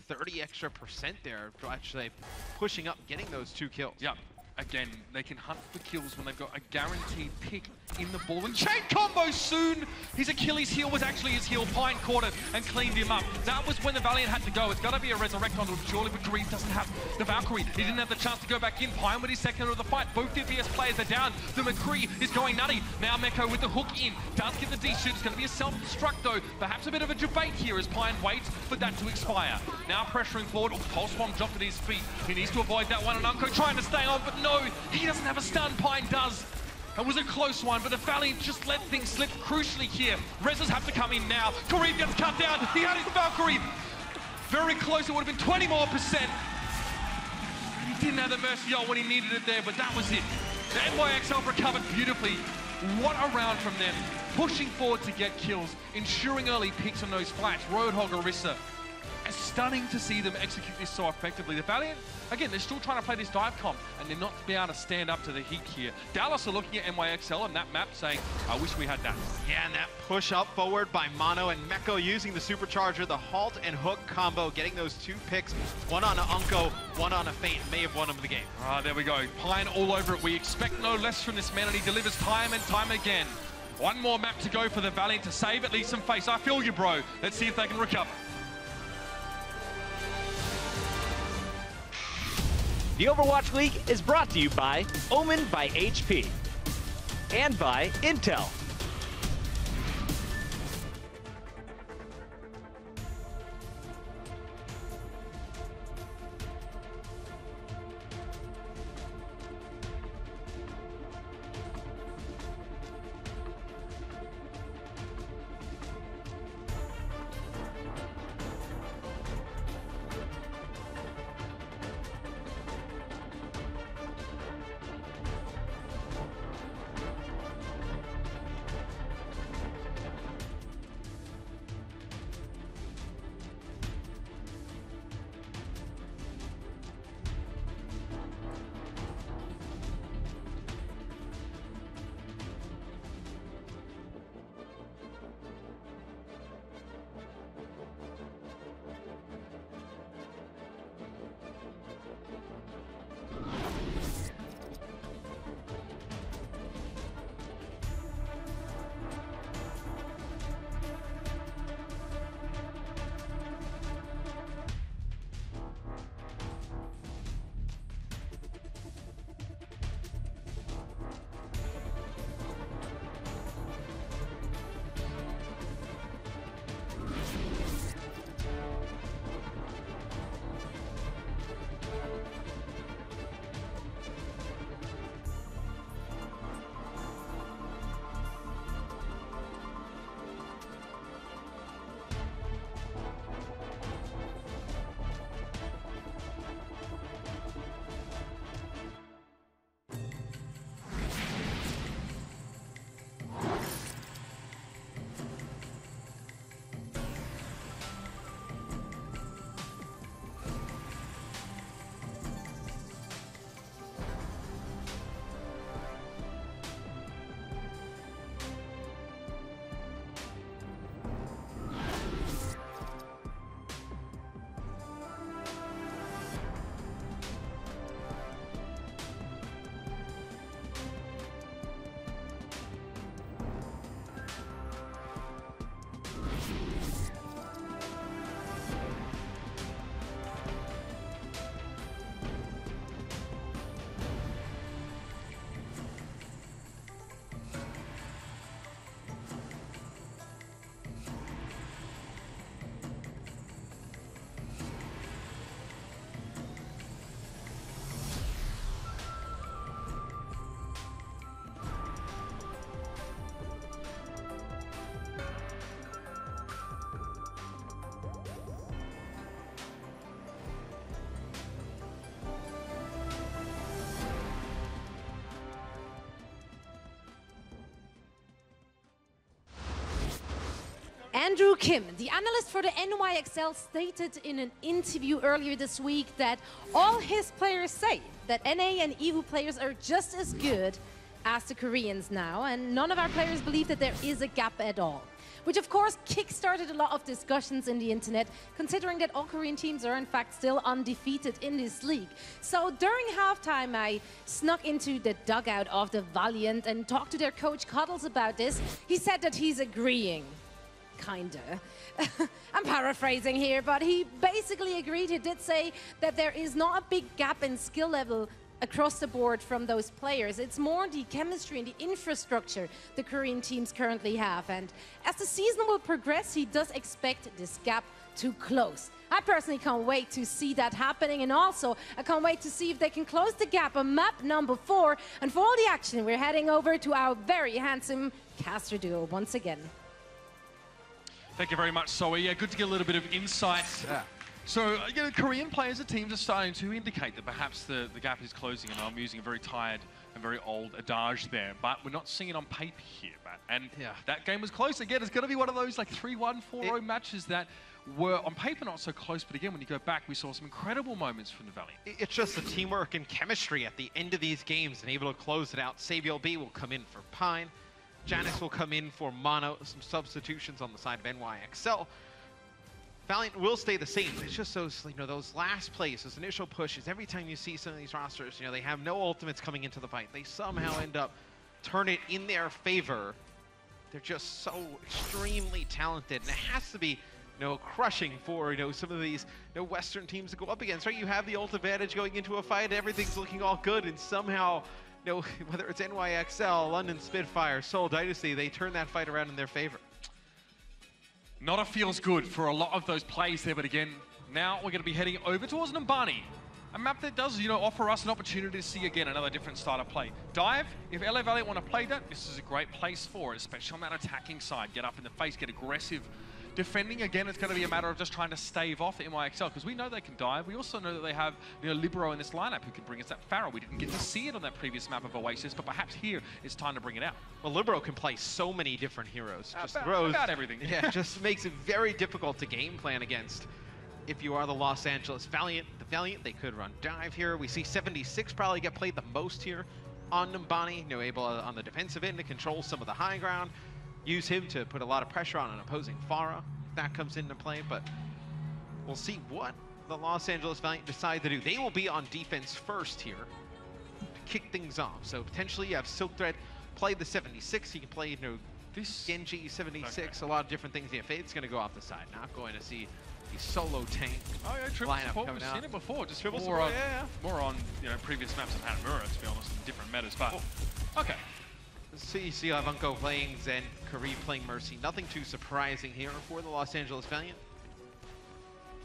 30 extra % there, actually pushing up, getting those 2 kills.
Yeah. Again, they can hunt for kills when they've got a guaranteed pick in the ball. And chain combo soon! His Achilles heel was actually his heel. Pine caught it and cleaned him up. That was when the Valiant had to go. It's got to be a resurrect onto him, surely, but Karib doesn't have the Valkyrie. He didn't have the chance to go back in. Pine with his second of the fight. Both DPS players are down. The McCree is going nutty. Now Meko with the hook in. Does get the D-shoot. It's going to be a self-destruct, though. Perhaps a bit of a debate here as Pine waits for that to expire. Now pressuring forward. Oh, Pulse Bomb dropped at his feet. He needs to avoid that one, and Unco trying to stay on, but no, he doesn't have a stun. Pine does. It was a close one, but the Valiant just let things slip crucially here. Rezzers have to come in now. Karib gets cut down. He had his Valkyrie. Very close. It would have been 20 more %. He didn't have the Mercy ult when he needed it there, but that was it. The NYXL recovered beautifully. What a round from them. Pushing forward to get kills, ensuring early picks on those fights. Roadhog, Orisa. It's stunning to see them execute this so effectively. The Valiant, again, they're still trying to play this dive comp, and they're not be able to stand up to the heat here. Dallas are looking at NYXL and that map saying, I wish we had that.
Yeah, and that push up forward by Mono and Meko using the supercharger, the halt and hook combo, getting those 2 picks, one on a Unco, one on a Fate, may have won him the game.
Ah, there we go. Pine all over it. We expect no less from this man, and he delivers time and time again. One more map to go for the Valiant to save at least some face. I feel you, bro. Let's see if they can recover.
The Overwatch League is brought to you by Omen by HP and by Intel.
Andrew Kim, the analyst for the NYXL, stated in an interview earlier this week that all his players say that NA and EU players are just as good as the Koreans now, and none of our players believe that there is a gap at all. Which of course kick-started a lot of discussions in the internet, considering that all Korean teams are in fact still undefeated in this league. So during halftime, I snuck into the dugout of the Valiant and talked to their coach Cuddles about this. He said that he's agreeing. Kinda. I'm paraphrasing here, but he basically agreed. He did say that there is not a big gap in skill level across the board from those players. It's more the chemistry and the infrastructure the Korean teams currently have. And as the season will progress, he does expect this gap to close. I personally can't wait to see that happening, and also I can't wait to see if they can close the gap on map number 4. And for all the action, we're heading over to our very handsome caster duo once again.
Thank you very much, Zoe. Yeah, good to get a little bit of insight. Yeah. So, you know, Korean players and teams are starting to indicate that perhaps the gap is closing, and I'm using a very tired and very old adage there, but we're not seeing it on paper here, Matt. And that game was close. Again, it's going to be one of those like 3-1, 4-0 matches that were on paper not so close, but again, when you go back, we saw some incredible moments from the Valiant.
It's just the teamwork and chemistry at the end of these games and able to close it out. Sabiel B will come in for Pine. Janice will come in for Mono, some substitutions on the side of NYXL. Valiant will stay the same. It's just those, you know, those last plays, those initial pushes. Every time you see some of these rosters, you know, they have no ultimates coming into the fight. They somehow end up turn it in their favor. They're just so extremely talented, and it has to be, you know, crushing for, you know, some of these, you know, Western teams to go up against. Right, you have the ult advantage going into a fight. Everything's looking all good, and somehow, you know, whether it's NYXL, London Spitfire, Seoul Dynasty, they turn that fight around in their favor.
Not a feels good for a lot of those plays there, but again, now we're going to be heading over towards Numbani. A map that does, you know, offer us an opportunity to see again another different style of play. Dive, if LA Valiant want to play that, this is a great place for it, especially on that attacking side. Get up in the face, get aggressive. Defending, again, it's going to be a matter of just trying to stave off the NYXL, because we know they can dive. We also know that they have, you know, Libero in this lineup who can bring us that Pharaoh. We didn't get to see it on that previous map of Oasis, but perhaps here it's time to bring it out.
Well, Libero can play so many different heroes. Just
about everything.
Yeah, just makes it very difficult to game plan against. If you are the Los Angeles Valiant, they could run dive here. We see 76 probably get played the most here on Numbani, you know, able on the defensive end to control some of the high ground. Use him to put a lot of pressure on an opposing Pharah. That comes into play, but we'll see what the Los Angeles Valiant decide to do. They will be on defense first here to kick things off. So potentially you have Silk Thread play the 76. He can play, you know, this Genji 76, a lot of different things. Yeah, Fade's going to go off the side. Not going to see the solo tank lineup coming out.
We've seen it before, just more on, you know, previous maps of Hanamura, to be honest, in different metas, but okay.
So you see Avanko playing Zen, Kari playing Mercy. Nothing too surprising here for the Los Angeles Valiant.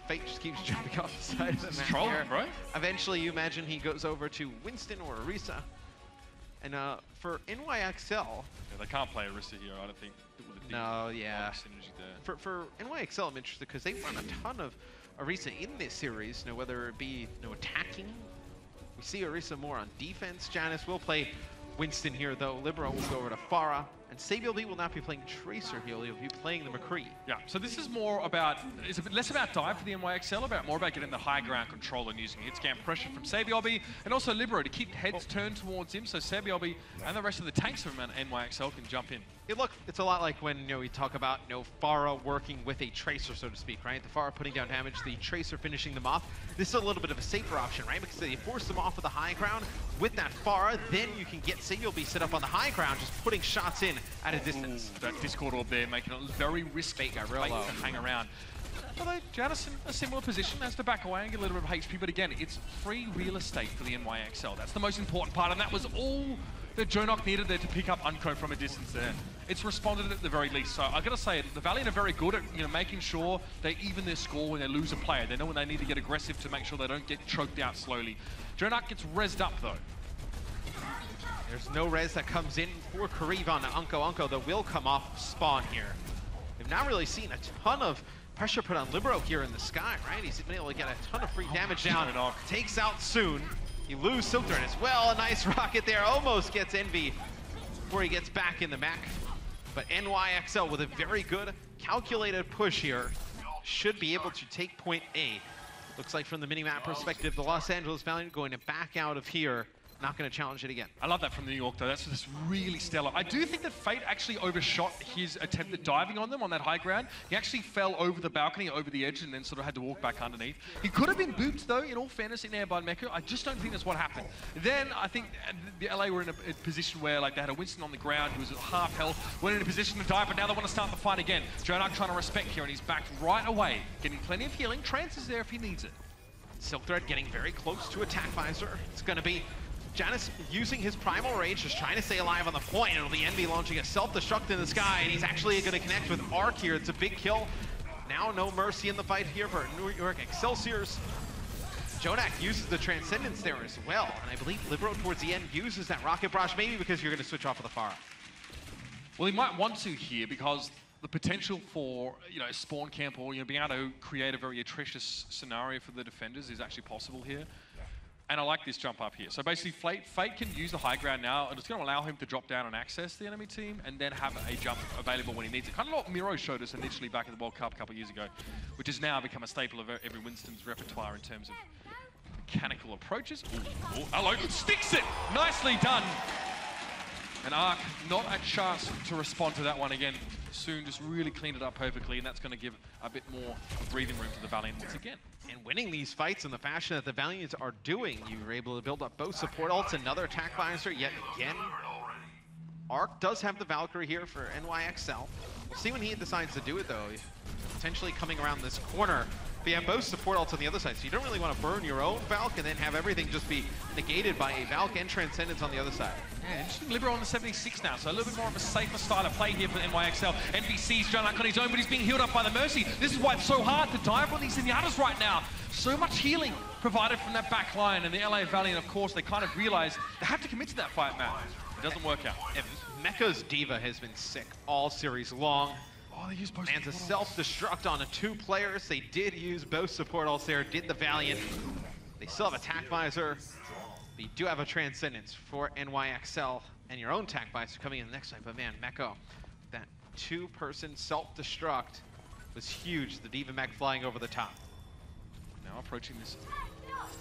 Fate just keeps jumping off the side of the map here.
Right?
Eventually, you imagine he goes over to Winston or Orisa. And for NYXL...
Yeah, they can't play Orisa here, I don't think.
No, yeah. For NYXL, I'm interested because they run a ton of Orisa in this series, you know, whether it be, you know, attacking. We see Orisa more on defense. Janice will play Winston here, though. Libero will go over to Pharah, and Sabiel B will not be playing Tracer here. He'll be playing the McCree.
Yeah, so this is more about, it's a bit less about dive for the NYXL, more about getting the high ground control and using hit scan pressure from Sabiel B, and also Libero to keep heads turned towards him, so Sabiel B and the rest of the tanks from NYXL can jump in.
It's a lot like when, you know, we talk about, you know, Pharah working with a Tracer, so to speak, right? The Pharah putting down damage, the Tracer finishing them off. This is a little bit of a safer option, right? Because they force them off with the high ground. With that Pharah, then you can get Sabiel B set up on the high ground, just putting shots in at a distance.
That Discord orb there making it very risky to hang around. Although Janice in a similar position, has to back away and get a little bit of HP, but again, it's free real estate for the NYXL. That's the most important part, and that was all that Jonok needed there to pick up Unco from a distance there. It's responded at the very least. So I gotta say, the Valiant are very good at, you know, making sure they even their score when they lose a player. They know when they need to get aggressive to make sure they don't get choked out slowly. Jonok gets rezzed up though.
There's no res that comes in for Kariv on Unco, that will come off spawn here. We've not really seen a ton of pressure put on Libero here in the sky, right? He's been able to get a ton of free damage down. Takes out Soon. You lose Silk Thread as well. A nice rocket there. Almost gets Envy before he gets back in the mech. But NYXL with a very good calculated push here should be able to take point A. Looks like from the minimap perspective, the Los Angeles Valiant going to back out of here. Not going to challenge it again.
I love that from New York, though. That's just really stellar. I do think that Fate actually overshot his attempt at diving on them on that high ground. He actually fell over the balcony, over the edge, and then sort of had to walk back underneath. He could have been booped, though, in all fairness, in air by Mecco. I just don't think that's what happened. Then I think the LA were in a position where like they had a Winston on the ground who was at half health, went in a position to dive, but now they want to start the fight again. Jonak trying to respect here, and he's back right away, getting plenty of healing. Trance is there if he needs it.
Silk Thread getting very close to attack visor. It's going to be Janus using his primal rage, just trying to stay alive on the point. It'll be Envy launching a self-destruct in the sky, and he's actually going to connect with Arc here. It's a big kill. Now no mercy in the fight here for New York Excelsiors. Jonak uses the Transcendence there as well, and I believe Libero towards the end uses that Rocket Barrage, maybe because you're going to switch off of the Pharah.
Well, he might want to here because the potential for, spawn camp or, being able to create a very atrocious scenario for the defenders is actually possible here. And I like this jump up here. So basically, Fate can use the high ground now, and it's going to allow him to drop down and access the enemy team, and then have a jump available when he needs it. Kind of what Miro showed us initially back at the World Cup a couple of years ago, which has now become a staple of every Winston's repertoire in terms of mechanical approaches. Ooh, hello, sticks it! Nicely done! And Arc, not a chance to respond to that one again. Soon just really cleaned it up perfectly, and that's going to give a bit more breathing room to the Valiant once again.
And winning these fights in the fashion that the Valiants are doing, you were able to build up both support ults, another attack visor yet again. Arc does have the Valkyrie here for NYXL. We'll see when he decides to do it, though. Potentially coming around this corner. But you have both support ults on the other side, so you don't really want to burn your own Valk and then have everything just be negated by a Valk and Transcendence on the other side.
Yeah, interesting. Libero on the 76 now, so a little bit more of a safer style of play here for NYXL. NBC's Jonak on his own, but he's being healed up by the Mercy. This is why it's so hard to dive on these Zenyatas right now. So much healing provided from that back line, and the LA Valiant, of course, they kind of realize they have to commit to that fight, Matt. It doesn't work out.
And Mecca's Diva has been sick all series long.
Oh, they used both.
And to self-destruct on 2 players. They did use both support ults there, did the Valiant. They still have attack visor. They do have a Transcendence for NYXL and your own attack visor coming in the next time. But man, Mecco, that 2-person self-destruct was huge. The Diva Mech flying over the top.
Now approaching this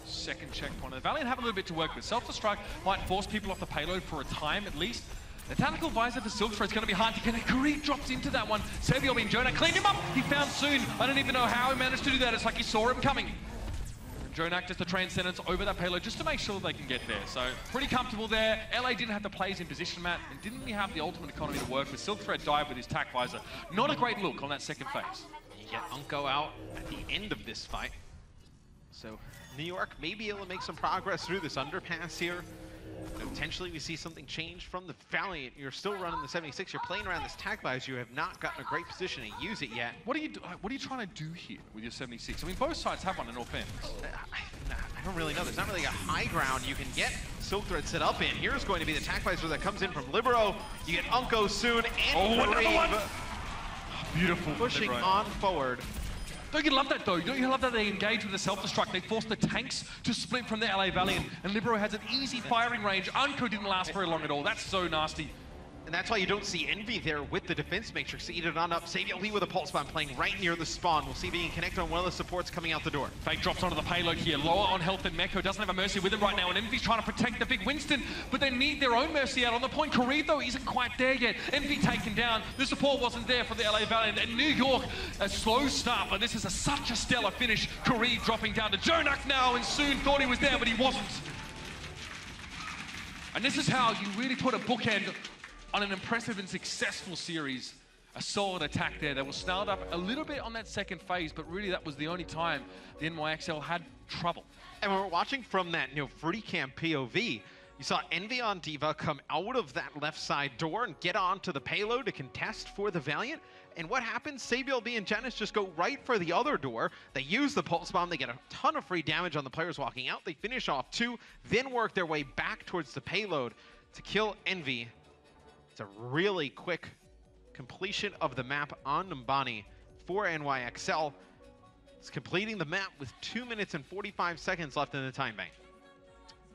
second checkpoint. The Valiant have a little bit to work with. Self-destruct might force people off the payload for a time at least. The tactical visor for Silk Thread is going to be hard to connect. Kareem drops into that one. Savior being Jonak cleaned him up. He found Soon. I don't even know how he managed to do that. It's like he saw him coming. And Jonak just a Transcendence over that payload just to make sure they can get there. So pretty comfortable there. LA didn't have the plays in position, Matt, and didn't really have the ultimate economy to work with. Silk Thread dive with his tac visor. Not a great look on that second phase.
You get Unko out at the end of this fight. So New York may be able to make some progress through this underpass here. Potentially we see something change from the Valiant. You're still running the 76. You're playing around this tag visor. You have not gotten a great position to use it yet.
What are you trying to do here with your 76? I mean, both sides have one in all fairness.
I don't really know. There's not really a high ground you can get Silk Thread set up in. Here's going to be the tag visor that comes in from Libero. You get Unko soon and
another one! Beautiful.
Pushing on forward.
Don't you love that, though? Don't you love that they engage with the self-destruct? They force the tanks to split from the LA Valiant, and Libero has an easy firing range. Unko didn't last very long at all. That's so nasty.
And that's why you don't see Envy there with the defense matrix. Eat it on up. Savior Lee with a pulse bomb playing right near the spawn. We'll see if he can connect on one of the supports coming out the door.
Fate drops onto the payload here. Lower on health than Mecco. Doesn't have a Mercy with him right now. And Envy's trying to protect the big Winston, but they need their own Mercy out on the point. Kareem, though, isn't quite there yet. Envy taken down. The support wasn't there for the LA Valiant. And New York, a slow start, but this is such a stellar finish. Kareem dropping down to Jonak now, and Soon thought he was there, but he wasn't. And this is how you really put a bookend on an impressive and successful series. A solid attack there. They were snarled up a little bit on that second phase, but really that was the only time the NYXL had trouble.
And when we're watching from that free camp POV, you saw Envy on Diva come out of that left side door and get onto the payload to contest for the Valiant. And what happens? Sabiel B and Janus just go right for the other door. They use the pulse bomb. They get a ton of free damage on the players walking out. They finish off 2, then work their way back towards the payload to kill Envy. It's a really quick completion of the map on Numbani for NYXL. It's completing the map with 2 minutes and 45 seconds left in the time bank.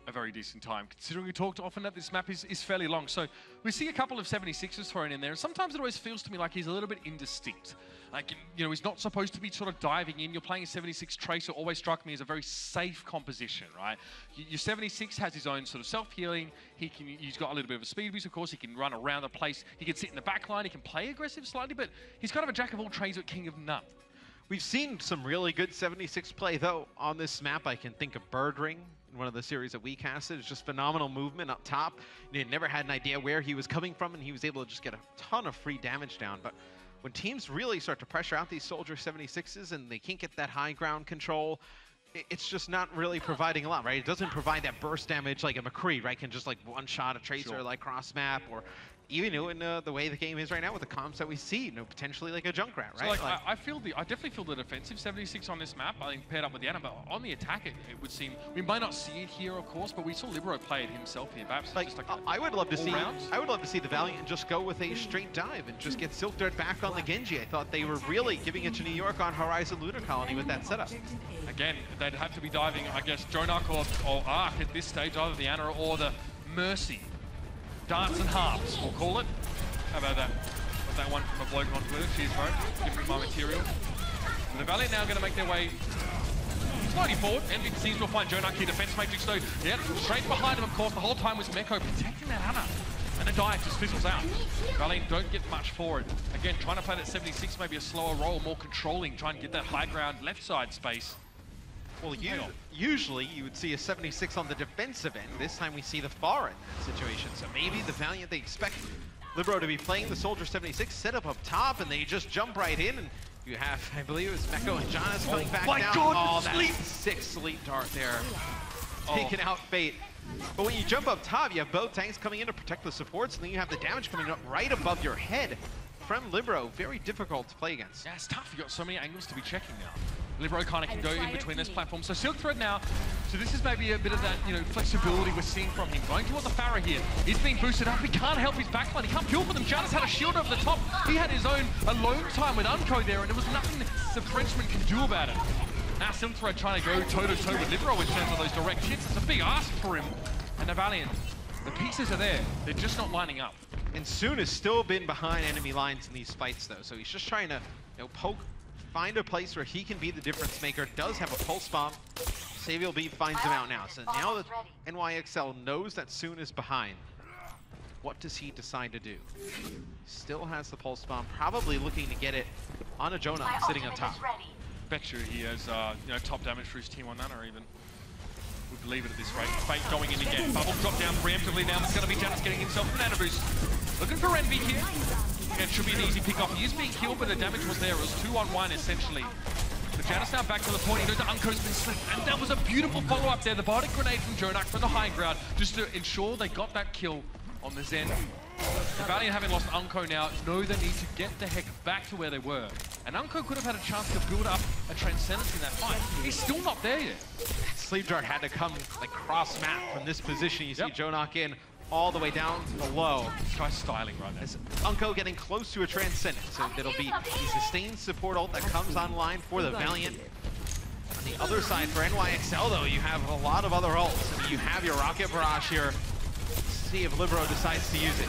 a very decent time, considering we talked often that this map is fairly long. So we see a couple of 76s thrown in there, and sometimes it always feels to me like he's a little bit indistinct. Like, you know, he's not supposed to be sort of diving in. You're playing a 76 Tracer, always struck me as a very safe composition, right? Your 76 has his own sort of self-healing. He's got a little bit of a speed boost, of course. He can run around the place. He can sit in the back line. He can play aggressive slightly, but he's kind of a jack of all trades but king of none.
We've seen some really good 76 play, though, on this map. I can think of Bird Ring in one of the series that we casted. It's just phenomenal movement up top. You never had an idea where he was coming from, and he was able to just get a ton of free damage down. But when teams really start to pressure out these Soldier 76s and they can't get that high ground control, it's just not really providing a lot, right? It doesn't provide that burst damage like a McCree, right? Can just like one-shot a Tracer like cross-map, or even in the way the game is right now with the comps that we see, potentially like a Junkrat, right?
So like, I definitely feel the defensive 76 on this map, I think, paired up with the Ana, but on the attack, it would seem, we might not see it here, of course, but we saw Libero play it himself here. Perhaps
like,
just like
I would love to see the Valiant just go with a straight dive and just get Silk Dirt back on the Genji. I thought they were really giving it to New York on Horizon Lunar Colony with that setup.
Again, they'd have to be diving, I guess, Jonak or Arc at this stage, either the Ana or the Mercy. Darts and halves, we'll call it. How about that? Got that one from a bloke on Twitter. Cheers, bro. Give me my material. The Valiant now going to make their way slightly forward. Envy seems to find Jonak here. Defense matrix, though. Yeah, straight behind him, of course. The whole time was Meko protecting that Ana. And the dive just fizzles out. Valiant don't get much for it. Again, trying to play that 76, maybe a slower roll, more controlling, trying to get that high ground left side space.
Well, usually you would see a 76 on the defensive end. This time we see the far end situation. So maybe the Valiant, they expect Libero to be playing the Soldier 76, set up top, and they just jump right in. And you have, I believe it was Meko and Jonas coming back down.
God,
that sick sleep dart there. Taking out Fate. But when you jump up top, you have both tanks coming in to protect the supports, and then you have the damage coming up right above your head from Libero. Very difficult to play against.
Yeah, it's tough. You've got so many angles to be checking now. Libero kind of can go in between those platforms. So Silk Thread now, so this is maybe a bit of that, flexibility we're seeing from him. Going towards the Pharah here. He's being boosted up. He can't help his backline. He can't peel for them. Janus had a shield over the top. He had his own alone time with Unco there, and there was nothing the Frenchman can do about it. Now Silk Thread trying to go toe-to-toe with Libero in terms of those direct hits. It's a big ask for him. And the Valiant, the pieces are there. They're just not lining up.
And Soon has still been behind enemy lines in these fights, though. So he's just trying to, poke, find a place where he can be the difference maker. Does have a pulse bomb. Saviel B finds him out now. So now that NYXL knows that Soon is behind, what does he decide to do? Still has the pulse bomb, probably looking to get it on a Jonak sitting on top.
Bet you he has top damage for his T1 Nana even. Would believe it at this rate. Fate going in again. Bubble drop down preemptively now. It's going to be Janus getting himself an Nana boost. Looking for Envy here. It should be an easy pick off. He is being killed, but the damage was there. It was 2-on-1 essentially. But Janus now back to the point. He knows that Unco's been slipped. And that was a beautiful follow-up there. The biotic grenade from Jonak from the high ground just to ensure they got that kill on the Zen. The Valiant, having lost Unco now, know they need to get the heck back to where they were. And Unco could have had a chance to build up a transcendence in that fight. He's still not there yet.
Sleep Dart had to come like cross map from this position. You see Jonak in all the way down below.
This guy's styling right now.
Unco getting close to a transcendence. So it'll be the sustained support ult that comes online for the Valiant. On the other side for NYXL though, you have a lot of other ults. I mean, you have your Rocket Barrage here. See if Libero decides to use it.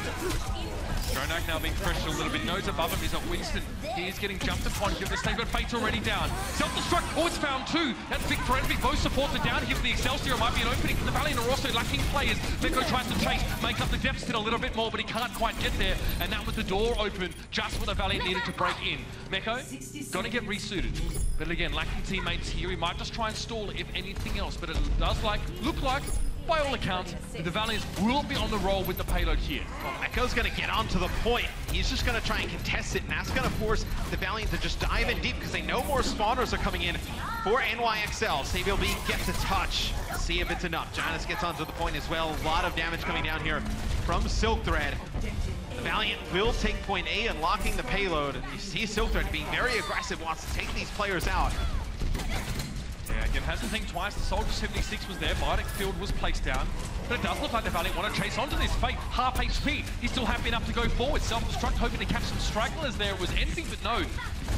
Jonak now being pressured a little bit. Knows above him is not Winston. He is getting jumped upon here. This thing, but Fate's already down. Self-destruct. Oh, it's found two. That's big for Envy. Both supports are down here for the Excelsior. It might be an opening for the Valiant are also lacking players. Meko tries to chase, make up the deficit a little bit more, but he can't quite get there. And that was the door open just when the Valiant needed to break in. Meko, gonna get resuited. But again, lacking teammates here. He might just try and stall it if anything else, but it does look like, by all accounts, the Valiants will be on the roll with the payload here.
Well, Meko's going to get onto the point. He's just going to try and contest it, and that's going to force the Valiant to just dive in deep because they know more spawners are coming in for NYXL. Saviel B gets a touch. See if it's enough. Janus gets onto the point as well. A lot of damage coming down here from Silk Thread. The Valiant will take point A, unlocking the payload. And you see Silk Thread being very aggressive, wants to take these players out.
Yeah, Again, hasn't think twice. The Soldier 76 was there. Bionic Field was placed down. But it does look like the Valiant want to chase onto this. Fate, half HP. He's still happy enough to go forward. Self-destruct, hoping to catch some stragglers there. Was anything but no.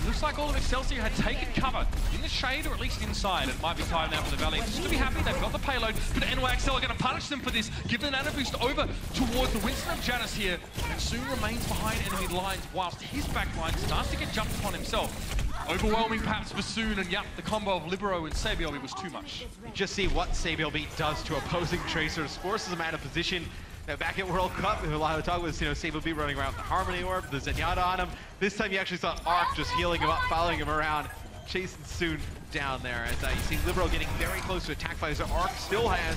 Looks like all of Excelsior had taken cover in the shade, or at least inside. It might be time now for the Valiant just to be happy. They've got the payload, but NYXL are going to punish them for this. Give the nano boost over towards the Winston of Janus here, and soon remains behind enemy lines whilst his backline starts to get jumped upon himself. Overwhelming perhaps for Soon, and yeah, the combo of Libero and Sabiobi was too much.
You just see what Sabiobi does to opposing Tracers, forces them out of position. Now back at World Cup, a lot of talk was, Sabiobi running around with the Harmony Orb, the Zenyatta on him. This time you actually saw Arc just healing him up, following him around, chasing Soon down there. As you see Libero getting very close to attack by Arc still has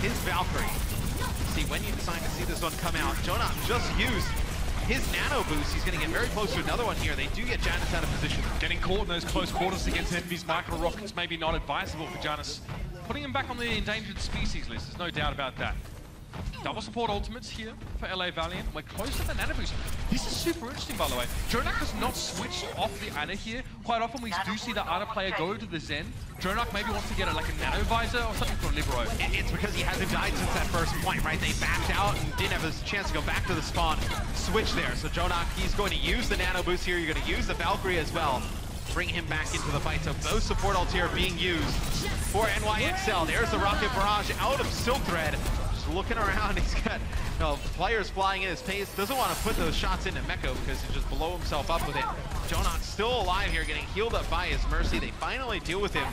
his Valkyrie. See, when you decide to see this one come out, Jonah just used his nano boost. He's going to get very close to another one here. They do get Janus out of position.
Getting caught in those close quarters against Envy's micro rockets, maybe not advisable for Janus. Putting him back on the endangered species list, there's no doubt about that. Double support ultimates here for LA Valiant. We're close to the nano boost. This is super interesting, by the way. Dronak has not switched off the Ana here. Quite often we do see the Ana player go to the Zen. Dronak maybe wants to get like a nano visor or something for Libero.
It's because he hasn't died since that first point, right? They backed out and didn't have a chance to go back to the spawn. Switch there. So Dronak, he's going to use the nano boost here. You're going to use the Valkyrie as well. Bring him back into the fight. So both support ults here are being used for NYXL. There's the rocket barrage out of Silk Thread. Looking around, he's got players flying in his pace. Doesn't want to put those shots into Meko because he'll just blow himself up with it. Jonah still alive here, getting healed up by his Mercy. They finally deal with him.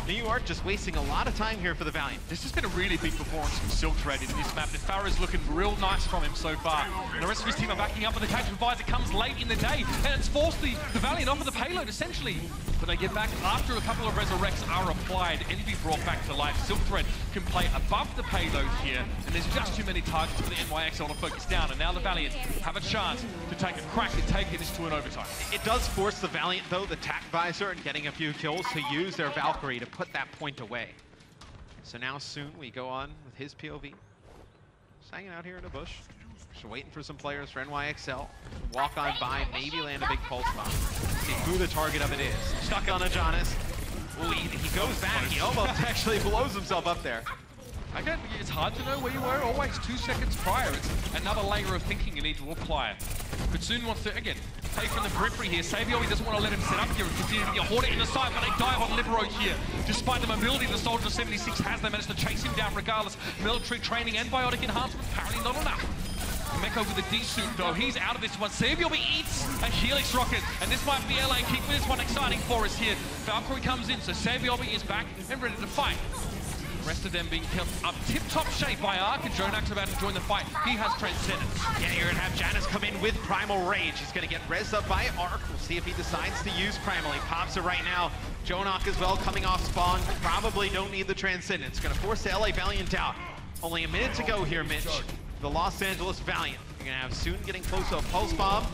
New York just wasting a lot of time here for the Valiant.
This has been a really big performance from Silk Thread in this map. The Farah's looking real nice from him so far. And the rest of his team are backing up, but the catch advisor comes late in the day, and it's forced the Valiant off of the payload, essentially. But they get back after a couple of resurrects are applied. Envy brought back to life. Silk Thread can play above the payload here, and there's just too many targets for the NYXL to focus down. And now the Valiant have a chance to take a crack at taking this to an overtime.
It does force the Valiant, though, the tac visor and getting a few kills, to use their Valkyrie to put that point away. So now soon we go on with his POV. Just hanging out here in the bush. Just waiting for some players for NYXL. Walk on by, maybe land a big pulse bomb. See who the target of it is. Stuck on a Janus. Ooh, he goes back. He almost actually blows himself up there.
Again, it's hard to know where you were always 2 seconds prior. It's another layer of thinking you need to apply. But Soon wants to, again, take from the periphery here. Sabiobi doesn't want to let him set up here and continue to get Hornet in the side, but they dive on Libero here. Despite the mobility the Soldier 76 has, they managed to chase him down regardless. Military training and biotic enhancements, apparently not enough. Meko with the D-suit though, he's out of this one. Sabiobi eats a Helix rocket, and this might be LA keeping this one exciting for us here. Valkyrie comes in, so Sabiobi is back and ready to fight. The rest of them being kept up tip-top shape by Arc, and Jonak's about to join the fight. He has Transcendence.
Yeah, you're gonna have Janus come in with Primal Rage. He's gonna get rezzed up by Arc. We'll see if he decides to use Primal. He pops it right now. Jonak as well coming off spawn. Probably don't need the Transcendence. Gonna force the LA Valiant out. Only a minute to go here, Mitch. The Los Angeles Valiant. You're gonna have Soon getting close to a Pulse Bomb.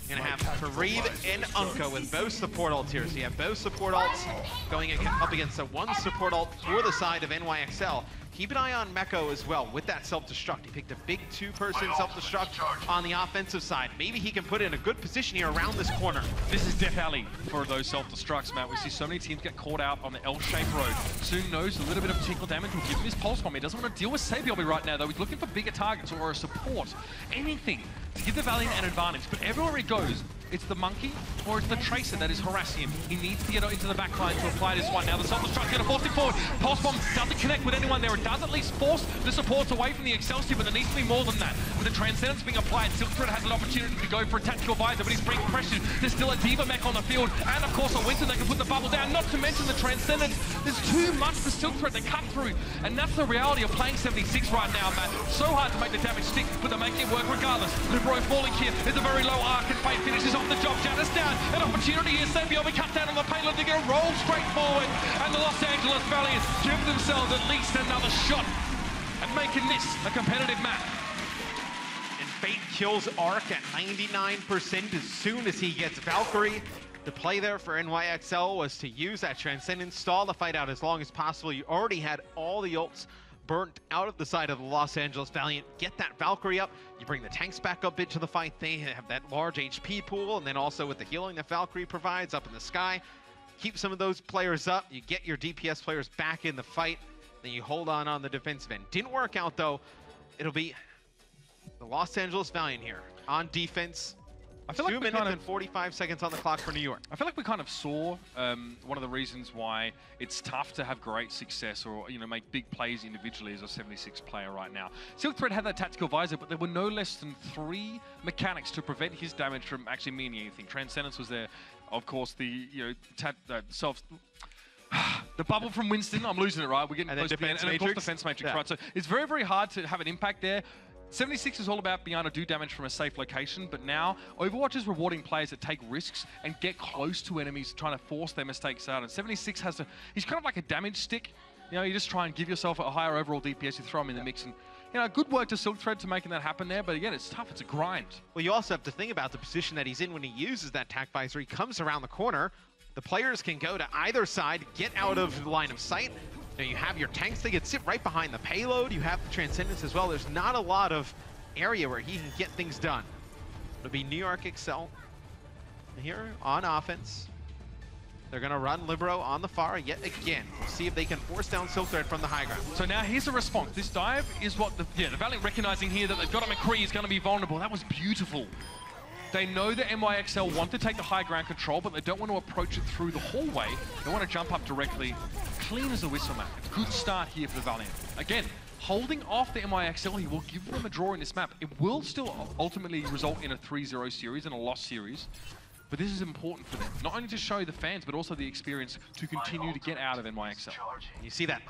You're gonna have Fareed and Unko with both support ults here. So you have both support ults going up against the one support ult for the side of NYXL. Keep an eye on Meko as well with that self-destruct. He picked a big 2-person self-destruct on the offensive side. Maybe he can put it in a good position here around this corner.
This is Death Alley for those self-destructs, Matt. We see so many teams get caught out on the L-shaped road. Soon knows a little bit of tickle damage will give him his pulse bomb. He doesn't want to deal with Sabiobi right now, though. He's looking for bigger targets or a support. Anything to give the Valiant an advantage. But everywhere he goes, it's the Monkey or it's the Tracer that is harassing him. He needs to get into the back line to apply this one. Now the self-destruct going to force him forward. Pulse bomb doesn't connect with anyone there. It does at least force the supports away from the Excelsior, but there needs to be more than that. With the Transcendence being applied, Silk Thread has an opportunity to go for a tactical visor, but he's being pressured. There's still a Diva mech on the field, and of course a Winston that can put the bubble down, not to mention the Transcendence. There's too much for Silk Thread to cut through, and that's the reality of playing 76 right now, Matt. So hard to make the damage stick, but they're making it work regardless. Libero falling here is a very low arc, and Fate finishes off the job. Janus down, an opportunity here. Sabiobi cut down on the payload. They're going to roll straight forward, and the Los Angeles Valiant give themselves at least another shot at making this a competitive map.
And Fate kills Arc at 99% as soon as he gets Valkyrie. The play there for NYXL was to use that Transcendence, stall the fight out as long as possible. You already had all the ults burnt out of the side of the Los Angeles Valiant. Get that Valkyrie up. You bring the tanks back up into the fight. They have that large HP pool, and then also with the healing that Valkyrie provides up in the sky. keep some of those players up, you get your DPS players back in the fight, then you hold on the defensive end. Didn't work out though. It'll be the Los Angeles Valiant here on defense.
I feel
2
like
minutes and 45 seconds on the clock for New York.
I feel like we kind of saw one of the reasons why it's tough to have great success or make big plays individually as a 76 player right now. Silk Thread had that tactical visor, but there were no less than 3 mechanics to prevent his damage from actually meaning anything. Transcendence was there, of course. The the bubble from Winston, I'm losing it, right? We're getting close to the end, and of course defense matrix, right? So it's very, very hard to have an impact there. 76 is all about being able to do damage from a safe location, but now Overwatch is rewarding players that take risks and get close to enemies, trying to force their mistakes out. And 76 he's kind of like a damage stick. You just try and give yourself a higher overall DPS, you throw him in the mix, and good work to Silk Thread to making that happen there, but again, it's tough, it's a grind.
Well, you also have to think about the position that he's in when he uses that tac visor. He comes around the corner, the players can go to either side, get out of line of sight. You have your tanks, they can sit right behind the payload. You have the Transcendence as well. There's not a lot of area where he can get things done. It'll be New York Excel here on offense. They're going to run Libero on the far yet again. We'll see if they can force down Silk Thread from the high ground.
So now here's a response. This dive is what the Valiant recognizing here that they've got a McCree, he's going to be vulnerable. That was beautiful. They know that NYXL want to take the high ground control, but they don't want to approach it through the hallway. They want to jump up directly. Clean as a whistle, man. A good start here for the Valiant. Again, holding off the NYXL, he will give them a draw in this map. It will still ultimately result in a 3-0 series and a loss series, but this is important for them. Not only to show the fans, but also the experience to continue to get out of NYXL.
You see that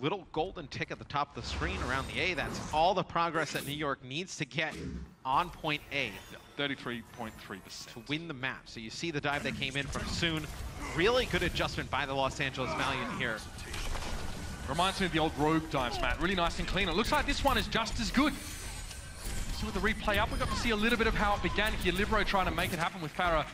little golden tick at the top of the screen around the A. That's all the progress that New York needs to get on point A.
33.3%.
To win the map. So you see the dive that came in from Soon. Really good adjustment by the Los Angeles Valiant here.
Reminds me of the old Rogue dives, Matt. Really nice and clean. It looks like this one is just as good. So with the replay up, we got to see a little bit of how it began here. Libero trying to make it happen with Farah.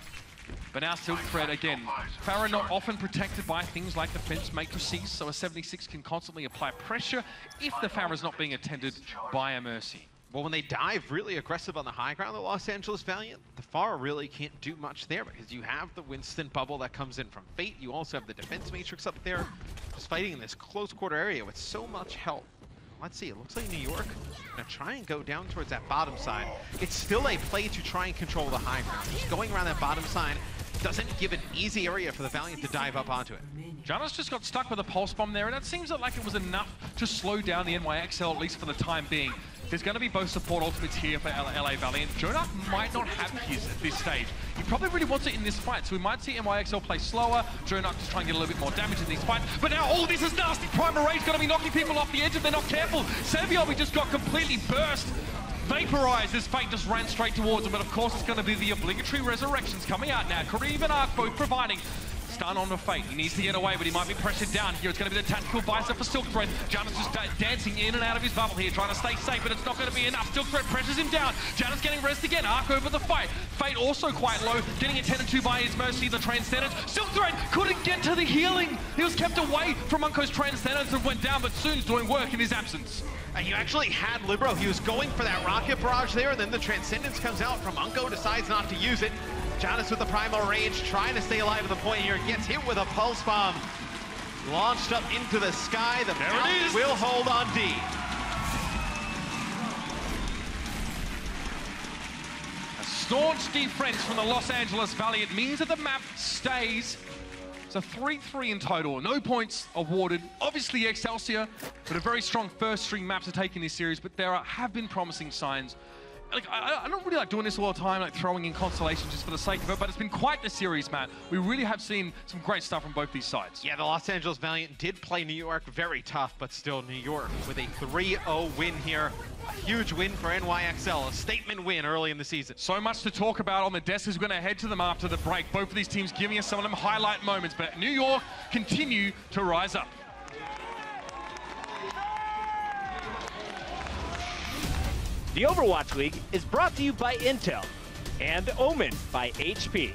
But now Silk Thread again. Farah not often protected by things like the fence matrices, so a 76 can constantly apply pressure if the Farah is not being attended by a Mercy.
Well, when they dive really aggressive on the high ground, the Los Angeles Valiant, the Farah really can't do much there because you have the Winston bubble that comes in from Fate. You also have the defense matrix up there, just fighting in this close quarter area with so much help. Let's see, it looks like New York gonna try and go down towards that bottom side. It's still a play to try and control the high ground. Just going around that bottom side doesn't give an easy area for the Valiant to dive up onto it.
Janus just got stuck with a pulse bomb there, and that seems like it was enough to slow down the NYXL, at least for the time being. There's going to be both support ultimates here for LA Valiant. Jonak might not have his at this stage. He probably really wants it in this fight, so we might see NYXL play slower. Jonak just try and get a little bit more damage in these fights. But now all this is nasty. Primal Rage going to be knocking people off the edge if they're not careful. Saviobi just got completely burst. Vaporized as Fate just ran straight towards him, but of course it's going to be the obligatory resurrections coming out now. Kareem and Ark both providing. Stun on the Fate. He needs to get away, but he might be pressured down here. It's going to be the tactical visor for Silk Thread. Janus just dancing in and out of his bubble here, trying to stay safe, but it's not going to be enough. Silk Thread pressures him down. Janus getting rest again. Ark over the fight. Fate also quite low, getting attended to by his Mercy, the Transcendence. Silk Thread couldn't get to the healing. He was kept away from Unko's Transcendence and went down, but Soon's doing work in his absence.
And you actually had Libero. He was going for that rocket barrage there, and then the Transcendence comes out from Unko, decides not to use it. Janus with the Primal Rage, trying to stay alive at the point here, gets hit with a Pulse Bomb. Launched up into the sky, the Valiant will hold on D.
A staunch defense from the Los Angeles Valiant means that the map stays. It's a 3-3 in total, no points awarded. Obviously Excelsior, but a very strong first string map to take in this series, but there have been promising signs. Like, I don't really like doing this all the time, like throwing in constellations just for the sake of it, but it's been quite the series, Matt. We really have seen some great stuff from both these sides.
Yeah, the Los Angeles Valiant did play New York very tough, but still New York with a 3-0 win here. A huge win for NYXL, a statement win early in the season.
So much to talk about on the desk as we're going to head to them after the break. Both of these teams giving us some of them highlight moments, but New York continue to rise up.
The Overwatch League is brought to you by Intel and Omen by HP.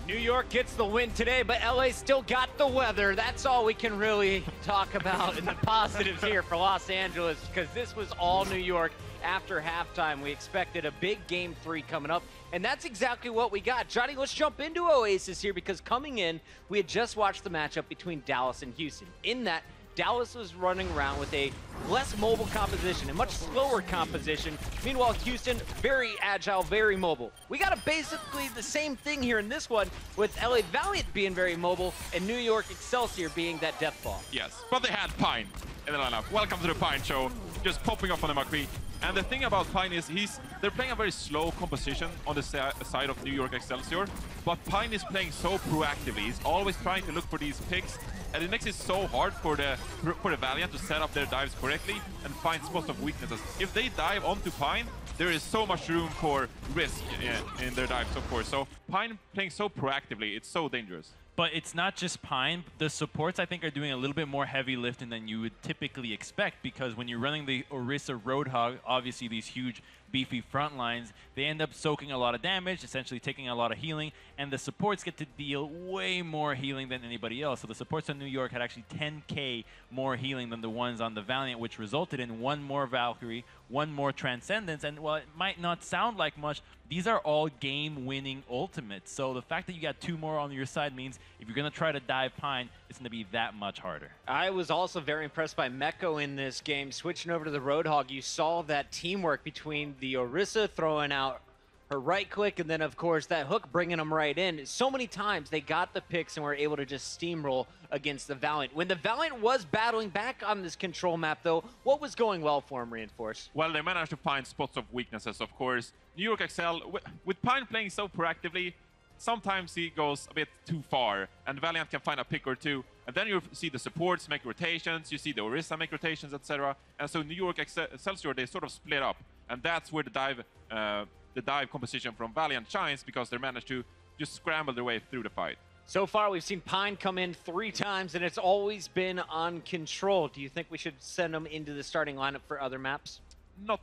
New York gets the win today, but LA still got the weather. That's all we can really talk about in the positives here for Los Angeles, because this was all New York. After halftime, we expected a big Game 3 coming up, and that's exactly what we got. Johnny, let's jump into Oasis here, because coming in, we had just watched the matchup between Dallas and Houston. In that, Dallas was running around with a less mobile composition, a much slower composition. Meanwhile, Houston, very agile, very mobile. We got basically the same thing here in this one, with LA Valiant being very mobile and New York Excelsior being that death ball.
Yes, but they had Pine in the lineup. Welcome to the Pine Show. Just popping off on the McCree. And the thing about Pine is they're playing a very slow composition on the side of New York Excelsior, but Pine is playing so proactively. He's always trying to look for these picks, and it makes it so hard for the Valiant to set up their dives correctly and find spots of weaknesses. If they dive onto Pine, there is so much room for risk in their dives, of course. So Pine playing so proactively, it's so dangerous.
But it's not just Pine. The supports, I think, are doing a little bit more heavy lifting than you would typically expect, because when you're running the Orisa Roadhog, obviously these huge, beefy front lines, they end up soaking a lot of damage, essentially taking a lot of healing, and the supports get to deal way more healing than anybody else. So the supports on New York had actually 10k more healing than the ones on the Valiant, which resulted in one more Valkyrie, one more Transcendence, and while it might not sound like much, these are all game-winning ultimates. So the fact that you got two more on your side means if you're going to try to dive Pine, it's going to be that much harder.
I was also very impressed by Meko in this game. Switching over to the Roadhog, you saw that teamwork between the Orisa throwing out her right click, and then, of course, that hook bringing them right in. So many times they got the picks and were able to just steamroll against the Valiant. When the Valiant was battling back on this control map, though, what was going well for them, Reinforce?
Well, they managed to find spots of weaknesses, of course. New York Excel, with Pine playing so proactively, sometimes he goes a bit too far, and Valiant can find a pick or two, and then you see the supports make rotations, you see the Orisa make rotations, etc. And so New York Excelsior, they sort of split up, and that's where the dive composition from Valiant shines, because they managed to just scramble their way through the fight.
So far, we've seen Pine come in 3 times, and it's always been on control. Do you think we should send them into the starting lineup for other maps?
Not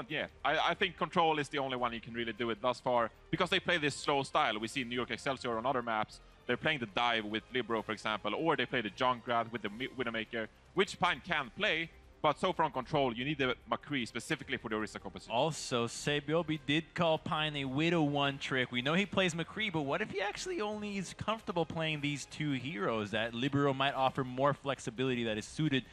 yet. I think Control is the only one you can really do it thus far, because they play this slow style. We see New York Excelsior on other maps. They're playing the dive with Libero, for example, or they play the Junkrat with the Widowmaker, which Pine can play. But so far on Control, you need the McCree specifically for the Orisa composition.
Also, Sebiobi did call Pine a Widow 1 trick. We know he plays McCree, but what if he actually only is comfortable playing these 2 heroes? That Libero might offer more flexibility that is suited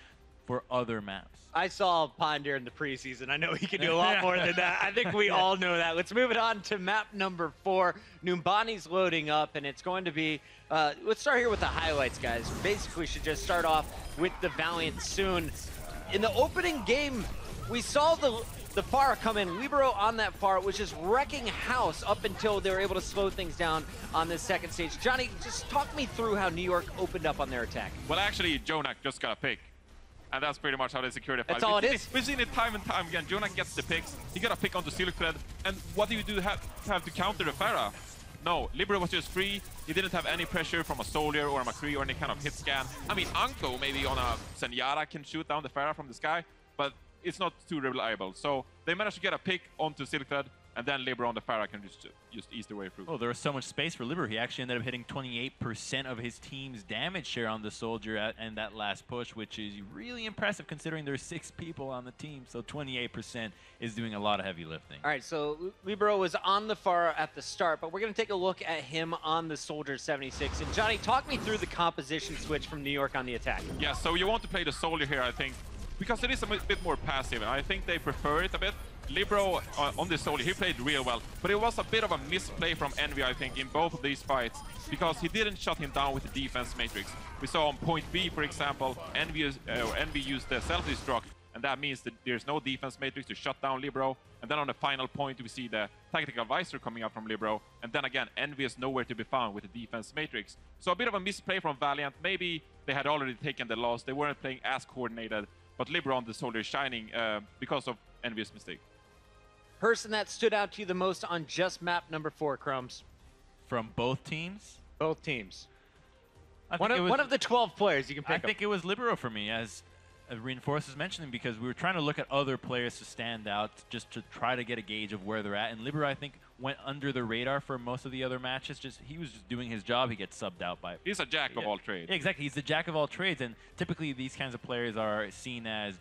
for other maps.
I saw Pine during the preseason. I know he can do a lot more than that. I think we all know that. Let's move it on to map number 4. Numbani's loading up, and it's going to be... let's start here with the highlights, guys. Basically, we should just start off with the Valiant soon. In the opening game, we saw the Pharah come in. Libero on that Pharah, which is wrecking house up until they were able to slow things down on this second stage. Johnny, just talk me through how New York opened up on their attack.
Well, actually, Jonak just got a pick. And that's pretty much how they secure the fight.
That's all it is?
We've seen it time and time again. Jonak gets the picks. He got a pick onto Silk Thread. And what do you do have to counter the Pharah? No, Libero was just free. He didn't have any pressure from a Soldier or a McCree or any kind of hit scan. I mean, Anko maybe on a Zenyatta can shoot down the Pharah from the sky, but it's not too reliable. So they managed to get a pick onto Silk Thread, and then Libero on the Pharah can just ease their way through.
Oh, there was so much space for Libero. He actually ended up hitting 28% of his team's damage share on the Soldier and that last push, which is really impressive considering there's 6 people on the team. So 28% is doing a lot of heavy lifting.
All right, so Libero was on the Pharah at the start, but we're going to take a look at him on the Soldier 76. And Johnny, talk me through the composition switch from New York on the attack.
Yeah, so you want to play the Soldier here, I think, because it is a bit more passive, and I think they prefer it a bit. Libero on the Soldier, he played real well, but it was a bit of a misplay from Envy, I think, in both of these fights, because he didn't shut him down with the defense matrix. We saw on point B, for example, Envy used the self-destruct, and that means that there's no defense matrix to shut down Libero. And then on the final point, we see the tactical visor coming out from Libero, and then again, Envy is nowhere to be found with the defense matrix. So a bit of a misplay from Valiant. Maybe they had already taken the loss, they weren't playing as coordinated, but Libero on the Soldier is shining because of Envy's mistake.
Person that stood out to you the most on just map number 4, Crumbs?
From both teams?
Both teams.
One
of the 12 players you can pick.
I think it was Libero for me, as reinforces mentioning, because we were trying to look at other players to stand out just to try to get a gauge of where they're at. And Libero, I think, went under the radar for most of the other matches. He was just doing his job. He gets subbed out by...
He's a jack of all trades.
Yeah, exactly. He's the jack of all trades. And typically these kinds of players are seen as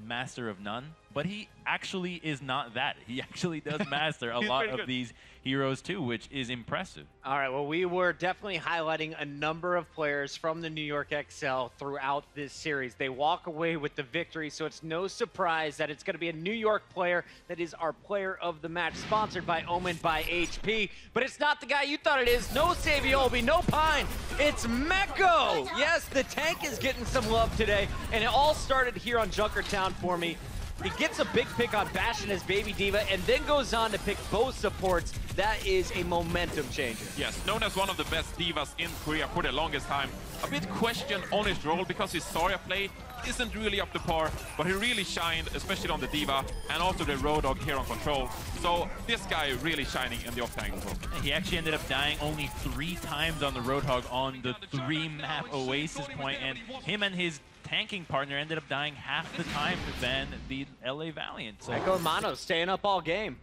master of none, but he actually is not that. He actually does master a lot of these heroes too, which is impressive.
All right, well, we were definitely highlighting a number of players from the New York XL throughout this series. They walk away with the victory, so it's no surprise that it's going to be a New York player that is our player of the match, sponsored by Omen by HP. But it's not the guy you thought it is. No Saviobi, no Pine. It's Meko. Yes, the tank is getting some love today, and it all started here on Junkertown for me. He gets a big pick on Bastion as Baby Diva, and then goes on to pick both supports. That is a momentum changer.
Yes, known as one of the best divas in Korea for the longest time. A bit questioned on his role because his Zarya play isn't really up to par, but he really shined, especially on the diva, and also the Roadhog here on control. So this guy really shining in the off-tank as well.
He actually ended up dying only 3 times on the Roadhog on the 3-map Oasis point, and him and his tanking partner ended up dying half the time than the LA Valiant. So
Echo Mano staying up all game,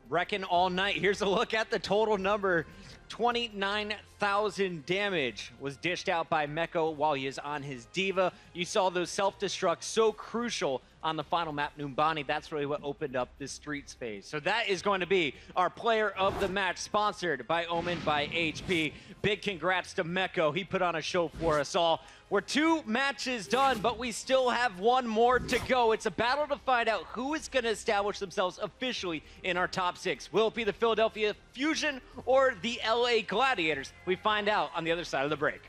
wrecking all night. Here's a look at the total number. 29,000 damage was dished out by Meko while he is on his diva. You saw those self-destructs so crucial on the final map, Numbani. That's really what opened up this streets phase. So that is going to be our player of the match, sponsored by Omen by HP. Big congrats to Meko. He put on a show for us all. We're 2 matches done, but we still have 1 more to go. It's a battle to find out who is going to establish themselves officially in our top 6. Will it be the Philadelphia Fusion or the LA Gladiators? We find out on the other side of the break.